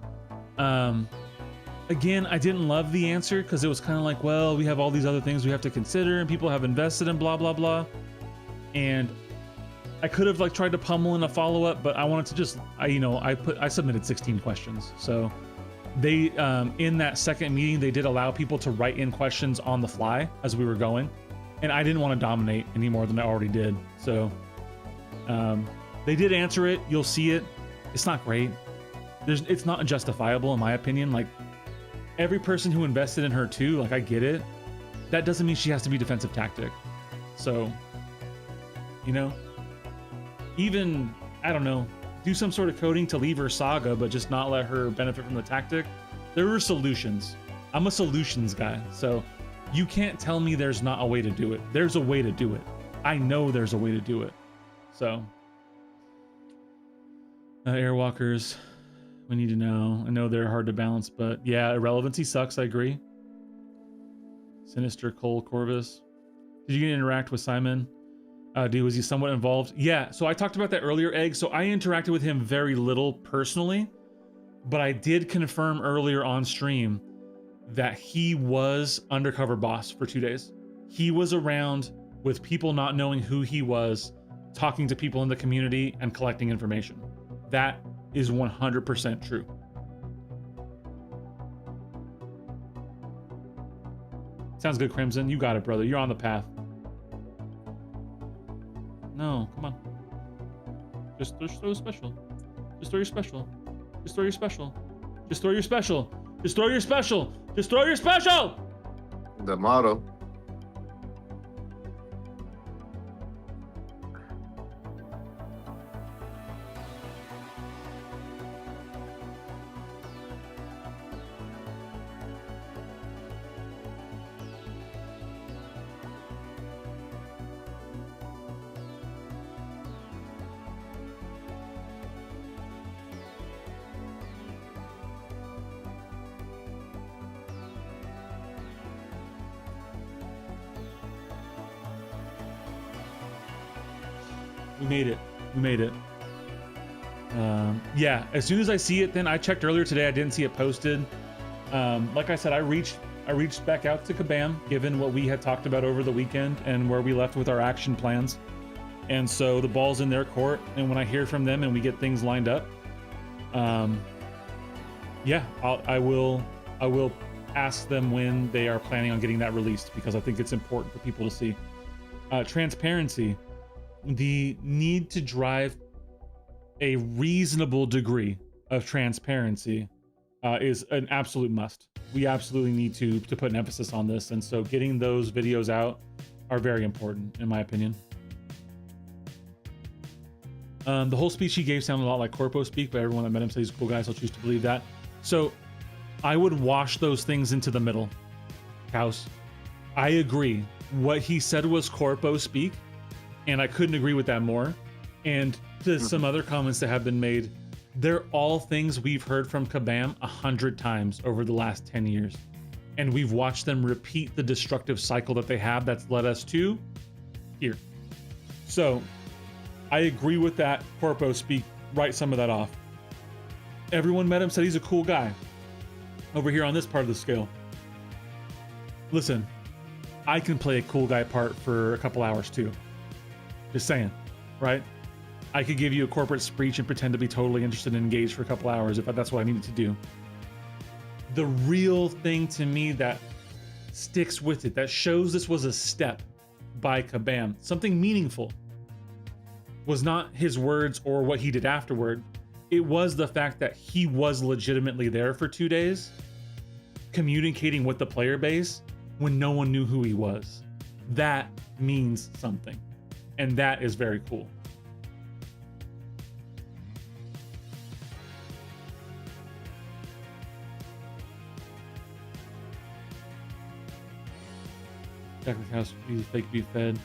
Again, I didn't love the answer because it was kind of like, well, we have all these other things we have to consider and people have invested in blah, blah, blah. And I could have like tried to pummel in a follow-up, but I wanted to just, I submitted 16 questions. So they, in that second meeting, they did allow people to write in questions on the fly as we were going. And I didn't want to dominate any more than I already did. So they did answer it. You'll see it. It's not great. It's not justifiable in my opinion. Like, every person who invested in her too, like, I get it. That doesn't mean she has to be defensive tactic. So, even, I don't know, do some sort of coding to leave her Saga, but just not let her benefit from the tactic. There are solutions. I'm a solutions guy. So you can't tell me there's not a way to do it. There's a way to do it. I know there's a way to do it. So, Airwalkers, we need to know. I know they're hard to balance, but yeah, irrelevancy sucks. I agree. Sinister Cole Corvus. Did you get to interact with Simon? Was he somewhat involved? Yeah, so I talked about that earlier, Egg. So I interacted with him very little personally, but I did confirm earlier on stream that he was undercover boss for 2 days. He was around with people not knowing who he was, talking to people in the community and collecting information. That is 100% true. Sounds good, Crimson. You got it, brother. You're on the path. No, come on. Just throw a special. Just throw your special. Just throw your special. Just throw your special. Just throw your special. Just throw your special. The motto. We made it. We made it. Yeah, as soon as I see it, then I checked earlier today. I didn't see it posted. Like I said, I reached back out to Kabam, given what we had talked about over the weekend and where we left with our action plans. And so the ball's in their court. And when I hear from them and we get things lined up, yeah, I will ask them when they are planning on getting that released, because I think it's important for people to see. Transparency. The need to drive a reasonable degree of transparency is an absolute must. We absolutely need to put an emphasis on this, and so getting those videos out are very important, in my opinion. The whole speech he gave sounded a lot like Corpo speak, but everyone that met him said he's a cool guy, so I'll choose to believe that. So I would wash those things into the middle. House, I agree. What he said was Corpo speak, and I couldn't agree with that more. And to some other comments that have been made, they're all things we've heard from Kabam 100 times over the last 10 years. And we've watched them repeat the destructive cycle that they have that's led us to here. So I agree with that. Corpo speak, write some of that off. Everyone met him, said he's a cool guy. Over here on this part of the scale. Listen, I can play a cool guy part for a couple hours too. Just saying, right? I could give you a corporate speech and pretend to be totally interested and engaged for a couple hours if that's what I needed to do. The real thing to me that sticks with it, that shows this was a step by Kabam, something meaningful, was not his words or what he did afterward. It was the fact that he was legitimately there for 2 days, communicating with the player base when no one knew who he was. That means something. And that is very cool. Jack House, fake beef fed.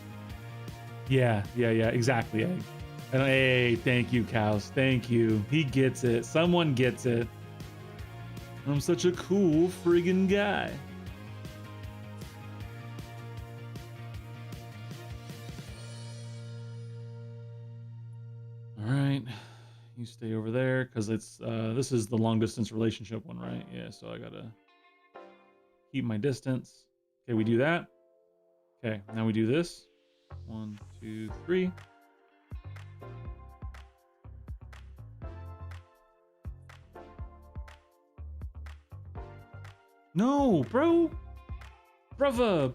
Yeah, exactly. And hey, thank you, Cows. Thank you. He gets it. Someone gets it. I'm such a cool friggin' guy. All right, you stay over there because it's this is the long distance relationship one, right? Yeah, so I gotta keep my distance. Okay, we do that. Okay, now we do this. 1, 2, 3. No, bro. Brava.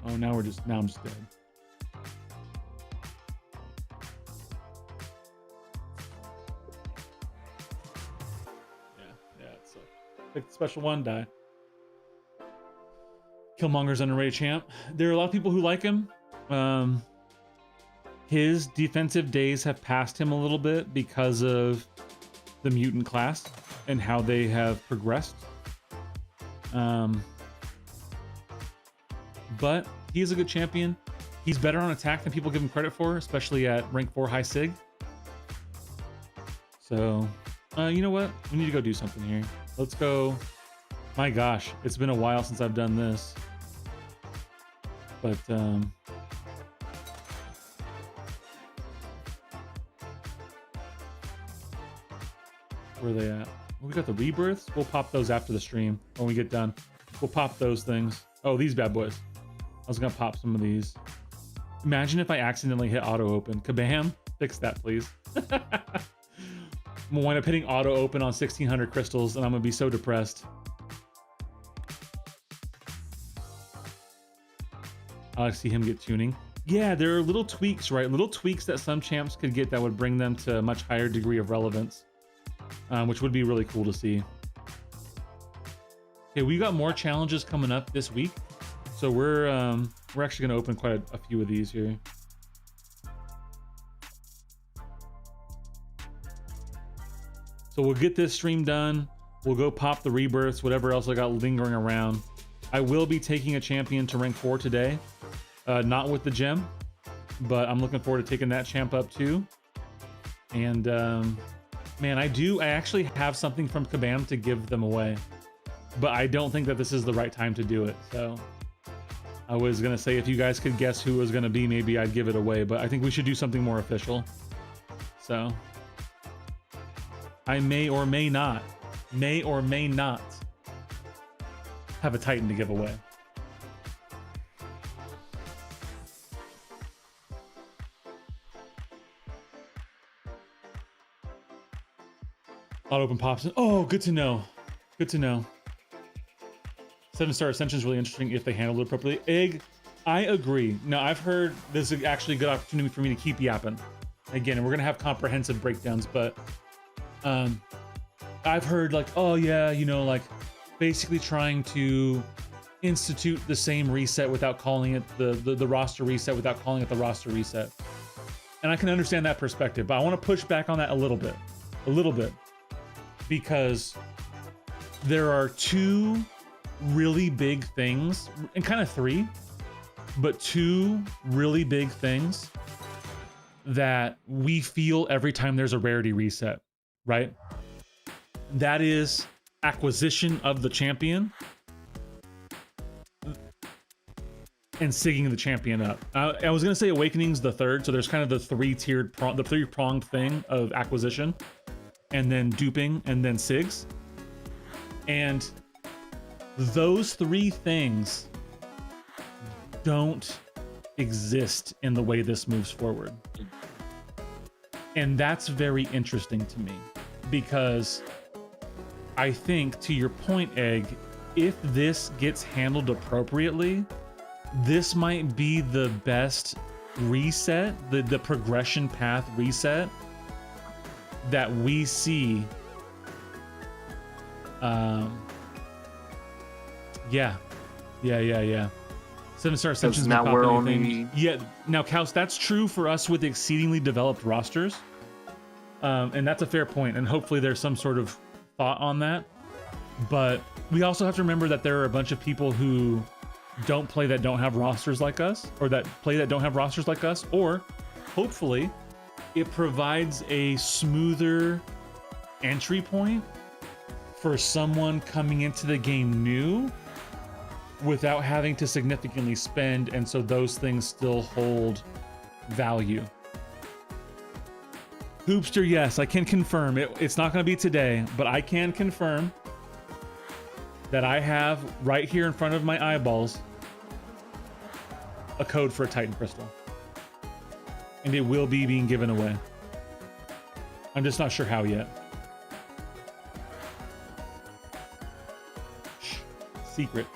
Oh, now I'm just dead. Yeah, it's pick the special one, die. Killmonger's underrated champ. There are a lot of people who like him. His defensive days have passed him a little bit because of the mutant class and how they have progressed. But he is a good champion. He's better on attack than people give him credit for, especially at rank 4 high sig. So, you know what? We need to go do something here. Let's go. My gosh, it's been a while since I've done this. But, where are they at? Well, we got the rebirths. We'll pop those after the stream when we get done. We'll pop those things. Oh, these bad boys. I was gonna pop some of these. Imagine if I accidentally hit auto open. Kabam, fix that, please. I'm gonna wind up hitting auto open on 1600 crystals, and I'm gonna be so depressed. I see him get tuning. Yeah, there are little tweaks, right? Little tweaks that some champs could get that would bring them to a much higher degree of relevance, which would be really cool to see. Okay, we got more challenges coming up this week, so we're actually going to open quite a few of these here. So we'll get this stream done. We'll go pop the rebirths, whatever else I got lingering around. I will be taking a champion to rank 4 today. Not with the gem, but I'm looking forward to taking that champ up too. And man, I actually have something from Kabam to give them away, but I don't think that this is the right time to do it. So I was gonna say if you guys could guess who it was gonna be, maybe I'd give it away, but I think we should do something more official. So I may or may not have a Titan to give away. Auto open pops in. Oh, good to know. Good to know. 7-star Ascension is really interesting if they handle it appropriately. Egg, I agree. Now, I've heard this is actually a good opportunity for me to keep yapping. Again, and we're going to have comprehensive breakdowns, but I've heard like, oh yeah, you know, like basically trying to institute the same reset without calling it the roster reset, without calling it the roster reset. And I can understand that perspective, but I want to push back on that a little bit. Because there are two really big things, and kind of three, but two really big things that we feel every time there's a rarity reset, right? That is acquisition of the champion and sigging the champion up. I was gonna say awakening's the third, so there's kind of the three-pronged thing of acquisition, and then duping, and then sigs. And those three things don't exist in the way this moves forward. And that's very interesting to me, because I think, to your point, Egg, if this gets handled appropriately, this might be the best reset, the progression path reset that we see. Yeah. 7-star Ascension's now been we're popping only- anything. Yeah, now Kaus, that's true for us with exceedingly developed rosters. And that's a fair point, and hopefully there's some sort of thought on that. But we also have to remember that there are a bunch of people who don't play that don't have rosters like us, or that play that don't have rosters like us, or hopefully it provides a smoother entry point for someone coming into the game new without having to significantly spend, and so those things still hold value. Hoopster, yes, I can confirm it's not going to be today, but I can confirm that I have right here in front of my eyeballs a code for a Titan Crystal, and it will be being given away. I'm just not sure how yet. Shh. Secret.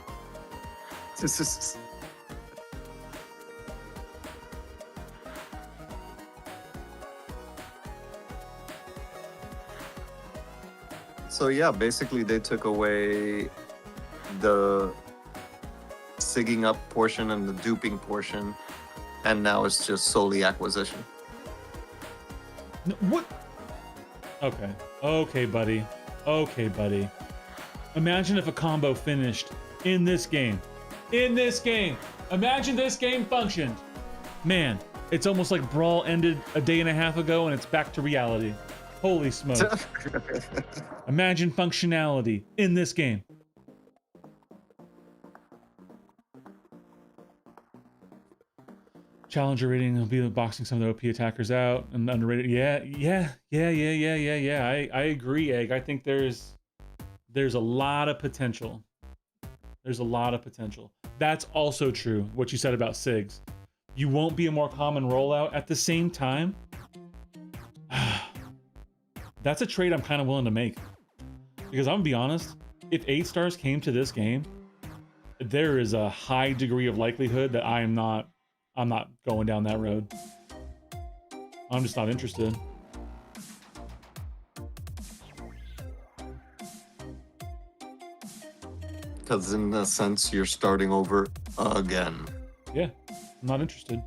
So yeah, basically they took away the sigging up portion and the duping portion, and now it's just solely acquisition. No, what? Okay, buddy. Imagine if a combo finished in this game. Imagine this game functioned. Man, it's almost like Brawl ended a day and a half ago and it's back to reality. Holy smokes. Imagine functionality in this game. Challenger rating will be boxing some of the OP attackers out and underrated. Yeah. I agree, Egg. I think there's a lot of potential. That's also true, what you said about SIGs. You won't be a more common rollout. At the same time, that's a trade I'm kind of willing to make. Because I'm gonna be honest, if 8 stars came to this game, there is a high degree of likelihood that I am not I'm not going down that road. I'm just not interested. Because in a sense, you're starting over again. Yeah, I'm not interested.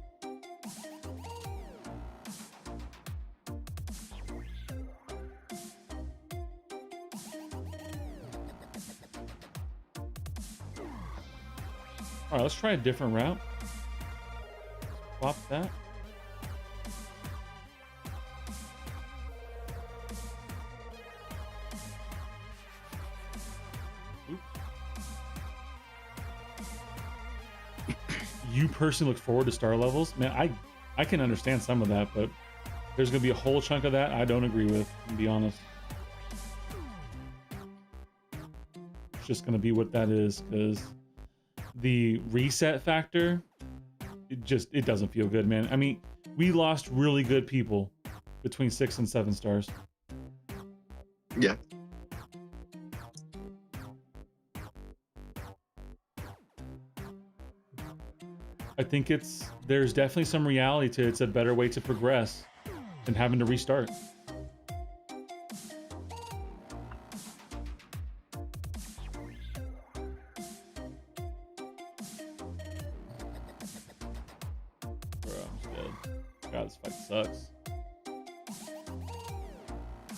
All right, let's try a different route. Swap that. Oops. You personally look forward to star levels? Man, I can understand some of that, but there's gonna be a whole chunk of that I don't agree with, to be honest. It's just gonna be what that is, because the reset factor, it doesn't feel good, man. I mean, we lost really good people between 6 and 7 stars. Yeah. I think there's definitely some reality to it. It's a better way to progress than having to restart. Bro, I'm dead. God, this fight sucks.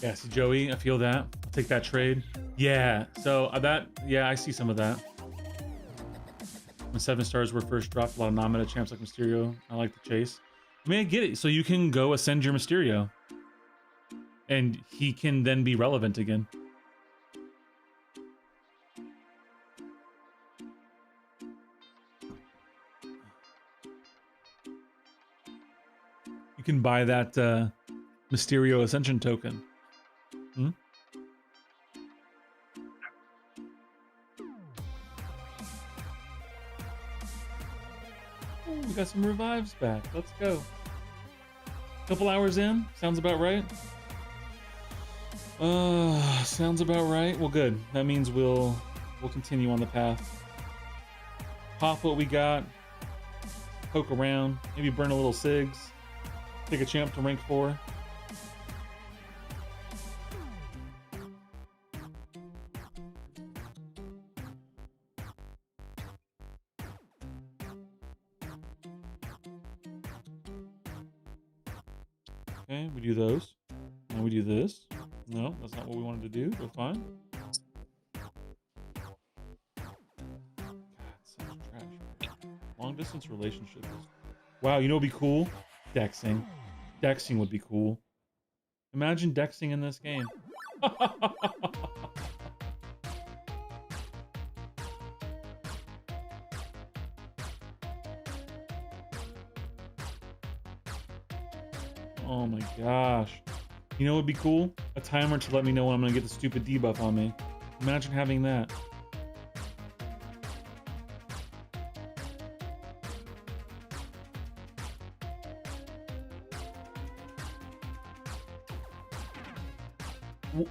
Yeah, see, Joey, I feel that. I'll take that trade. Yeah, so yeah, I see some of that. When 7 stars were first dropped, a lot of non-meta champs like Mysterio. I like the chase. I mean, I get it. So you can go ascend your Mysterio. And he can then be relevant again. You can buy that Mysterio Ascension token. Hmm? We got some revives back. Let's go. Couple hours in. Sounds about right. Sounds about right. Well, good. That means we'll continue on the path. Pop what we got. Poke around. Maybe burn a little cigs. Take a champ to rank 4. Okay, we do those. Now we do this. No, that's not what we wanted to do, but fine. God, such trash. Long distance relationships. Wow, you know what'd be cool? Dexing. Dexing would be cool. Imagine dexing in this game. Oh my gosh. You know what would be cool? A timer to let me know when I'm gonna get the stupid debuff on me. Imagine having that.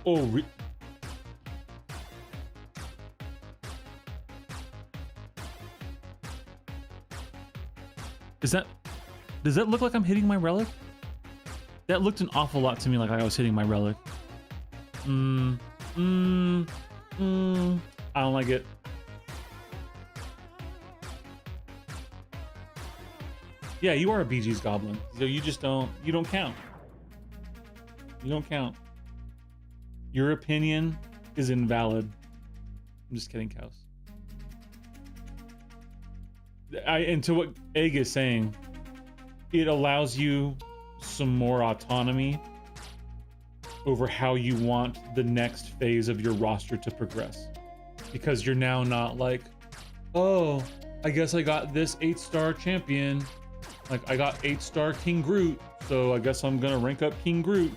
Oh, does that look like I'm hitting my relic? That looked an awful lot to me like I was hitting my relic. I don't like it. Yeah, you are a BG's goblin. So you don't count. You don't count. Your opinion is invalid. I'm just kidding, Kaus. And to what Egg is saying, it allows you some more autonomy over how you want the next phase of your roster to progress. Because you're now not like, oh, I guess I got this 8-star champion. Like, I got 8-star King Groot, so I guess I'm gonna rank up King Groot.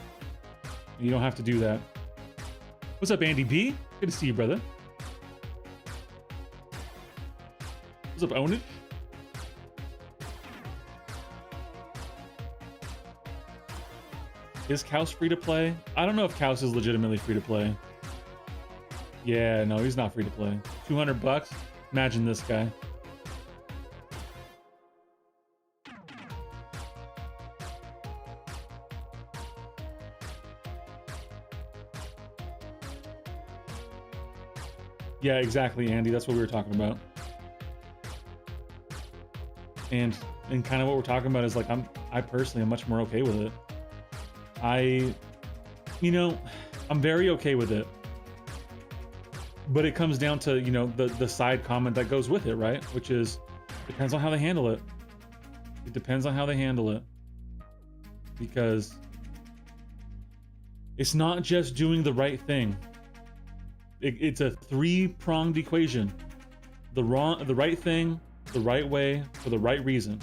You don't have to do that. What's up, Andy B? Good to see you, brother. What's up, Ownage? Is Kaus free to play? I don't know if Kaus is legitimately free to play. Yeah, no, he's not free to play. $200? Imagine this guy. Yeah, exactly, Andy. That's what we were talking about. And kind of what we're talking about is like I personally am much more okay with it. I'm very okay with it. But it comes down to, the side comment that goes with it, right? Which is depends on how they handle it. It depends on how they handle it. Because it's not just doing the right thing. It's a three-pronged equation. The right thing, the right way, for the right reason.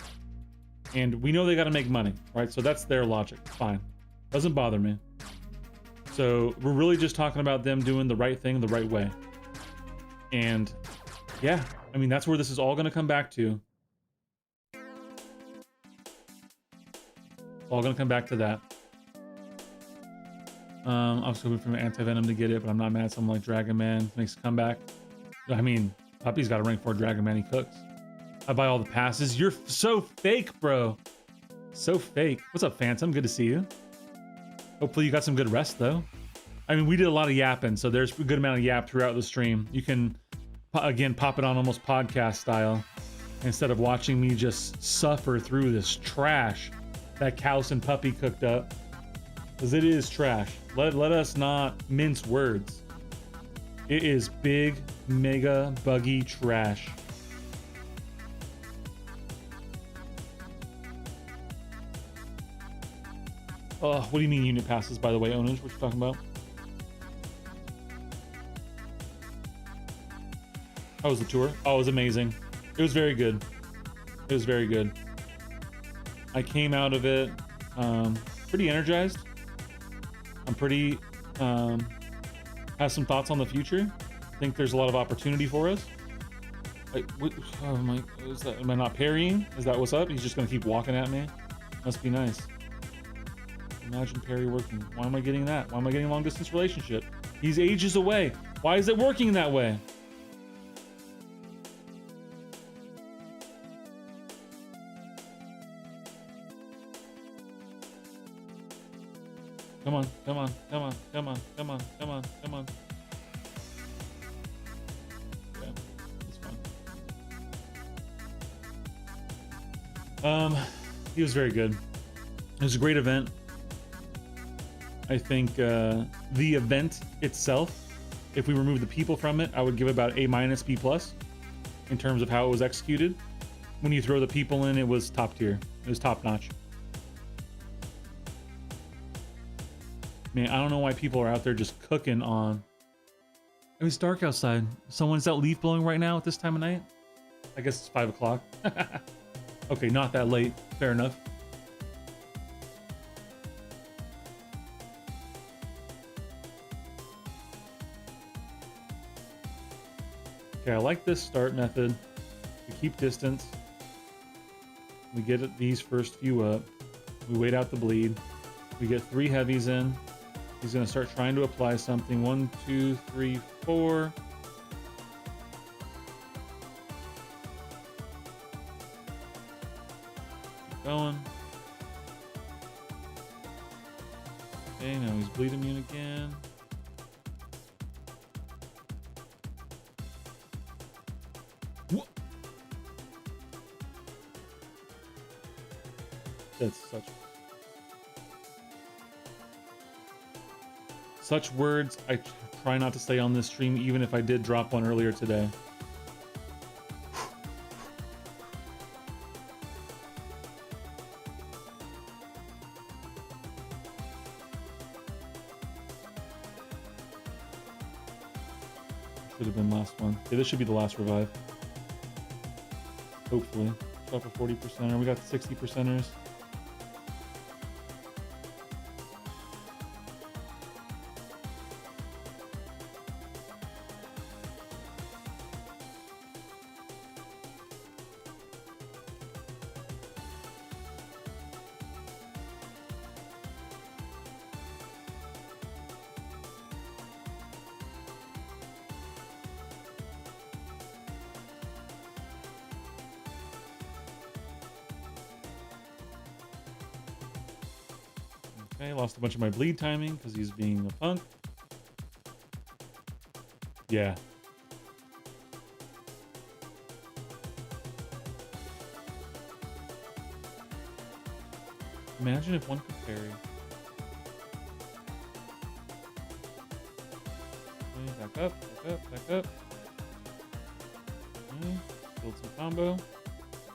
And we know they got to make money, right? So that's their logic. Fine. Doesn't bother me. So we're really just talking about them doing the right thing the right way. And yeah, I mean, that's where this is all going to come back to. All going to come back to that. I was hoping for an anti-venom to get it, but I'm not mad. Someone like Dragon Man makes a comeback. I mean, Puppy's got a rank 4 Dragon Man. He cooks. I buy all the passes. You're so fake, bro. So fake. What's up, Phantom? Good to see you. Hopefully you got some good rest, though. I mean, we did a lot of yapping, so there's a good amount of yap throughout the stream. You can, again, pop it on almost podcast style instead of watching me just suffer through this trash that Cows and Puppy cooked up. Because it is trash. Let us not mince words. It is big, mega, buggy trash. Oh, what do you mean unit passes, by the way, owners? What you talking about? How was the tour? Oh, it was amazing. It was very good. It was very good. I came out of it pretty energized. I'm pretty have some thoughts on the future. I think there's a lot of opportunity for us. Oh my, is that, am I not parrying? Is that what's up? He's just gonna keep walking at me? Must be nice. Imagine parry working. Why am I getting that? Why am I getting a long distance relationship? He's ages away. Why is it working that way? Come on, come on, come on, come on, come on, come on, come on. Yeah, it's fine. He was very good. It was a great event. I think the event itself, if we remove the people from it, I would give about A-, B+ in terms of how it was executed. When you throw the people in, it was top tier. It was top notch. Man, I don't know why people are out there just cooking on. I mean, it's dark outside. Someone's out leaf blowing right now at this time of night. I guess it's 5 o'clock. Okay, not that late. Fair enough. Okay, I like this start method. We keep distance. We get these first few up. We wait out the bleed. We get 3 heavies in. He's going to start trying to apply something. 1, 2, 3, 4. Keep going. Okay, now he's bleed immune again. That's such words I try not to say on this stream, even if I did drop one earlier today. Should have been last one. Okay, this should be the last revive. Hopefully. Shot for 40%er. We got 60%ers. Okay, lost a bunch of my bleed timing because he's being a punk. Yeah. Imagine if one could parry. Okay, back up, back up, back up. Okay, build some combo.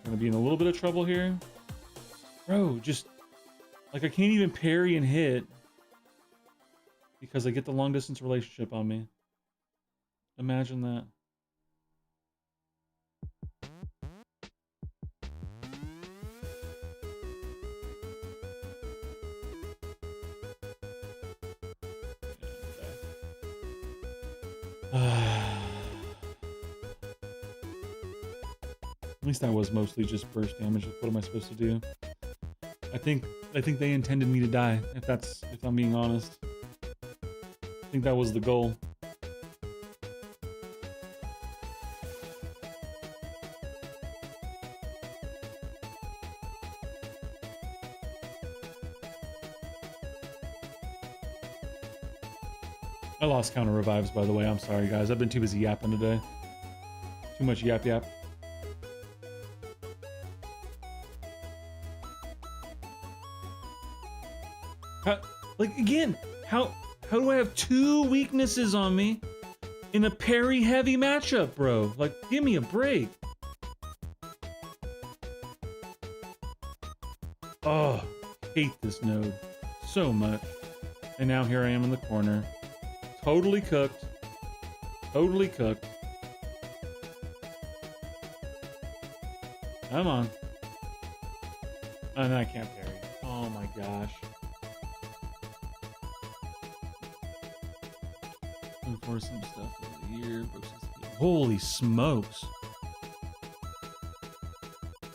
Gonna be in a little bit of trouble here. Bro, just like I can't even parry and hit because I get the long distance relationship on me. Imagine that. At least that was mostly just burst damage. What am I supposed to do? I think they intended me to die, if I'm being honest. I think that was the goal. I lost counter revives, by the way. I'm sorry, guys. I've been too busy yapping today. Too much yap. Like, again, how do I have 2 weaknesses on me in a parry-heavy matchup, bro? Like, give me a break. Oh, hate this node so much. And now here I am in the corner. Totally cooked. Totally cooked. Come on. And I can't parry. Oh my gosh. For some stuff over here. Holy smokes.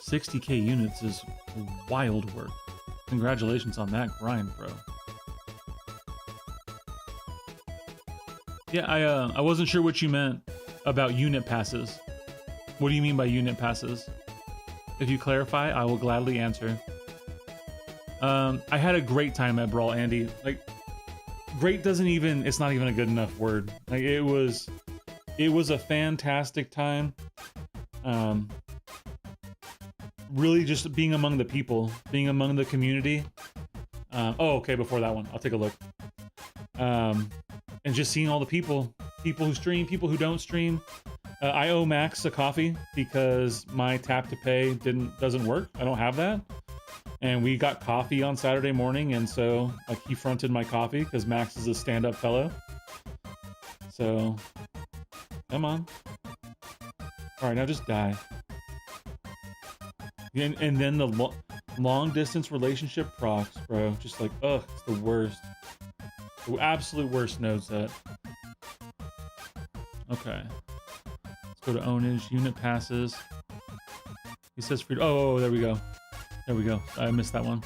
60k units is wild work. Congratulations on that grind, bro. Yeah, I wasn't sure what you meant about unit passes. What do you mean by unit passes? If you clarify, I will gladly answer. I had a great time at Brawl, Andy. Like, great doesn't even, it's not even a good enough word. Like, it was a fantastic time. Really just being among the people, being among the community. Oh, okay, before that one, I'll take a look. And just seeing all the people who stream, people who don't stream. I owe Max a coffee because my tap to pay doesn't work. I don't have that. And we got coffee on Saturday morning, and so like he fronted my coffee because Max is a stand-up fellow. So, come on. All right, now just die. And then the long distance relationship procs, bro. Just like, ugh, it's the worst. The absolute worst node set. Okay. Let's go to ownage, unit passes. He says free. Oh, there we go. There we go. I missed that one.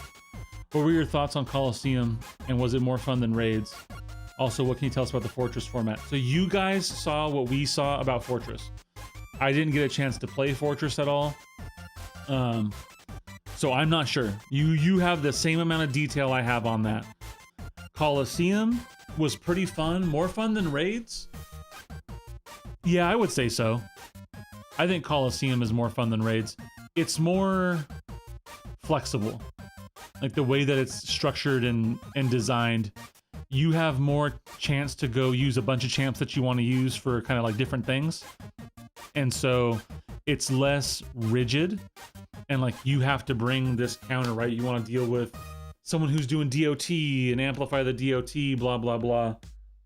What were your thoughts on Coliseum, and was it more fun than raids? Also, what can you tell us about the Fortress format? So you guys saw what we saw about Fortress. I didn't get a chance to play Fortress at all. So I'm not sure. You have the same amount of detail I have on that. Coliseum was pretty fun. More fun than raids? Yeah, I would say so. I think Coliseum is more fun than raids. It's more flexible. Like the way that it's structured and designed, you have more chance to go use a bunch of champs that you want to use for kind of like different things. And so it's less rigid, and like you have to bring this counter, right? You want to deal with someone who's doing DOT and amplify the DOT, blah, blah, blah.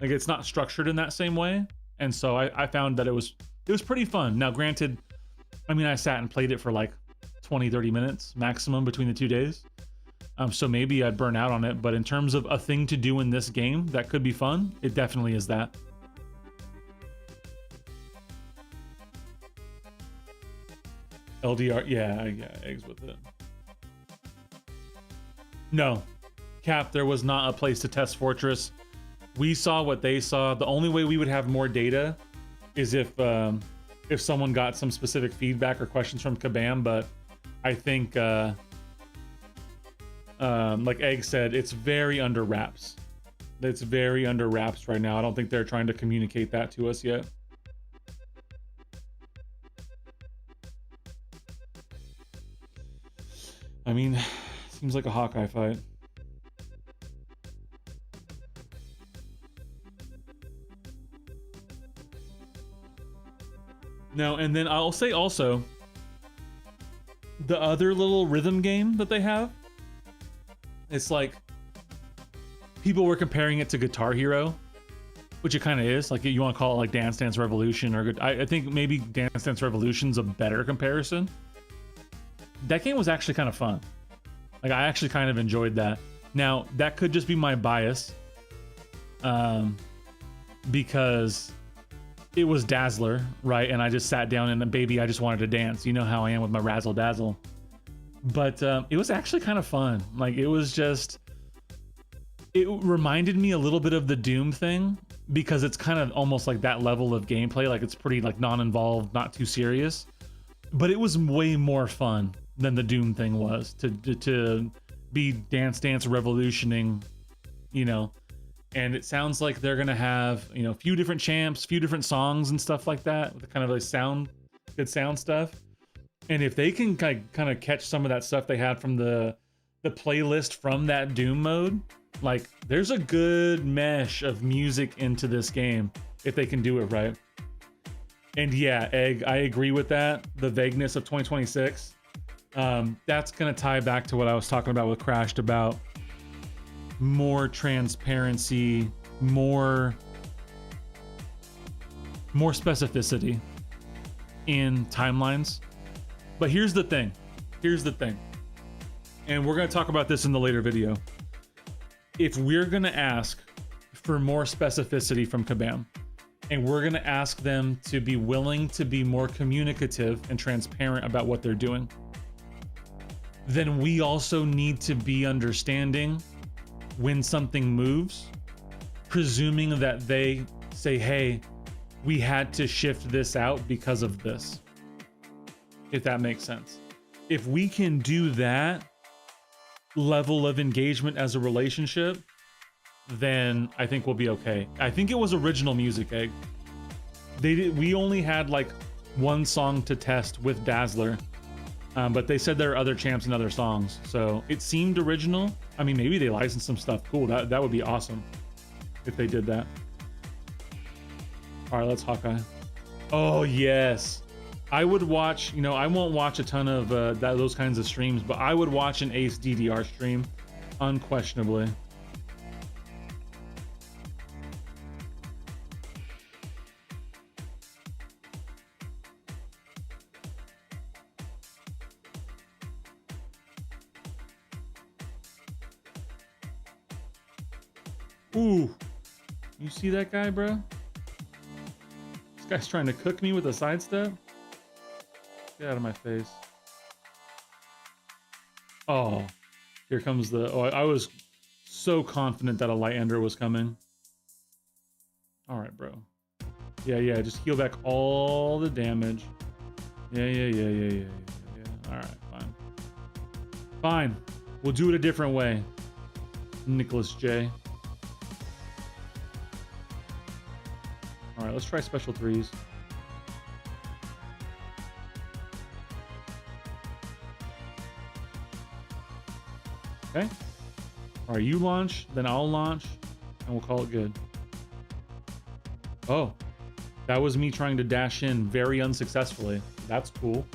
Like it's not structured in that same way. And so I found that it was pretty fun. Now, granted, I mean, I sat and played it for like 20, 30 minutes maximum between the 2 days. So maybe I'd burn out on it, but in terms of a thing to do in this game that could be fun, it definitely is that. LDR, yeah, eggs with it. No, Cap, there was not a place to test Fortress. We saw what they saw. The only way we would have more data is if someone got some specific feedback or questions from Kabam, but I think, like Egg said, it's very under wraps. It's very under wraps right now. I don't think they're trying to communicate that to us yet. I mean, Seems like a Hawkeye fight. No, and then I'll say also, the other little rhythm game that they have, it's like, people were comparing it to Guitar Hero, which it kind of is. Like, you want to call it like Dance Dance Revolution, or I think maybe Dance Dance Revolution's a better comparison. That game was actually kind of fun. Like, I actually kind of enjoyed that. Now, that could just be my bias, because it was Dazzler, right? And I just sat down and, baby, I just wanted to dance. You know how I am with my razzle dazzle. But it was actually kind of fun. Like, it was just, it reminded me a little bit of the Doom thing, because it's kind of almost like that level of gameplay. Like, it's pretty like non-involved, not too serious. But it was way more fun than the Doom thing was to be Dance Dance Revolutioning, you know. And it sounds like they're gonna have, you know, a few different champs, a few different songs and stuff like that, with kind of like good sound stuff. And if they can kind of catch some of that stuff they had from the playlist from that Doom mode, like, there's a good mesh of music into this game if they can do it right. And yeah, Egg, I agree with that. The vagueness of 2026, that's gonna tie back to what I was talking about with Crashed, about more transparency, more specificity in timelines. But here's the thing, and we're going to talk about this in the later video. If we're going to ask for more specificity from Kabam, and we're going to ask them to be willing to be more communicative and transparent about what they're doing, then we also need to be understanding when something moves, presuming that they say, hey, we had to shift this out because of this, if that makes sense. If we can do that level of engagement as a relationship, then I think we'll be okay. I think it was original music, Egg. We only had like one song to test with Dazzler, but they said there are other champs and other songs, so it seemed original. I mean, maybe they licensed some stuff. Cool, that would be awesome if they did that. All right, let's Hawkeye. Oh yes, I would watch. You know, I won't watch a ton of those kinds of streams, but I would watch an Ace DDR stream, unquestionably. Ooh, you see that guy, bro? This guy's trying to cook me with a sidestep. Get out of my face. Oh, here comes the... Oh, I was so confident that a light ender was coming. All right, bro. Yeah, just heal back all the damage. Yeah. All right, fine. Fine. We'll do it a different way, Nicholas J. All right, let's try special threes. Okay. All right, you launch, then I'll launch, and we'll call it good. Oh, that was me trying to dash in very unsuccessfully. That's cool.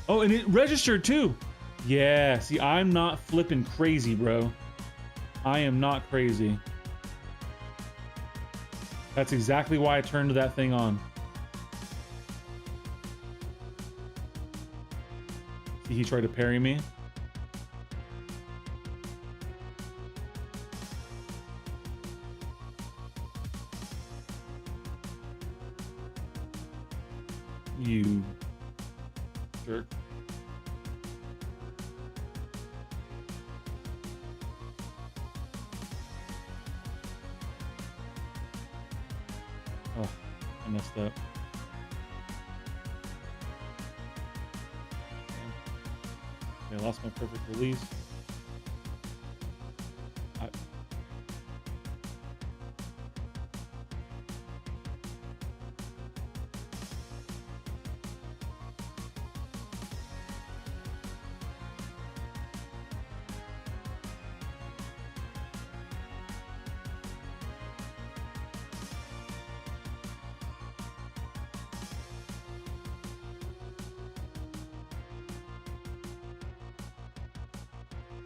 Oh, and it registered too. Yeah, see, I'm not flipping crazy, bro. I am not crazy. That's exactly why I turned that thing on. See, he tried to parry me. You jerk. Oh, I messed up. Okay, I lost my perfect release.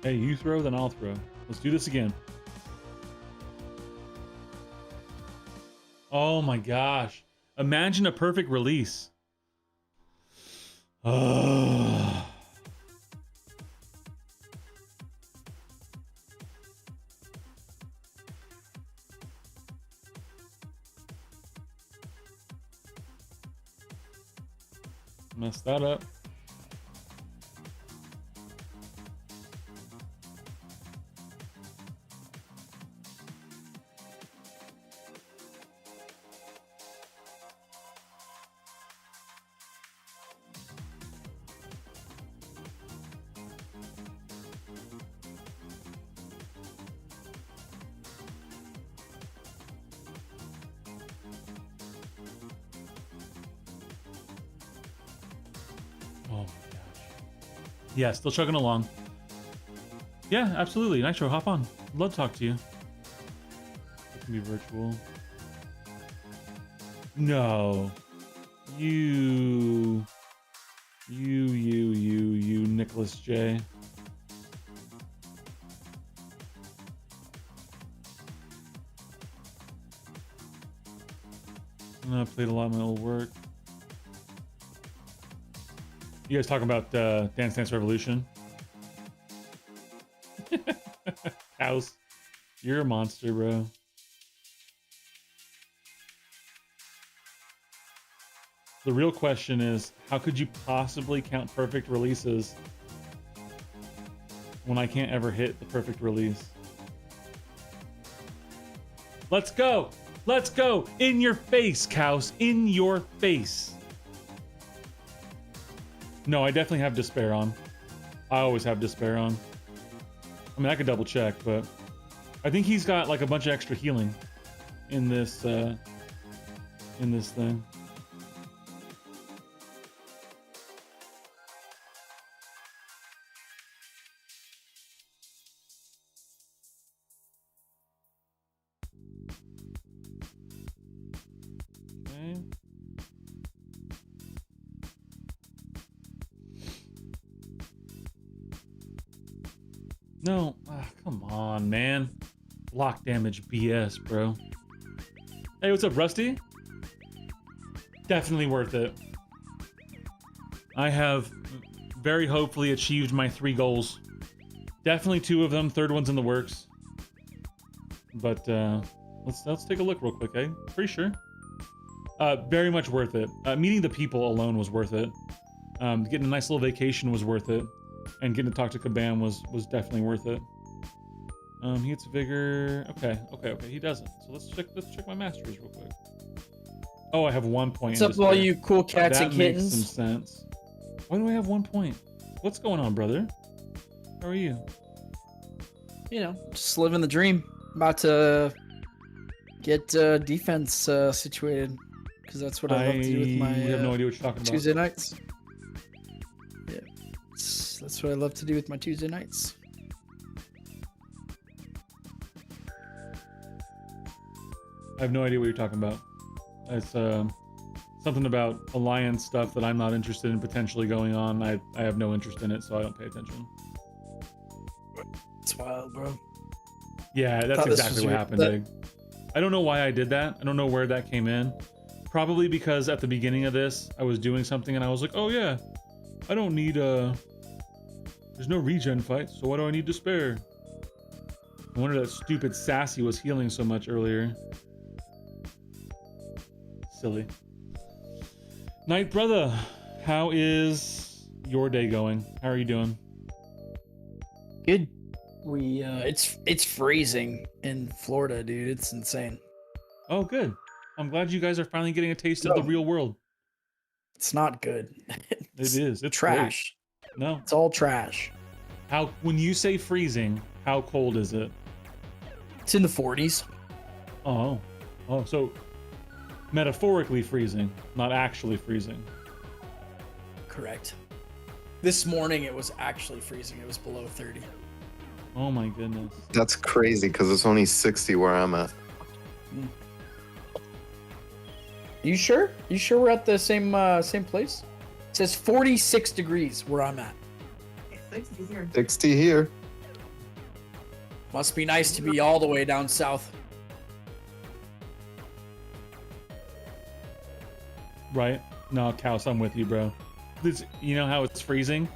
Hey, you throw, then I'll throw. Let's do this again. Oh my gosh. Imagine a perfect release. Oh. Messed that up. Oh my gosh. Yeah, still chugging along. Yeah, absolutely. Nitro, hop on. Love to talk to you. It can be virtual. No. You, Nicholas J. I played a lot of my old work. You guys talking about Dance Dance Revolution? House, you're a monster, bro. The real question is, how could you possibly count perfect releases when I can't ever hit the perfect release? Let's go! Let's go! In your face, Kaus! In your face! No, I definitely have Despair on. I always have Despair on. I mean, I could double check, but I think he's got like a bunch of extra healing in this thing. Okay. No, come on, man. Block damage BS, bro. Hey, what's up, Rusty? Definitely worth it. I have very hopefully achieved my 3 goals. Definitely 2 of them. Third one's in the works. But let's take a look real quick, eh? Pretty sure. Very much worth it. Meeting the people alone was worth it. Getting a nice little vacation was worth it. And getting to talk to Kabam was definitely worth it. He gets vigor. Okay. He doesn't. So let's check my masteries real quick. Oh, I have 1 point. What's up, all you cool cats and kittens? That makes some sense. Why do I have 1 point? What's going on, brother? How are you? You know, just living the dream. About to get defense situated, because that's what I love to do with my I have no idea what you're talking about. Tuesday nights. Yeah, that's what I love to do with my Tuesday nights. I have no idea what you're talking about. It's something about alliance stuff that I'm not interested in potentially going on. I have no interest in it, so I don't pay attention. It's wild, bro. Yeah, that's exactly what happened, Dig. I don't know why I did that. I don't know where that came in. Probably because at the beginning of this, I was doing something and I was like, oh yeah, I don't need there's no regen fight, so why do I need Despair? No wonder that stupid Sassy was healing so much earlier. Silly. Night brother, how is your day going? How are you doing? Good. We it's freezing in Florida, dude. It's insane. Oh, good. I'm glad you guys are finally getting a taste of the real world. It's not good. It is. It's trash. Great. No. It's all trash. How, when you say freezing, how cold is it? It's in the 40s. Oh, so metaphorically freezing, not actually freezing. Correct. This morning it was actually freezing. It was below 30. Oh my goodness. That's crazy because it's only 60 where I'm at. You sure? You sure we're at the same place? It says 46 degrees where I'm at. 60 here. Must be nice to be all the way down south. Right? No, Kaus, I'm with you, bro. You know how it's freezing?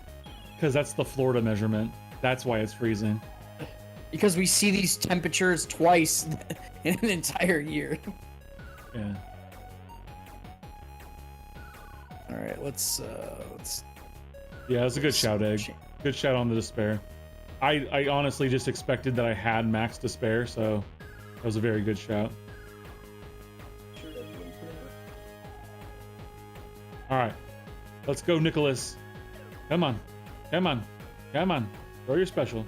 Because that's the Florida measurement. That's why it's freezing. Because we see these temperatures twice in an entire year. Yeah. All right, let's. Yeah, that's a good shout, Egg. Good shout on the despair. I honestly just expected that I had max despair, so that was a very good shout. All right, let's go, Nicholas. Come on, come on, come on. Throw your special.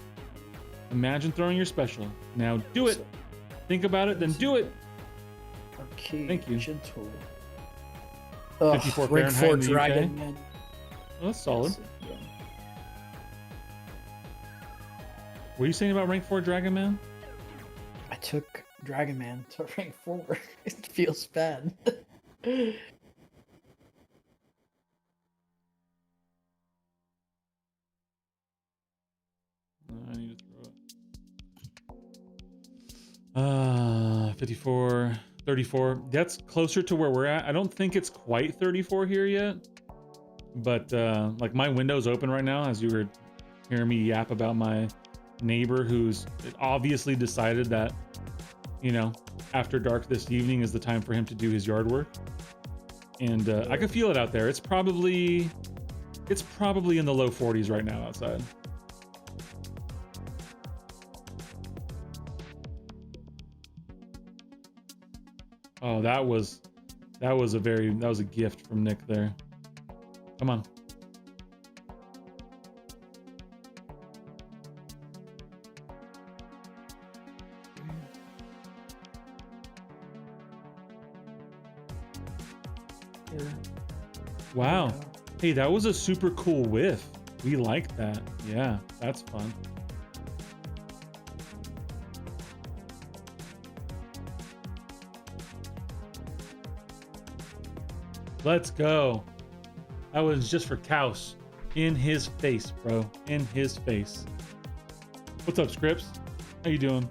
Imagine throwing your special. Now do it. Think about it, then do it. Okay. Thank you. Gentle. 54 rank Fahrenheit 4 in the UK. dragon, man. Well, that's solid. Yeah. What are you saying about rank 4 Dragon Man? I took Dragon Man to rank 4. It feels bad. I need to throw it. 54, 34. That's closer to where we're at. I don't think it's quite 34 here yet. But like my window's open right now as you were hearing me yap about my neighbor who's obviously decided that, you know, after dark this evening is the time for him to do his yard work. And I can feel it out there. It's probably in the low 40s right now outside. Oh, that was a gift from Nick there. Come on. Wow. Hey, that was a super cool whiff. We like that. Yeah, that's fun. Let's go. That was just for Kaus. In his face, bro. In his face. What's up, Scripps? How you doing?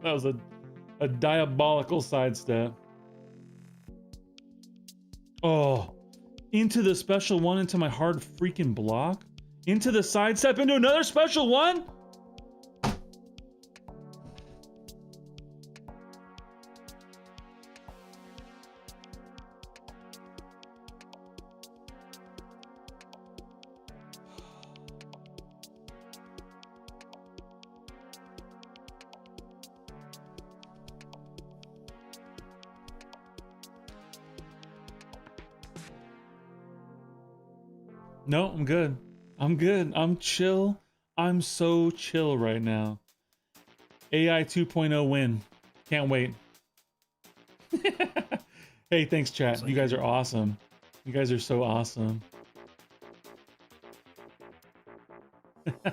That was a diabolical sidestep. Oh, into the special one, into my hard freaking block, into the sidestep, into another special one. No, I'm good. I'm good. I'm chill. I'm so chill right now. AI 2.0 win. Can't wait. Hey, thanks, chat. You guys are awesome. You guys are so awesome. Big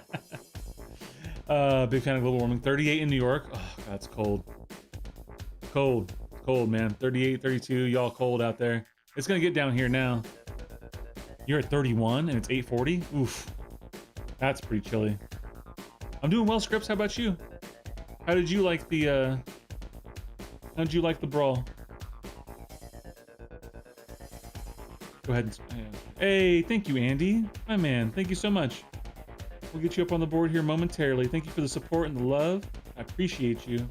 fan of global warming. 38 in New York. Oh, God, it's cold. Cold, man. 38, 32. Y'all cold out there. It's going to get down here now. You're at 31 and it's 8:40. Oof, that's pretty chilly. I'm doing well, Scripps. How about you? How did you like the brawl? Go ahead. Hey, thank you, Andy. My man, thank you so much. We'll get you up on the board here momentarily. Thank you for the support and the love. I appreciate you.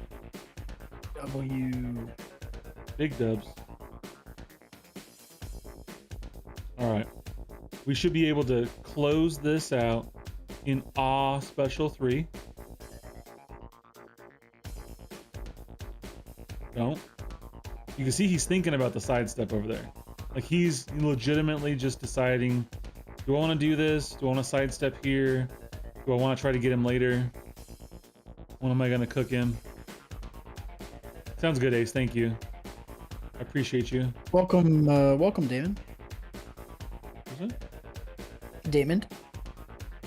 W. Big dubs. All right. We should be able to close this out in special 3. Don't. You can see he's thinking about the sidestep over there. Like he's legitimately just deciding, do I want to do this? Do I want to sidestep here? Do I want to try to get him later? When am I going to cook him? Sounds good, Ace. Thank you. I appreciate you. Welcome, Damon. Is it? Damon.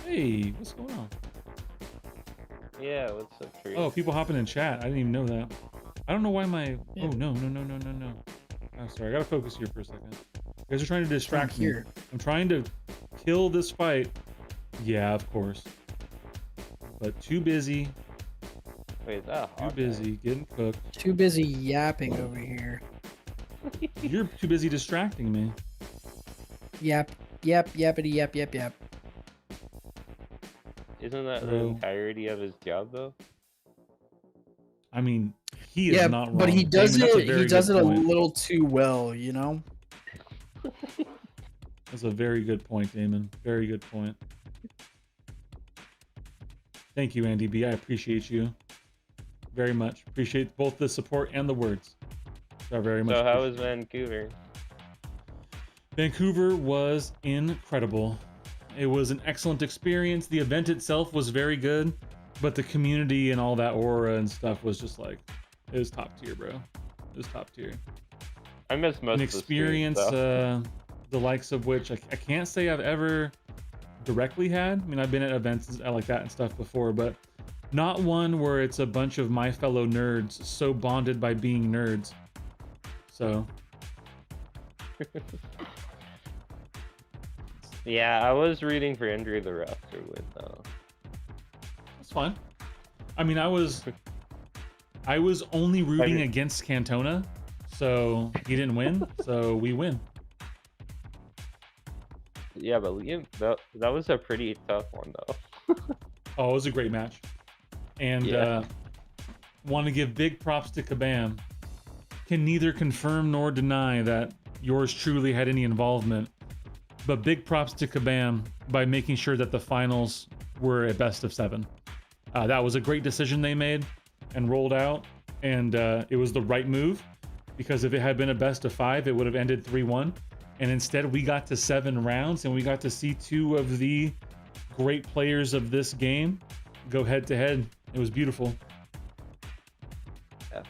Hey, what's going on? Yeah, what's up, Tree? Oh, people hopping in chat. I didn't even know that. I don't know why my. Yeah. Oh no. I'm sorry. I gotta focus here for a second. You guys are trying to distract me. here. I'm trying to kill this fight. Yeah, of course. But too busy. Wait, is that a Too Hawkeye? busy getting cooked. Too busy yapping over here. You're too busy distracting me. Yap, yappity, yap. Isn't that the Bro. entirety of his job, though? I mean, he is Yeah, not wrong. but he does Damon, that's a it. very He does it good a point. little too well, you know. That's a very good point, Damon. Very good point. Thank you, Andy B. I appreciate you very much. Appreciate both the support and the words. So very much. So how appreciate was Vancouver? Vancouver was incredible. It was an excellent experience. The event itself was very good, but the community and all that aura and stuff was just like, it was top tier, bro. It was top tier. I missed most An of the experience, streets, though. the likes of which I can't say I've ever directly had. I mean, I've been at events like that and stuff before, but not one where it's a bunch of my fellow nerds so bonded by being nerds. So Yeah, I was rooting for Andrew the Rough to win, though. that's fine. I mean, I was only rooting Okay. against Cantona, so he didn't win, so we win. Yeah, but Liam, that was a pretty tough one, though. Oh, it was a great match. And Yeah. want to give big props to Kabam. Can neither confirm nor deny that yours truly had any involvement. But big props to Kabam by making sure that the finals were a best of 7. That was a great decision they made and rolled out. And it was the right move, because if it had been a best of 5, it would have ended 3-1. And instead we got to 7 rounds and we got to see 2 of the great players of this game go head to head. It was beautiful. Yeah.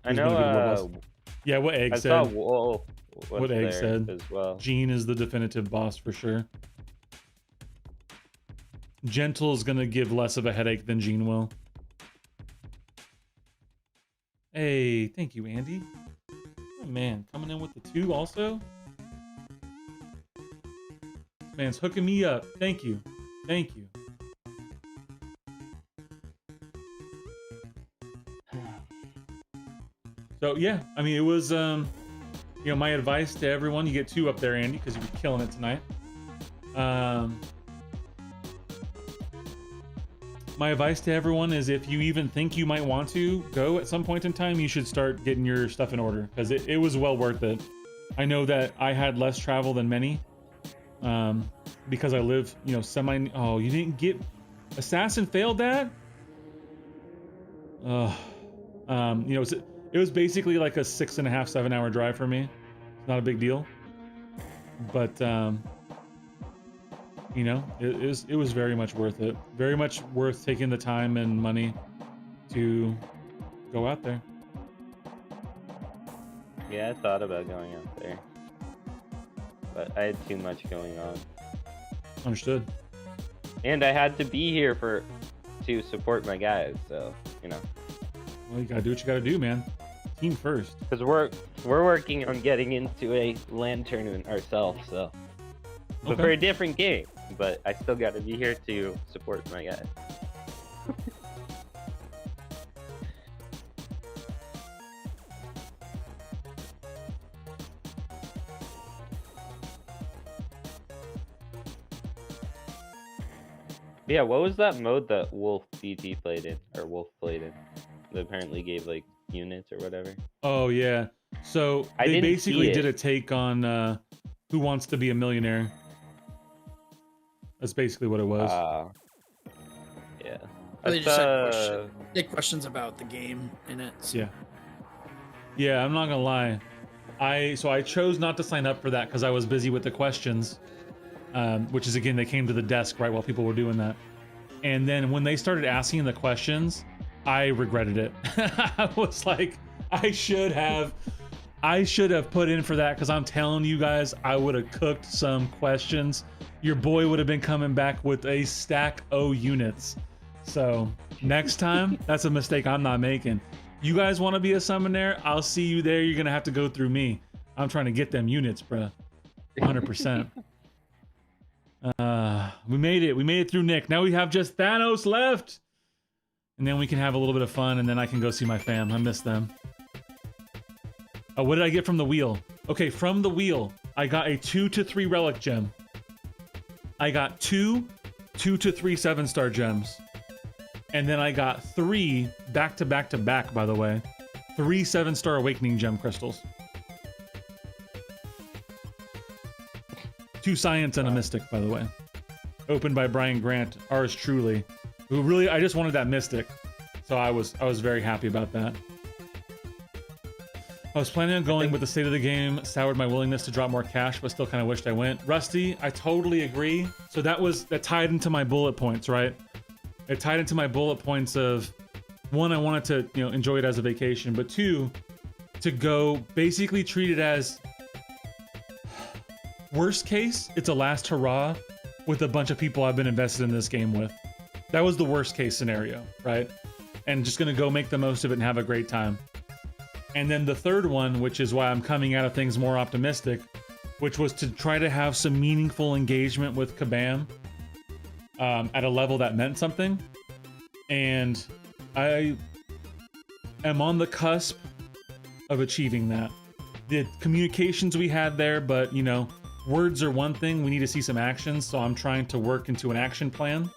I Who's know. gonna be what was- Yeah, what Egg I said. saw Wolf. What Egg there said. as well. Gene is the definitive boss for sure. Gentle is gonna give less of a headache than Gene will. Hey, thank you, Andy. Oh, man, coming in with the 2 also. This man's hooking me up. Thank you. Thank you. So yeah, I mean, it was you know, my advice to everyone, you get 2 up there, Andy, because you're killing it tonight. My advice to everyone is, if you even think you might want to go at some point in time, you should start getting your stuff in order, because it was well worth it. I know that I had less travel than many, because I live, you know, semi. Oh, you didn't get Assassin failed that? You know, it was basically like a 6.5, 7 hour drive for me. It's not a big deal, but you know, it was very much worth it. Very much worth taking the time and money to go out there. Yeah, I thought about going out there, but I had too much going on, Understood. and I had to be here to support my guys. So you know, Well, you gotta do what you gotta do, man. Team first. because we're working on getting into a LAN tournament ourselves. So, but Okay. for a different game. But I still got to be here to support my guys. Yeah, what was that mode that Wolf BT played in, or Wolf played in, that apparently gave like units or whatever? Oh yeah. So I they didn't see basically did it. a take on Who Wants to Be a Millionaire. That's basically what it was. Yeah. They I just had saw- Big questions about the game in it. So. Yeah. Yeah, I'm not gonna lie. I chose not to sign up for that because I was busy with the questions, which is, again, they came to the desk right while people were doing that. And then when they started asking the questions, I regretted it. I was like, I should have put in for that, because I'm telling you guys, I would have cooked some questions your boy would have been coming back with a stack O units. So next time, that's a mistake I'm not making. You guys want to be a summoner? I'll see you there. You're gonna have to go through me. I'm trying to get them units, bruh. 100%. We made it. We made it through Nick. Now we have just Thanos left. And then we can have a little bit of fun, and then I can go see my fam. I miss them. What did I get from the wheel? Okay, from the wheel, I got a 2 to 3 relic gem. I got 2 to 3 7-star gems. And then I got 3 back to back to back, by the way. 3 7-star awakening gem crystals. 2 science and a mystic, by the way. Opened by Brian Grant, ours truly. Who really, I just wanted that mystic. So I was very happy about that. I was planning on going, but the state of the game soured my willingness to drop more cash, but still kind of wished I went. Rusty, I totally agree. So that tied into my bullet points, right? It tied into my bullet points of, 1, I wanted to, enjoy it as a vacation, but 2, to go basically treat it as, worst case, it's a last hurrah with a bunch of people I've been invested in this game with. That was the worst case scenario, right? And just gonna go make the most of it and have a great time. And then the third one, which is why I'm coming out of things more optimistic, which was to try to have some meaningful engagement with Kabam at a level that meant something. And I am on the cusp of achieving that. The communications we had there, but words are one thing, we need to see some actions, so I'm trying to work into an action plan.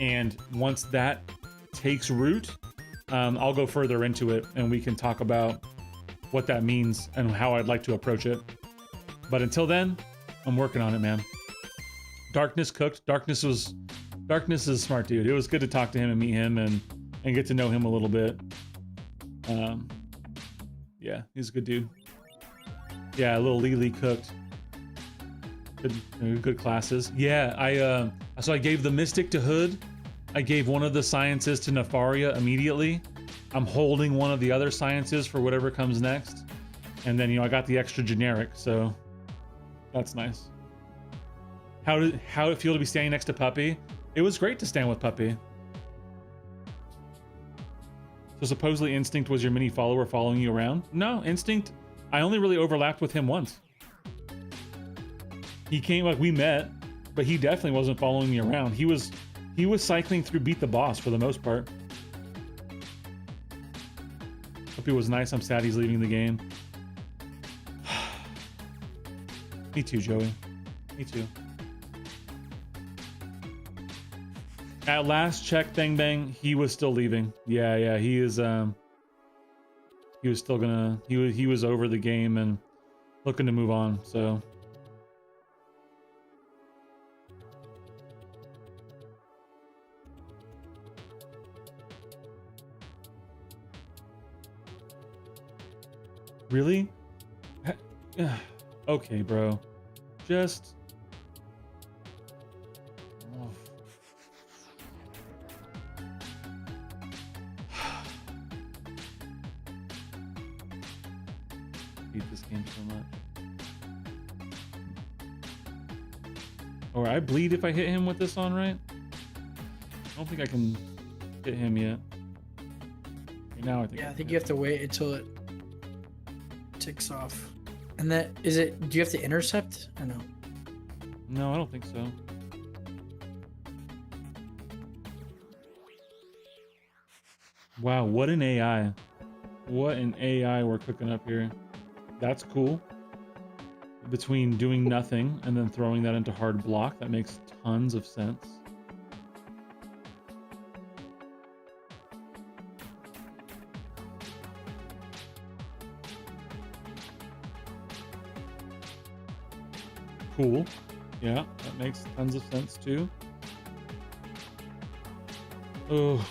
And once that takes root, I'll go further into it and we can talk about what that means and how I'd like to approach it. But until then, I'm working on it, man. Darkness cooked. Darkness is a smart dude. It was good to talk to him and meet him and get to know him a little bit. Yeah, he's a good dude. Yeah, a little Lily cooked. Good classes. Yeah, so I gave the Mystic to Hood. I gave one of the sciences to Nefaria immediately. I'm holding one of the other sciences for whatever comes next. And then, I got the extra generic, so that's nice. How did it feel to be standing next to Puppy? It was great to stand with Puppy. So supposedly Instinct was your mini follower following you around? No, Instinct, I only really overlapped with him once. He came, we met, but he definitely wasn't following me around. He was cycling through Beat the Boss for the most part. Hope he was nice. I'm sad he's leaving the game. Me too, Joey. Me too. At last check, Bang Bang, he was still leaving. Yeah, he is. He was still gonna. He was over the game and looking to move on. So. Really? Okay, bro. Just... Oh. Hate this game so much. Or I bleed if I hit him with this on, right? I don't think I can hit him yet. Okay, now I think. Yeah, I think you have to wait until it ticks off. And that is it. Do you have to intercept or no? No, I don't think so. Wow, what an AI. What an AI we're cooking up here. That's cool. Between doing nothing and then throwing that into hard block, that makes tons of sense. Cool. Yeah, that makes tons of sense too. Oh.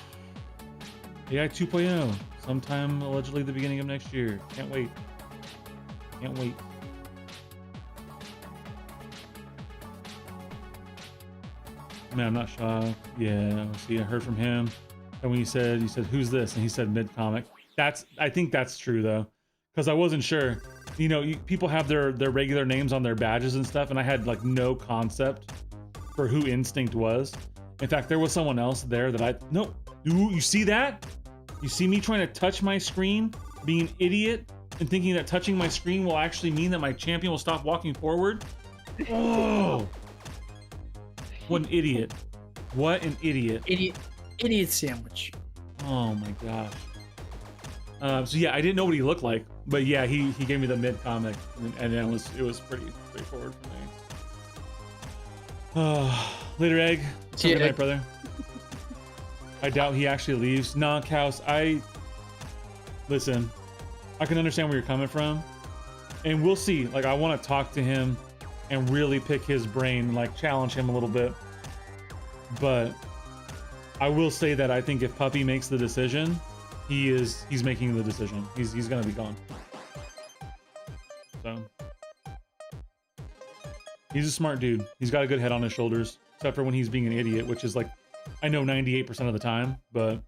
AI 2.0. Sometime allegedly the beginning of next year. Can't wait. Can't wait. Man, I'm not shocked. Yeah, see, I heard from him. And when you said, who's this? And he said mid-comic. I think that's true though. Because I wasn't sure. People have their regular names on their badges and stuff, and I had like no concept for who Instinct was. In fact, there was someone else there that no, you see that? You see me trying to touch my screen, being an idiot, and thinking that touching my screen will actually mean that my champion will stop walking forward? Oh, what an idiot. What an idiot. Idiot sandwich. Oh my gosh. So yeah, I didn't know what he looked like, but yeah, he gave me the mid comic, and it was pretty straightforward for me. Later, Egg. See ya, Good night, Egg. brother. I doubt he actually leaves. Nah, Kaus, listen, I can understand where you're coming from, and we'll see. Like, I want to talk to him and really pick his brain, like challenge him a little bit. But I will say that I think if Puppy makes the decision, he's making the decision. He's gonna be gone. So he's a smart dude. He's got a good head on his shoulders, except for when he's being an idiot, which is like, I know 98% of the time, but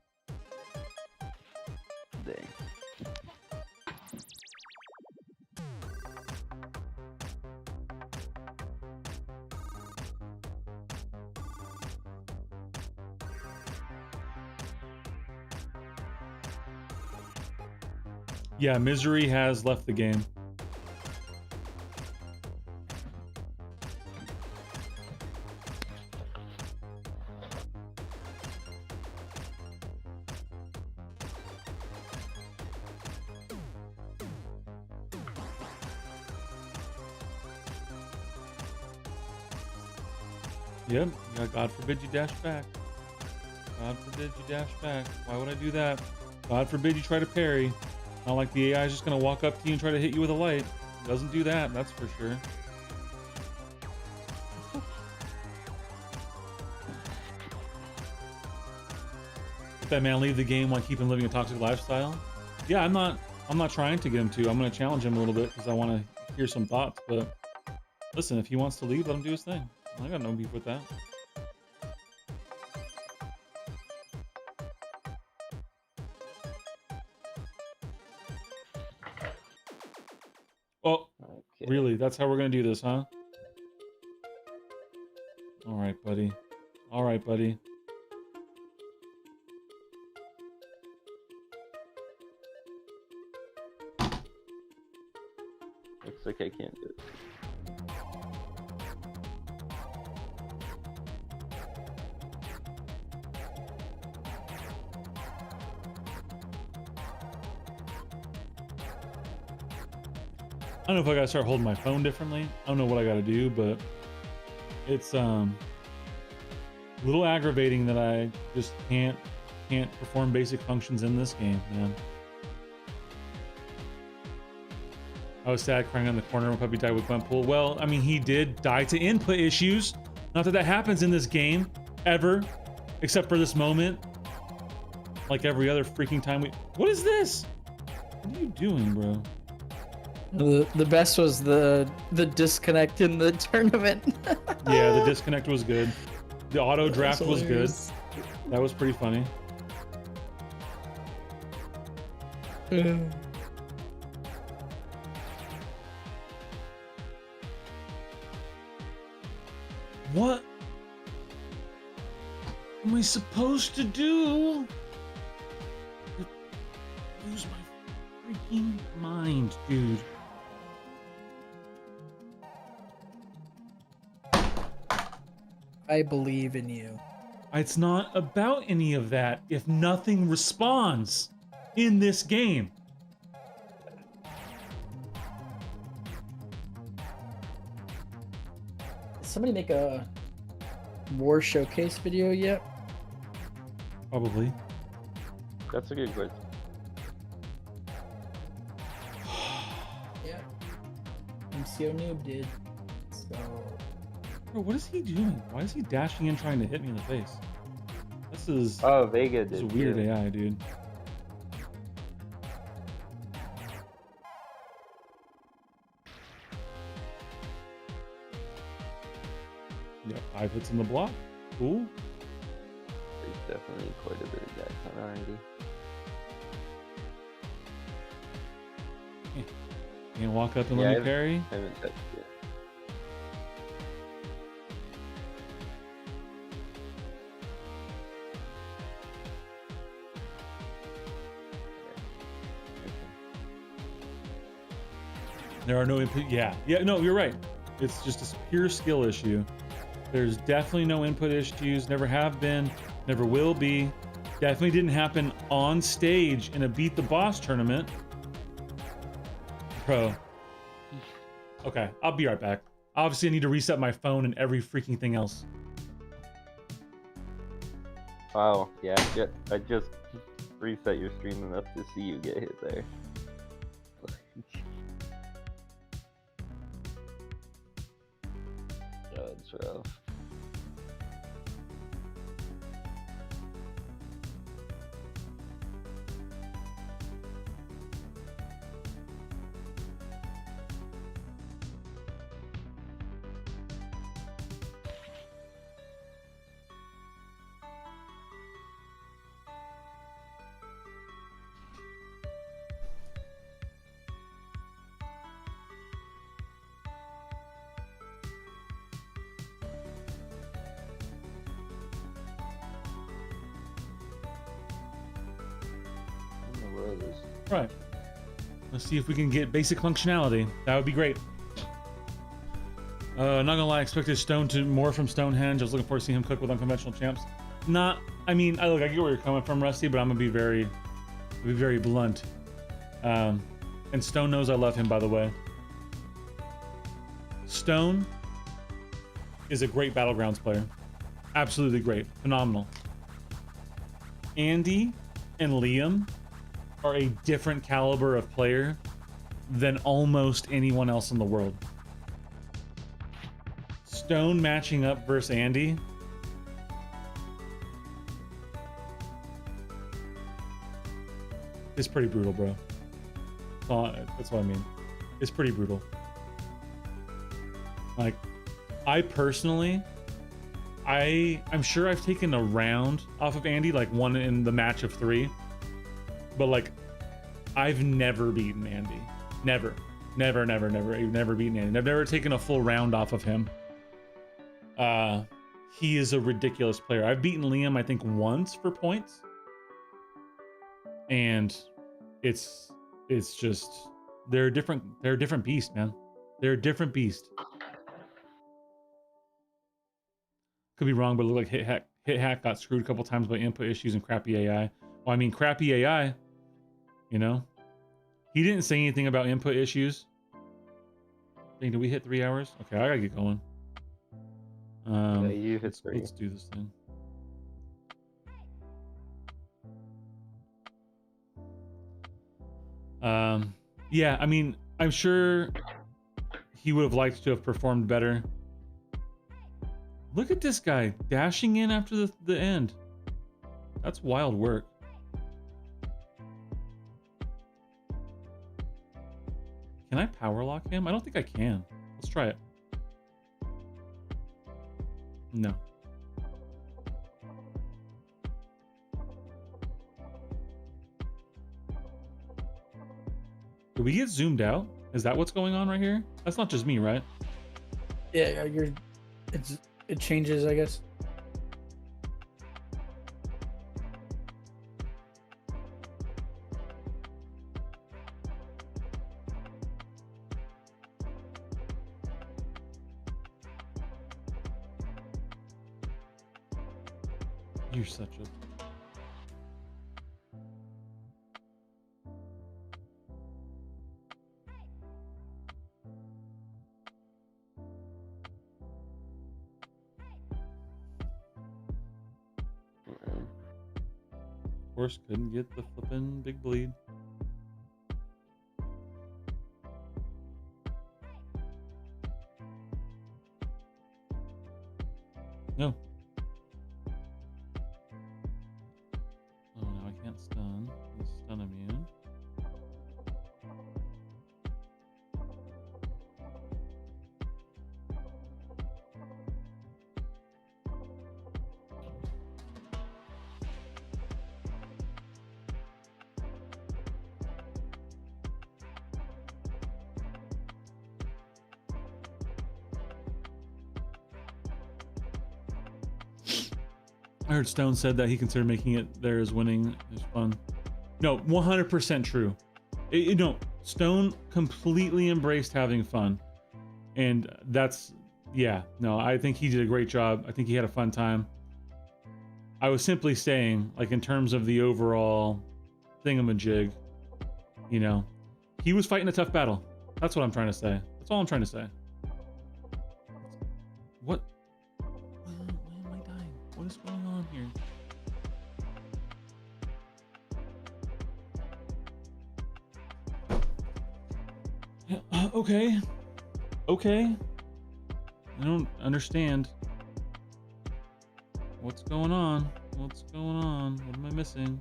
Dang. yeah, Misery has left the game. Yep, yeah, God forbid you dash back. God forbid you dash back. Why would I do that? God forbid you try to parry. Not like the AI is just gonna walk up to you and try to hit you with a light. It doesn't do that, that's for sure. Let that man leave the game while keeping living a toxic lifestyle. Yeah, I'm not trying to get him to. I'm gonna challenge him a little bit because I want to hear some thoughts. But listen, if he wants to leave, let him do his thing. I got no beef with that. Oh, Okay. really? That's how we're gonna do this, huh? All right, buddy. All right, buddy. Looks like I can't do it. I don't know if I gotta start holding my phone differently. I don't know what I gotta do, but it's a little aggravating that I just can't perform basic functions in this game, man. I was sad crying on the corner when Puppy died with Gwenpool. Well, I mean, he did die to input issues. Not that that happens in this game, ever, except for this moment. Like every other freaking time we... What is this? What are you doing, bro? The best was the disconnect in the tournament. Yeah, the disconnect was good. The auto draft was good. hilarious. That was pretty funny. What am I supposed to do? Lose my freaking mind, dude. I believe in you. It's not about any of that if nothing responds in this game. Did somebody make a war showcase video yet? Probably. That's a good question. Yeah. MCO Noob did. So Bro, what is he doing? Why is he dashing in trying to hit me in the face? This is, Oh, Vega this is did. a weird too. AI, dude. Yeah, 5 hits in the block. Cool. There's definitely quite a bit of guys on already. Can't walk up and Yeah, let me I've- parry. I haven't touched it. There are no input. Yeah, no, you're right. It's just a pure skill issue. There's definitely no input issues. Never have been. Never will be. Definitely didn't happen on stage in a Beat the Boss tournament. Bro. Okay, I'll be right back. Obviously, I need to reset my phone and every freaking thing else. Wow, yeah, I just reset your stream enough to see you get hit there. That's rough. Right. Let's see if we can get basic functionality. That would be great. Not gonna lie, I expected Stone to more from Stonehenge. I was looking forward to seeing him cook with unconventional champs. Not, I mean, I get where you're coming from, Rusty, but I'm gonna be very blunt. And Stone knows I love him, by the way. Stone is a great Battlegrounds player. Absolutely great. Phenomenal. Andy and Liam are a different caliber of player than almost anyone else in the world. Stone matching up versus Andy. Is pretty brutal, bro. That's what I mean. It's pretty brutal. Like, I personally, I'm sure I've taken a round off of Andy, like one in the match of 3. But like, I've never beaten Andy. Never. I've never beaten Andy. I've never taken a full round off of him. He is a ridiculous player. I've beaten Liam, I think, once for points. And it's just, they're a different beast, man. They're a different beast. Could be wrong, but it looked like Hit Hack got screwed a couple times by input issues and crappy AI. Well, I mean, crappy AI, you know? He didn't say anything about input issues. Did we hit 3 hours? Okay, I gotta get going. Yeah, you hit 3. Let's do this thing. Yeah, I mean, I'm sure he would have liked to have performed better. Look at this guy dashing in after the end. That's wild work. Can I power lock him? I don't think I can. Let's try it. No. Did we get zoomed out? Is that what's going on right here? That's not just me, right? Yeah, it changes, I guess. You're such a... Of course, couldn't get the flippin' big bleed. No. Oh, no, I can't stun. I'm stun immune. I heard Stone said that he considered making it there as winning is fun. No, 100% true. Stone completely embraced having fun, and that's, yeah, no, I think he did a great job. I think he had a fun time. I was simply saying, like, in terms of the overall thingamajig, he was fighting a tough battle. That's what I'm trying to say. That's all I'm trying to say. What? Why am I dying? What is going on here? Okay. I don't understand. What's going on? What am I missing?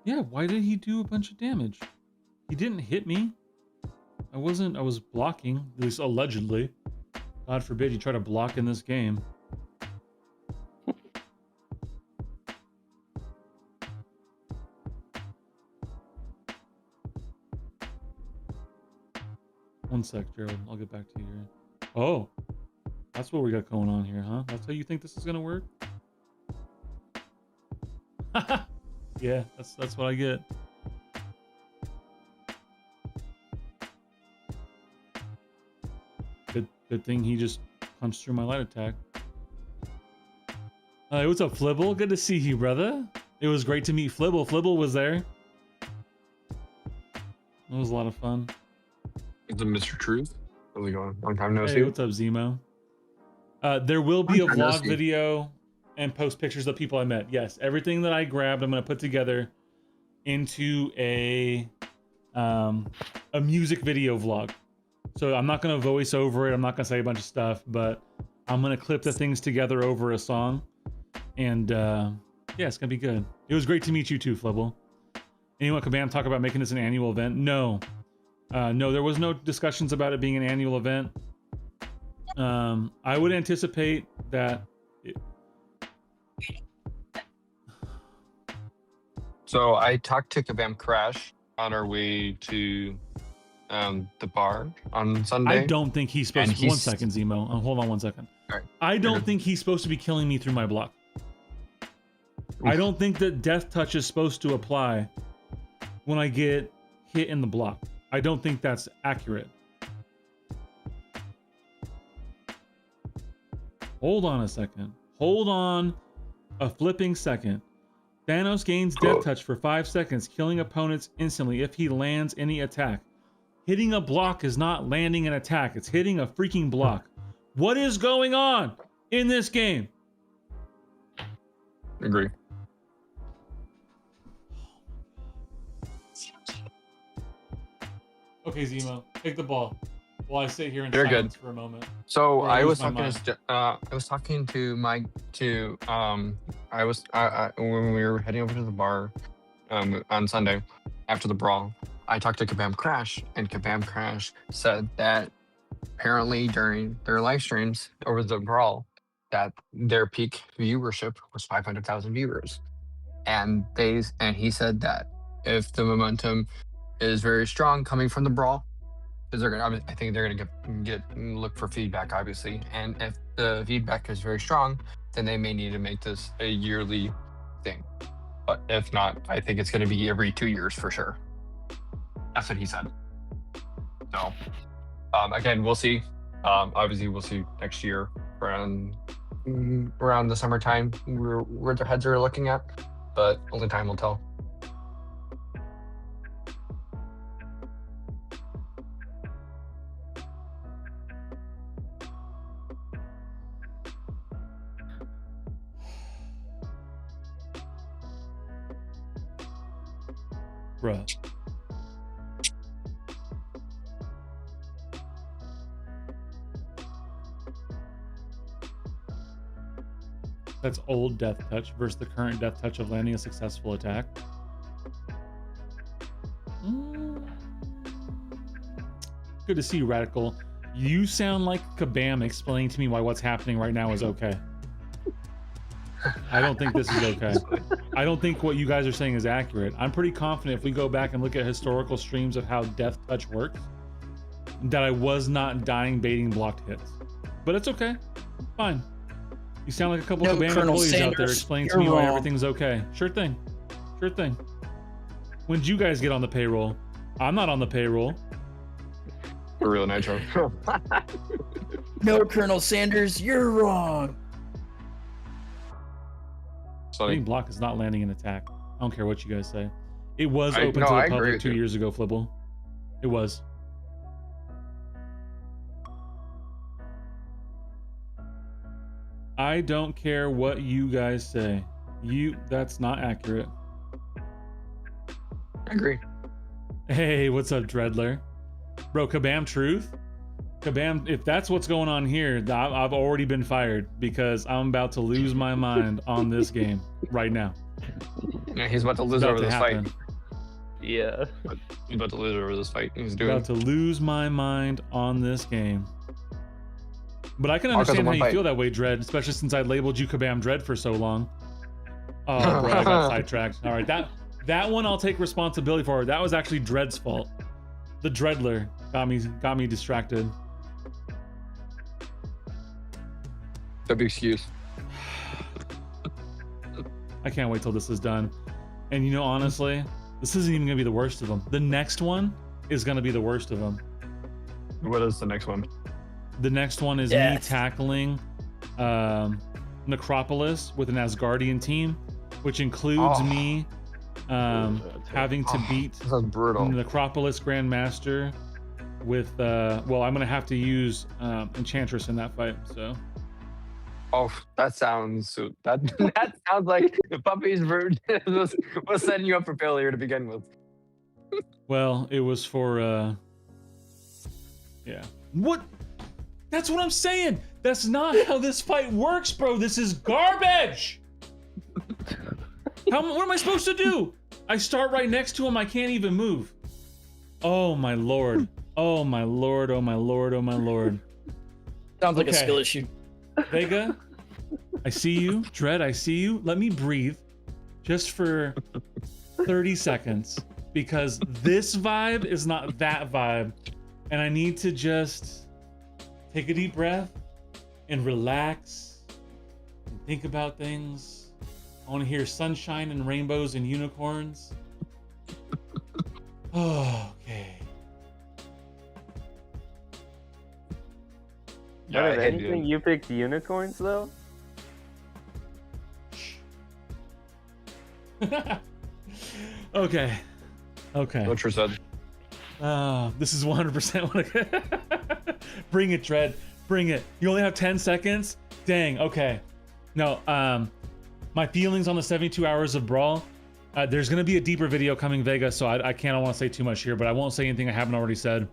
Yeah, why did he do a bunch of damage? He didn't hit me. I was blocking, at least allegedly. God forbid you try to block in this game. One sec, Gerald. I'll get back to you here. Oh, that's what we got going on here, huh? That's how you think this is gonna work? Yeah, that's what I get. Good thing he just punched through my light attack. Hey, what's up, Flibble? Good to see you, brother. It was great to meet Flibble. Flibble was there. That was a lot of fun. It's Mr. Truth. How's it going? Long time no Hey, see. what's up, Zemo? There will be a Long time no vlog see. video and post pictures of people I met. Yes, everything that I grabbed, I'm gonna put together into a music video vlog. So I'm not gonna voice over it. I'm not gonna say a bunch of stuff, but I'm gonna clip the things together over a song. And yeah, it's gonna be good. It was great to meet you too, Flibble. Anyone, Kabam, talk about making this an annual event? No. No, there was no discussions about it being an annual event. I would anticipate that. So I talked to Kabam Crash on our way to the bar on Sunday. I don't think he's supposed to. 1 second, Zemo. Hold on 1 second. All right. I don't think he's supposed to be killing me through my block. I don't think that death touch is supposed to apply when I get hit in the block. I don't think that's accurate. Hold on a second. Hold on a flipping second. Thanos gains death touch for 5 seconds, killing opponents instantly if he lands any attack. Hitting a block is not landing an attack. It's hitting a freaking block. What is going on in this game? Agree. Okay, Zemo, take the ball while I sit here in You're silence good. for a moment. So Or I I lose was my talking mind. I was talking to Mike when we were heading over to the bar on Sunday after the brawl. I talked to Kabam Crash, and Kabam Crash said that apparently during their live streams over the brawl, that their peak viewership was 500,000 viewers, and he said that if the momentum is very strong coming from the brawl, because I think they're gonna look for feedback, obviously, and if the feedback is very strong, then they may need to make this a yearly thing. But if not, I think it's gonna be every 2 years for sure. That's what he said. So again, we'll see. Obviously, we'll see next year around the summertime where their heads are looking at, but only time will tell. Bruh. That's old death touch versus the current death touch of landing a successful attack. Good to see you, Radical. You sound like Kabam explaining to me why what's happening right now is okay. I don't think this is okay. I don't think what you guys are saying is accurate. I'm pretty confident if we go back and look at historical streams of how Death Touch works, that I was not dying baiting blocked hits. But it's okay. Fine. You sound like a couple of Colonel employees out there Sanders, explaining to you're me why wrong. everything's okay. Sure thing. Sure thing. When did you guys get on the payroll? I'm not on the payroll. For real, Nitro. No, Colonel Sanders, you're wrong. Sorry. Baiting block is not landing an attack. I don't care what you guys say. It was I open to the agree public with 2 you. years ago, Flibble. It was. I don't care what you guys say. That's not accurate. I agree. Hey, what's up, Dreadler? Bro, Kabam Truth? Kabam, if that's what's going on here, I've already been fired because I'm about to lose my mind on this game right now. Yeah, he's about to It's lose about over to this happen. fight. Yeah. He's about to lose over this fight. He's About doing. to lose my mind on this game. But I can All 'cause of understand how one you fight. feel that way, Dread, especially since I labeled you Kabam Dread for so long. Oh, bro, I got sidetracked. All right, that one I'll take responsibility for. That was actually Dread's fault. The Dreadler got me distracted. The big excuse. I can't wait till this is done. And you know, honestly, this isn't even gonna be the worst of them. The next one is gonna be the worst of them. What is the next one? The next one is me Yes. tackling Necropolis with an Asgardian team, which includes Oh. me having to beat This is brutal. the Necropolis Grandmaster with well, I'm gonna have to use Enchantress in that fight. So Oh, that sounds that that sounds like Puppy's Brood was setting you up for failure to begin with. well, it was for yeah. What? That's what I'm saying. That's not how this fight works, bro. This is garbage. What am I supposed to do? I start right next to him. I can't even move. Oh my lord. Oh my lord. Oh my lord. Oh my lord. Sounds like a Okay. skill issue. Vega, I see you. Dread, I see you. Let me breathe just for 30 seconds because this vibe is not that vibe. And I need to just take a deep breath and relax and think about things. I want to hear sunshine and rainbows and unicorns. Oh, okay. Yeah, Out I of hate anything, it. you picked unicorns though? Okay. Okay. What you said. This is 100% what I Bring it, Dread. Bring it. You only have 10 seconds? Dang, okay. No, my feelings on the 72 hours of Brawl. There's going to be a deeper video coming, Vega, so I don't want to say too much here, but I won't say anything I haven't already said.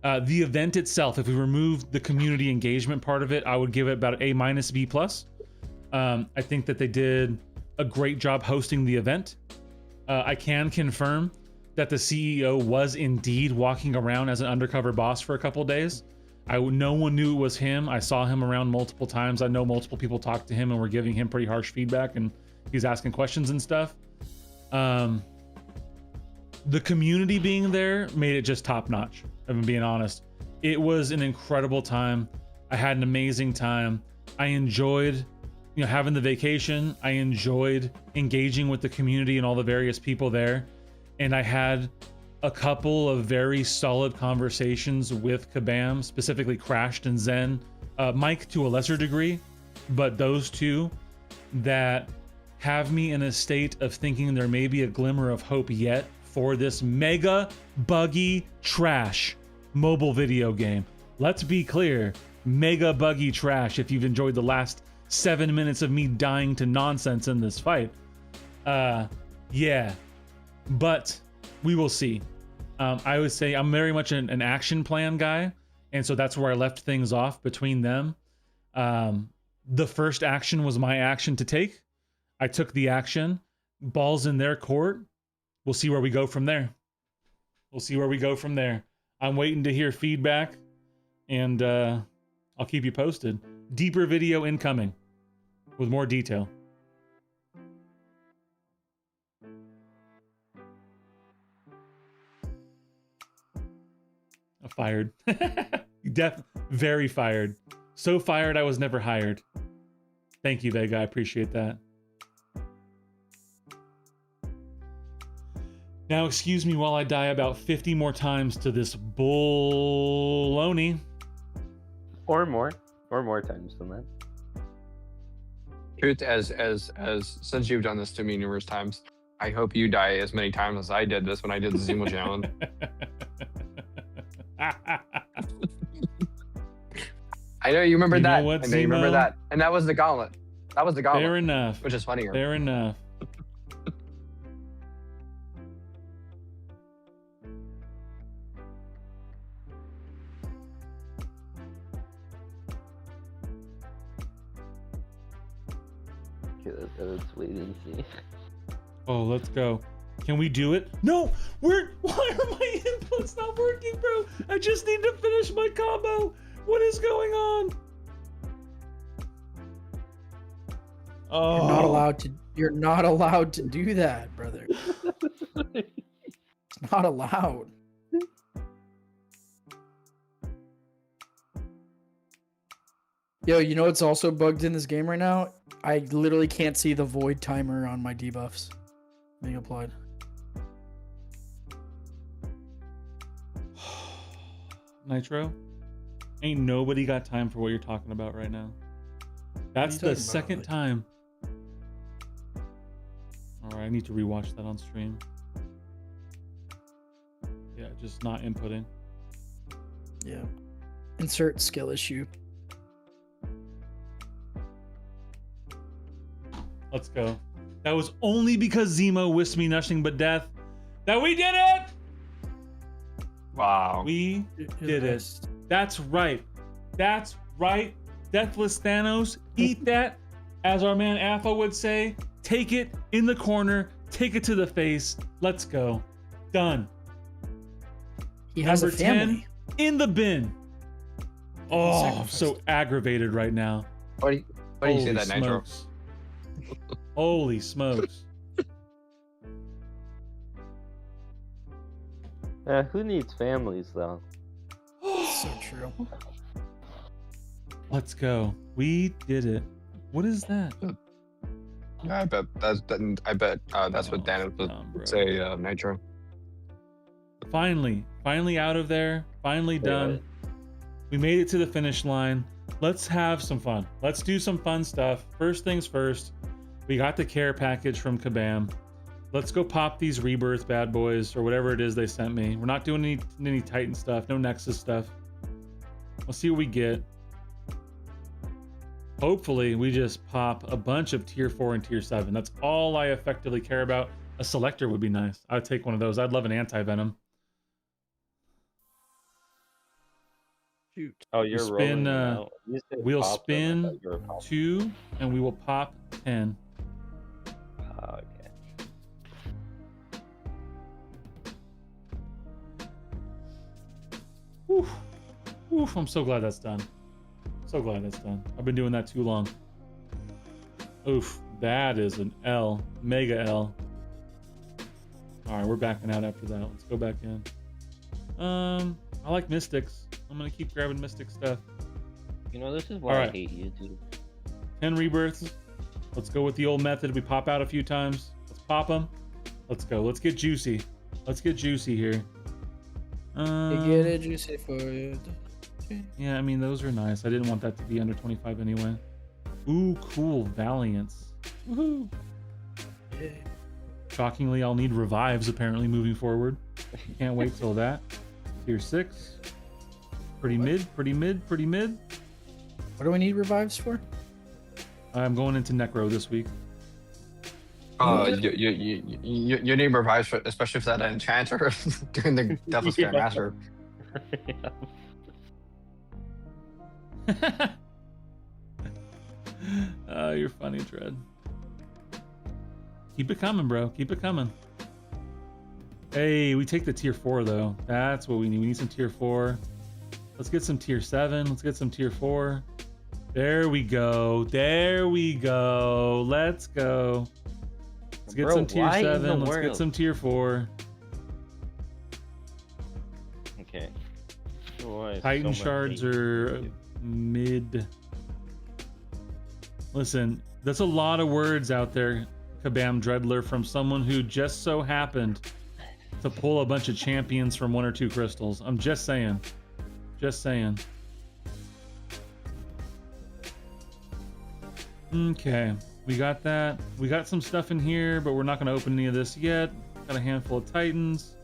The event itself, if we remove the community engagement part of it, I would give it about A-, B+. I think that they did a great job hosting the event. I can confirm that the CEO was indeed walking around as an undercover boss for a couple days. No one knew it was him. I saw him around multiple times. I know multiple people talked to him and were giving him pretty harsh feedback, and he's asking questions and stuff. The community being there made it just top notch. If I'm being honest, it was an incredible time. I had an amazing time. I enjoyed, having the vacation. I enjoyed engaging with the community and all the various people there. And I had a couple of very solid conversations with Kabam, specifically Crashed and Zen, Mike to a lesser degree, but those two that have me in a state of thinking there may be a glimmer of hope yet for this mega buggy trash mobile video game. Let's be clear, mega buggy trash if you've enjoyed the last 7 minutes of me dying to nonsense in this fight. Yeah, but we will see. I would say I'm very much an action plan guy, and so that's where I left things off between them. The first action was my action to take. I took the action. Ball's in their court. We'll see where we go from there. I'm waiting to hear feedback, and I'll keep you posted. Deeper video incoming with more detail. Fired. Very fired. So fired I was never hired. Thank you, Vega. I appreciate that. Now, excuse me while I die about 50 more times to this baloney. Or more times than that. Truth, as since you've done this to me numerous times, I hope you die as many times as I did this when I did the Zemo challenge. I know you remember You know that. what, I know you remember Zemo? that. And that was the gauntlet. That was the gauntlet. Fair enough. Which is funnier. Fair enough. Okay, let's wait and see. Oh, let's go. Can we do it? No! Why are my inputs not working, bro? I just need to finish my combo. What is going on? Oh. You're not allowed to do that, brother. It's not allowed. Yo, you know what's also bugged in this game right now? I literally can't see the void timer on my debuffs being applied. Nitro, ain't nobody got time for what you're talking about right now. That's the second time. All right, I need to rewatch that on stream. Yeah, just not inputting. Yeah. Insert skill issue. Let's go. That was only because Zemo wished me nothing but death that we did it! Wow. We did it. That's right. That's right. Deathless Thanos, eat that. As our man Alpha would say, take it in the corner, take it to the face. Let's go. Done. He has Number a family. 10 in the bin. Oh, I'm so aggravated right now. Why do you say Holy that, Nitro? smokes. Holy smokes. Who needs families though? So true. Let's go. We did it. What is that? Yeah, I bet that's what Dan would say, Nitro. Finally out of there. Finally done. We made it to the finish line. Let's have some fun. Let's do some fun stuff. First things first. We got the care package from Kabam. Let's go pop these rebirth bad boys or whatever it is they sent me. We're not doing any Titan stuff, no Nexus stuff. We'll see what we get. Hopefully we just pop a bunch of tier 4 and tier 7. That's all I effectively care about. A selector would be nice. I'd take one of those. I'd love an anti-venom. Shoot. Oh, you're We'll spin, rolling out. You said We'll pop them, I spin thought you were popping. 2 and we will pop 10. Okay. Oof. Oof, I'm so glad that's done. So glad that's done. I've been doing that too long. Oof, that is an L. Mega L. Alright, we're backing out after that. Let's go back in. I like Mystics. I'm gonna keep grabbing Mystic stuff. You know, this is why Alright. I hate YouTube. 10 rebirths. Let's go with the old method. We pop out a few times. Let's pop them. Let's go. Let's get juicy. Let's get juicy here. You get it juicy for you. Yeah, I mean, those are nice. I didn't want that to be under 25 anyway. Ooh, cool. Valiance. Woohoo. Yeah. Shockingly, I'll need revives apparently moving forward. Can't wait till that. Tier 6. Pretty mid, pretty mid, pretty mid. What do we need revives for? I'm going into Necro this week. You need revives, especially for that enchanter doing the Devil's Yeah. Master. You're funny, Dread. Keep it coming, bro. Keep it coming. Hey, we take the tier 4 though. That's what we need. We need some tier 4. Let's get some tier 7. Let's get some tier 4. There we go. There we go. Let's go. Let's get Bro, some tier why in the 7. Let's get world? some tier 4. Okay. wanted Titan so much shards games. are mid. Listen, that's a lot of words out there, Kabam Dreadler, from someone who just so happened to pull a bunch of champions from 1 or 2 crystals. I'm just saying. Just saying. Okay, we got that. We got some stuff in here, but we're not going to open any of this yet. Got a handful of Titans.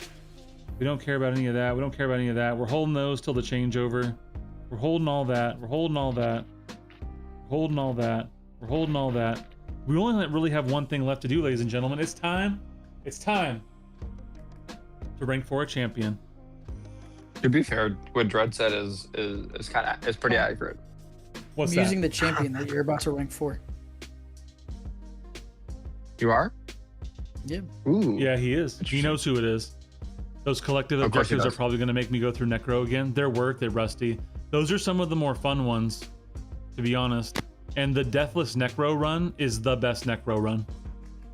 We don't care about any of that. We don't care about any of that. We're holding those till the changeover. We're holding all that. We're holding all that. We're holding all that. We're holding all that. We only really have one thing left to do, ladies and gentlemen. It's time. It's time to rank for a champion. To be fair, what Dread said is pretty accurate. What's I'm that? using the champion that you're about to rank for. You are? Yeah. Ooh. Yeah, he is. He knows who it is. Those collective Of course he objectives are does. probably going to make me go through Necro again. They're worth it, Rusty. Those are some of the more fun ones, to be honest. And the Deathless Necro run is the best Necro run,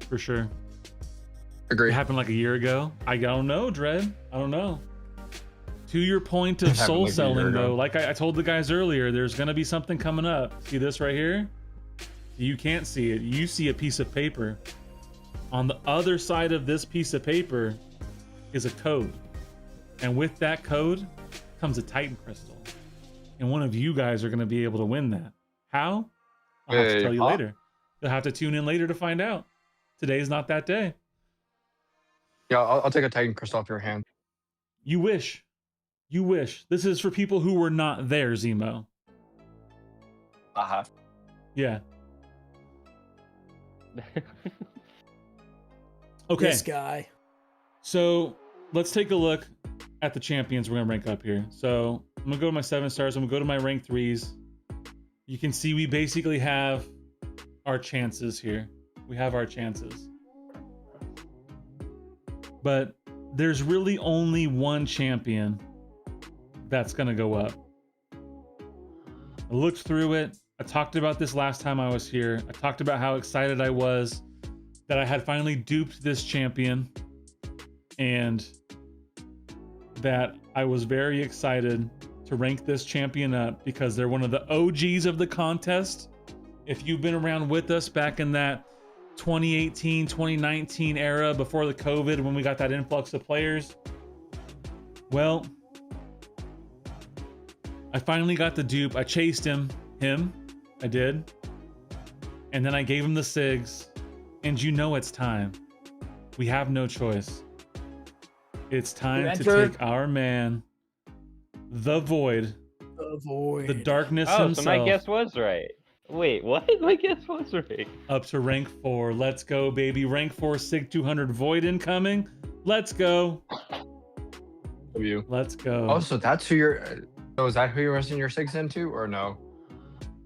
for sure. Agree. It happened like a year ago. I don't know, Dread. I don't know. To your point of It happened soul like a year selling, ago. though, like I told the guys earlier, there's going to be something coming up. See this right here? You can't see it. You see a piece of paper. On the other side of this piece of paper is a code. And with that code comes a Titan Crystal. And one of you guys are going to be able to win that. How? I'll have to Hey, tell you huh? later. You'll have to tune in later to find out. Today's not that day. Yeah, I'll take a Titan crystal off your hand. You wish. You wish. This is for people who were not there, Zemo. Uh-huh. Yeah. Okay. This guy. So let's take a look at the champions we're going to rank up here. So I'm going to go to my 7 stars. I'm going to go to my rank 3s. You can see we basically have our chances here. We have our chances. But there's really only one champion that's going to go up. I looked through it. I talked about this last time I was here. I talked about how excited I was that I had finally duped this champion and that I was very excited to rank this champion up because they're one of the OGs of the contest. If you've been around with us back in that 2018, 2019 era before the COVID when we got that influx of players, well, I finally got the dupe. I chased him, I did. And then I gave him the SIGs. And you know it's time. We have no choice. It's time to take our man, the Void, Avoid. the darkness Oh, himself, so my guess was right. Wait, what? My guess was right. up to rank 4. Let's go, baby. Rank 4 SIG 200 Void incoming. Let's go. You. Let's go. Oh, so that's who you're. So is that who you're resting your 6 into, or no?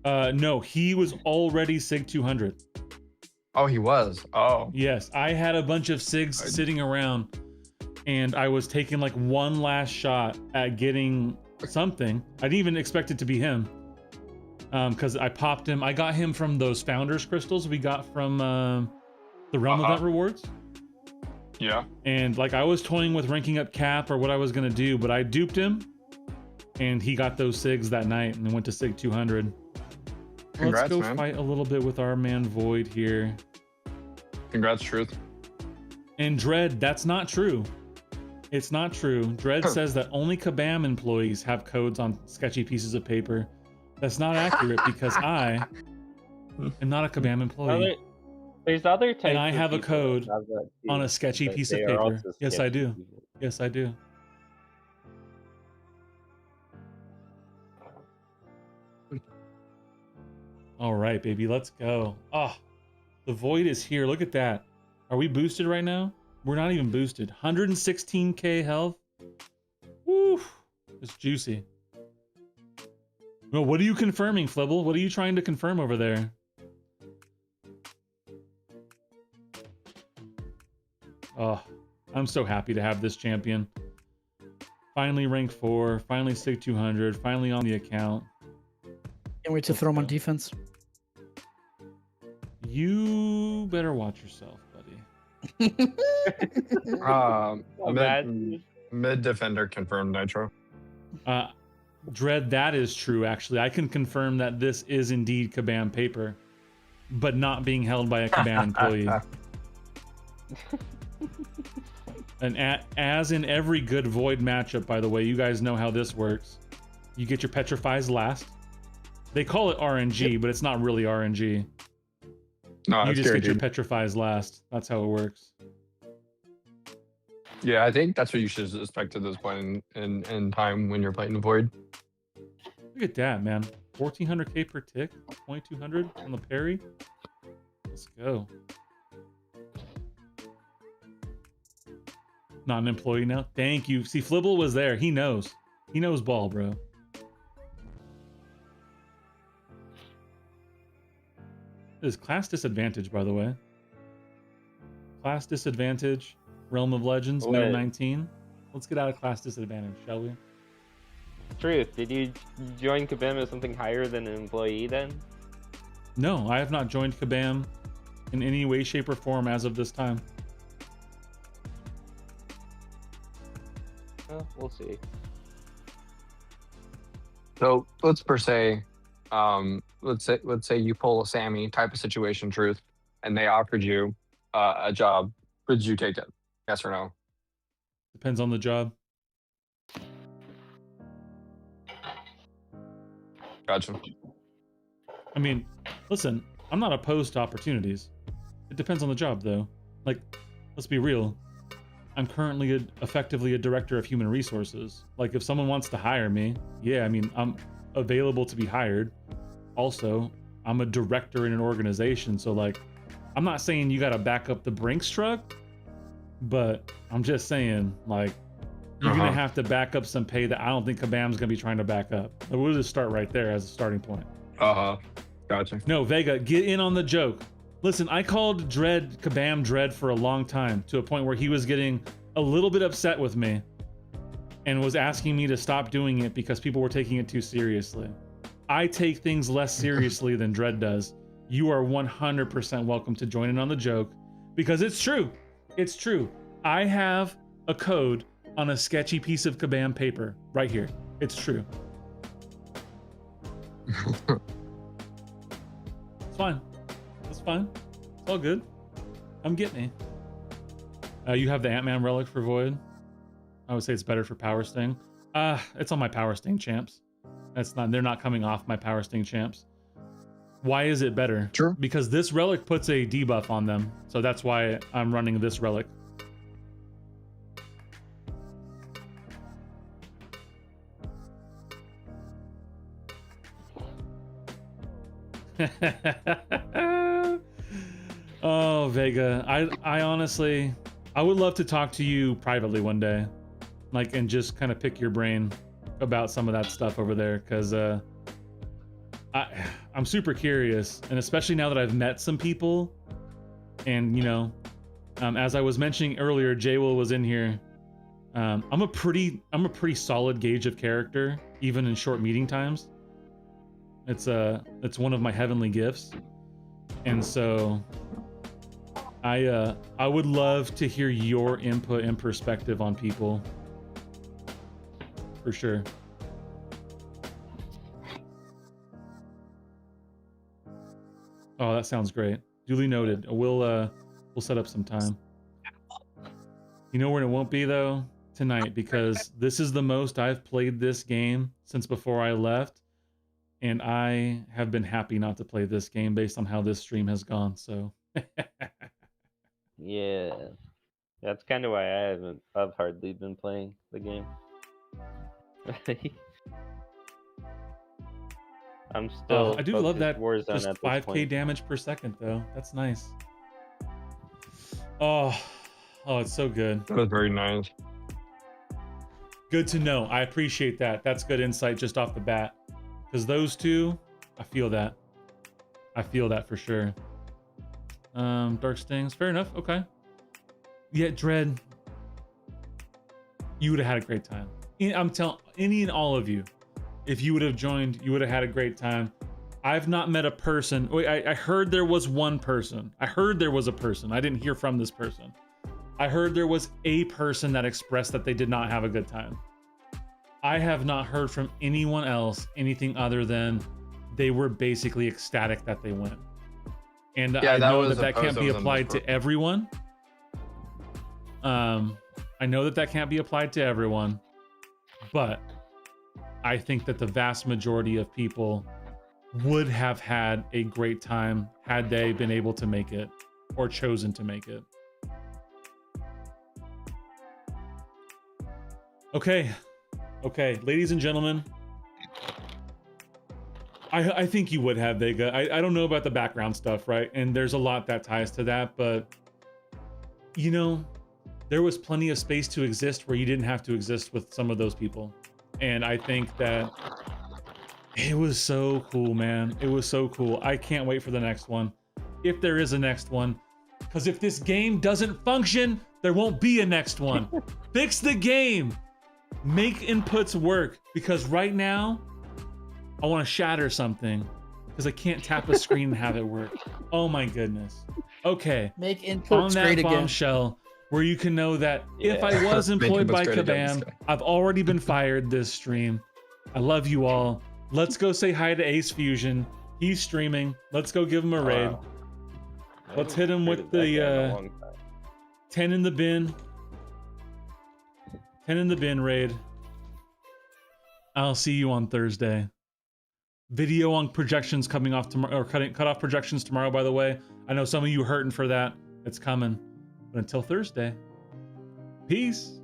No, he was already SIG 200. Oh, he was. Oh. Yes, I had a bunch of SIGs sitting around and I was taking like one last shot at getting something. I didn't even expect it to be him. Because I popped him. I got him from those Founders Crystals we got from the Realm Event rewards. Yeah. And like I was toying with ranking up Cap or what I was going to do, but I duped him and he got those SIGs that night and went to SIG 200. Congrats, Let's go man. fight a little bit with our man Void here. Congrats, Truth. And Dread, that's not true. It's not true. Dread says that only Kabam employees have codes on sketchy pieces of paper. That's not accurate because I am not a Kabam employee. There's other types And I of have a people that code have that too, on a sketchy but piece of they are paper. also Yes, I sketchy do. people. Yes, I do. All right, baby, let's go. Ah, the Void is here. Look at that. Are we boosted right now? We're not even boosted. 116k health. Woo, it's juicy. Well, what are you confirming, Flibble? What are you trying to confirm over there? Oh, I'm so happy to have this champion. Finally rank 4, finally SIG 200, finally on the account. Can't wait to throw him on defense. You better watch yourself, buddy. Oh, Mid defender confirmed Nitro. Dread, that is true, actually. I can confirm that this is indeed Kabam paper, but not being held by a Kabam employee. And as in every good Void matchup, by the way, you guys know how this works. You get your Petrifies last. They call it RNG, but it's not really RNG. No, You it's just get your guaranteed. Petrifies last. That's how it works. Yeah, I think that's what you should expect at this point in time when you're playing the Void. Look at that, man. 1400k per tick, 2200 on the parry. Let's go. Not an employee now. Thank you. See, Flibble was there. He knows. He knows ball, bro. This is class disadvantage, by the way. Class disadvantage. Realm of Legends, Wait. Meta 19. Let's get out of class disadvantage, shall we? Truth, did you join Kabam as something higher than an employee then? No, I have not joined Kabam in any way, shape, or form as of this time. Well, we'll see. So let's per se, let's say you pull a Sammy type of situation, Truth, and they offered you a job. Would you take it? Yes or no? Depends on the job. Gotcha. I mean, listen, I'm not opposed to opportunities. It depends on the job, though. Like, let's be real. I'm currently effectively a director of human resources. Like, if someone wants to hire me, yeah, I mean, I'm available to be hired. Also, I'm a director in an organization, so like, I'm not saying you gotta back up the Brinks truck, but I'm just saying, like, you're gonna have to back up some pay that I don't think Kabam's gonna be trying to back up. We'll just start right there as a starting point. Gotcha. No, Vega, get in on the joke. Listen, I called Dread Kabam Dread for a long time, to a point where he was getting a little bit upset with me and was asking me to stop doing it because people were taking it too seriously. I take things less seriously than Dread does. You are 100% welcome to join in on the joke because it's true. It's true. I have a code on a sketchy piece of Kabam paper right here. It's true. It's fine. It's fine. It's all good. I'm getting it. You have the Ant-Man relic for Void. I would say it's better for Power Sting. It's on my Power Sting champs. They're not coming off my Power Sting champs. Why is it better? Sure. Because this relic puts a debuff on them. So that's why I'm running this relic. Oh, Vega. I honestly, I would love to talk to you privately one day. Like, and just kind of pick your brain about some of that stuff over there. Because I'm super curious. And especially now that I've met some people. And, you know, as I was mentioning earlier, J-Will was in here. I'm a pretty solid gauge of character, even in short meeting times. It's one of my heavenly gifts. And so I would love to hear your input and perspective on people. For sure. Oh, that sounds great. Duly noted. We'll set up some time. You know when it won't be though? Tonight, because this is the most I've played this game since before I left. And I have been happy not to play this game based on how this stream has gone, so. Yeah. That's kind of why I've hardly been playing the game. I'm still. I do love that Warzone just at this 5k point. damage per second though. That's nice. Oh, it's so good. That was very nice. Good to know. I appreciate that. That's good insight just off the bat. Because those two, I feel that. I feel that for sure. Dark Stings, fair enough. Okay. Yeah, Dread, you would have had a great time. I'm telling any and all of you, if you would have joined, you would have had a great time. I've not met a person. Wait, I heard there was one person. I heard there was a person. I didn't hear from this person. I heard there was a person that expressed that they did not have a good time. I have not heard from anyone else anything other than they were basically ecstatic that they went. And Yeah, I that know was that a can't be post on applied to Discord. everyone. I know that can't be applied to everyone, but I think that the vast majority of people would have had a great time had they been able to make it or chosen to make it. Okay, ladies and gentlemen, I think you would have, Vega. I don't know about the background stuff, right? And there's a lot that ties to that, but you know, there was plenty of space to exist where you didn't have to exist with some of those people. And I think that it was so cool, man. It was so cool. I can't wait for the next one. If there is a next one. Because if this game doesn't function, there won't be a next one. Fix the game. Make inputs work. Because right now, I want to shatter something. Because I can't tap a screen and have it work. Oh my goodness. Okay. Make On inputs that great again. bombshell, where you can know that if Yeah. I was Make employed inputs by great again, Kabam, this guy. I've already been fired this stream. I love you all. Let's go say hi to Ace Fusion. He's streaming. Let's go give him a raid. Wow. I Let's haven't hit him heard with of that guy in a the long time. 10 in the bin. 10 in the bin raid. I'll see you on Thursday. Video on projections coming off tomorrow, or cut off projections tomorrow, by the way. I know some of you hurting for that. It's coming. But until Thursday, peace.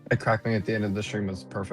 The crackling at the end of the stream was perfect.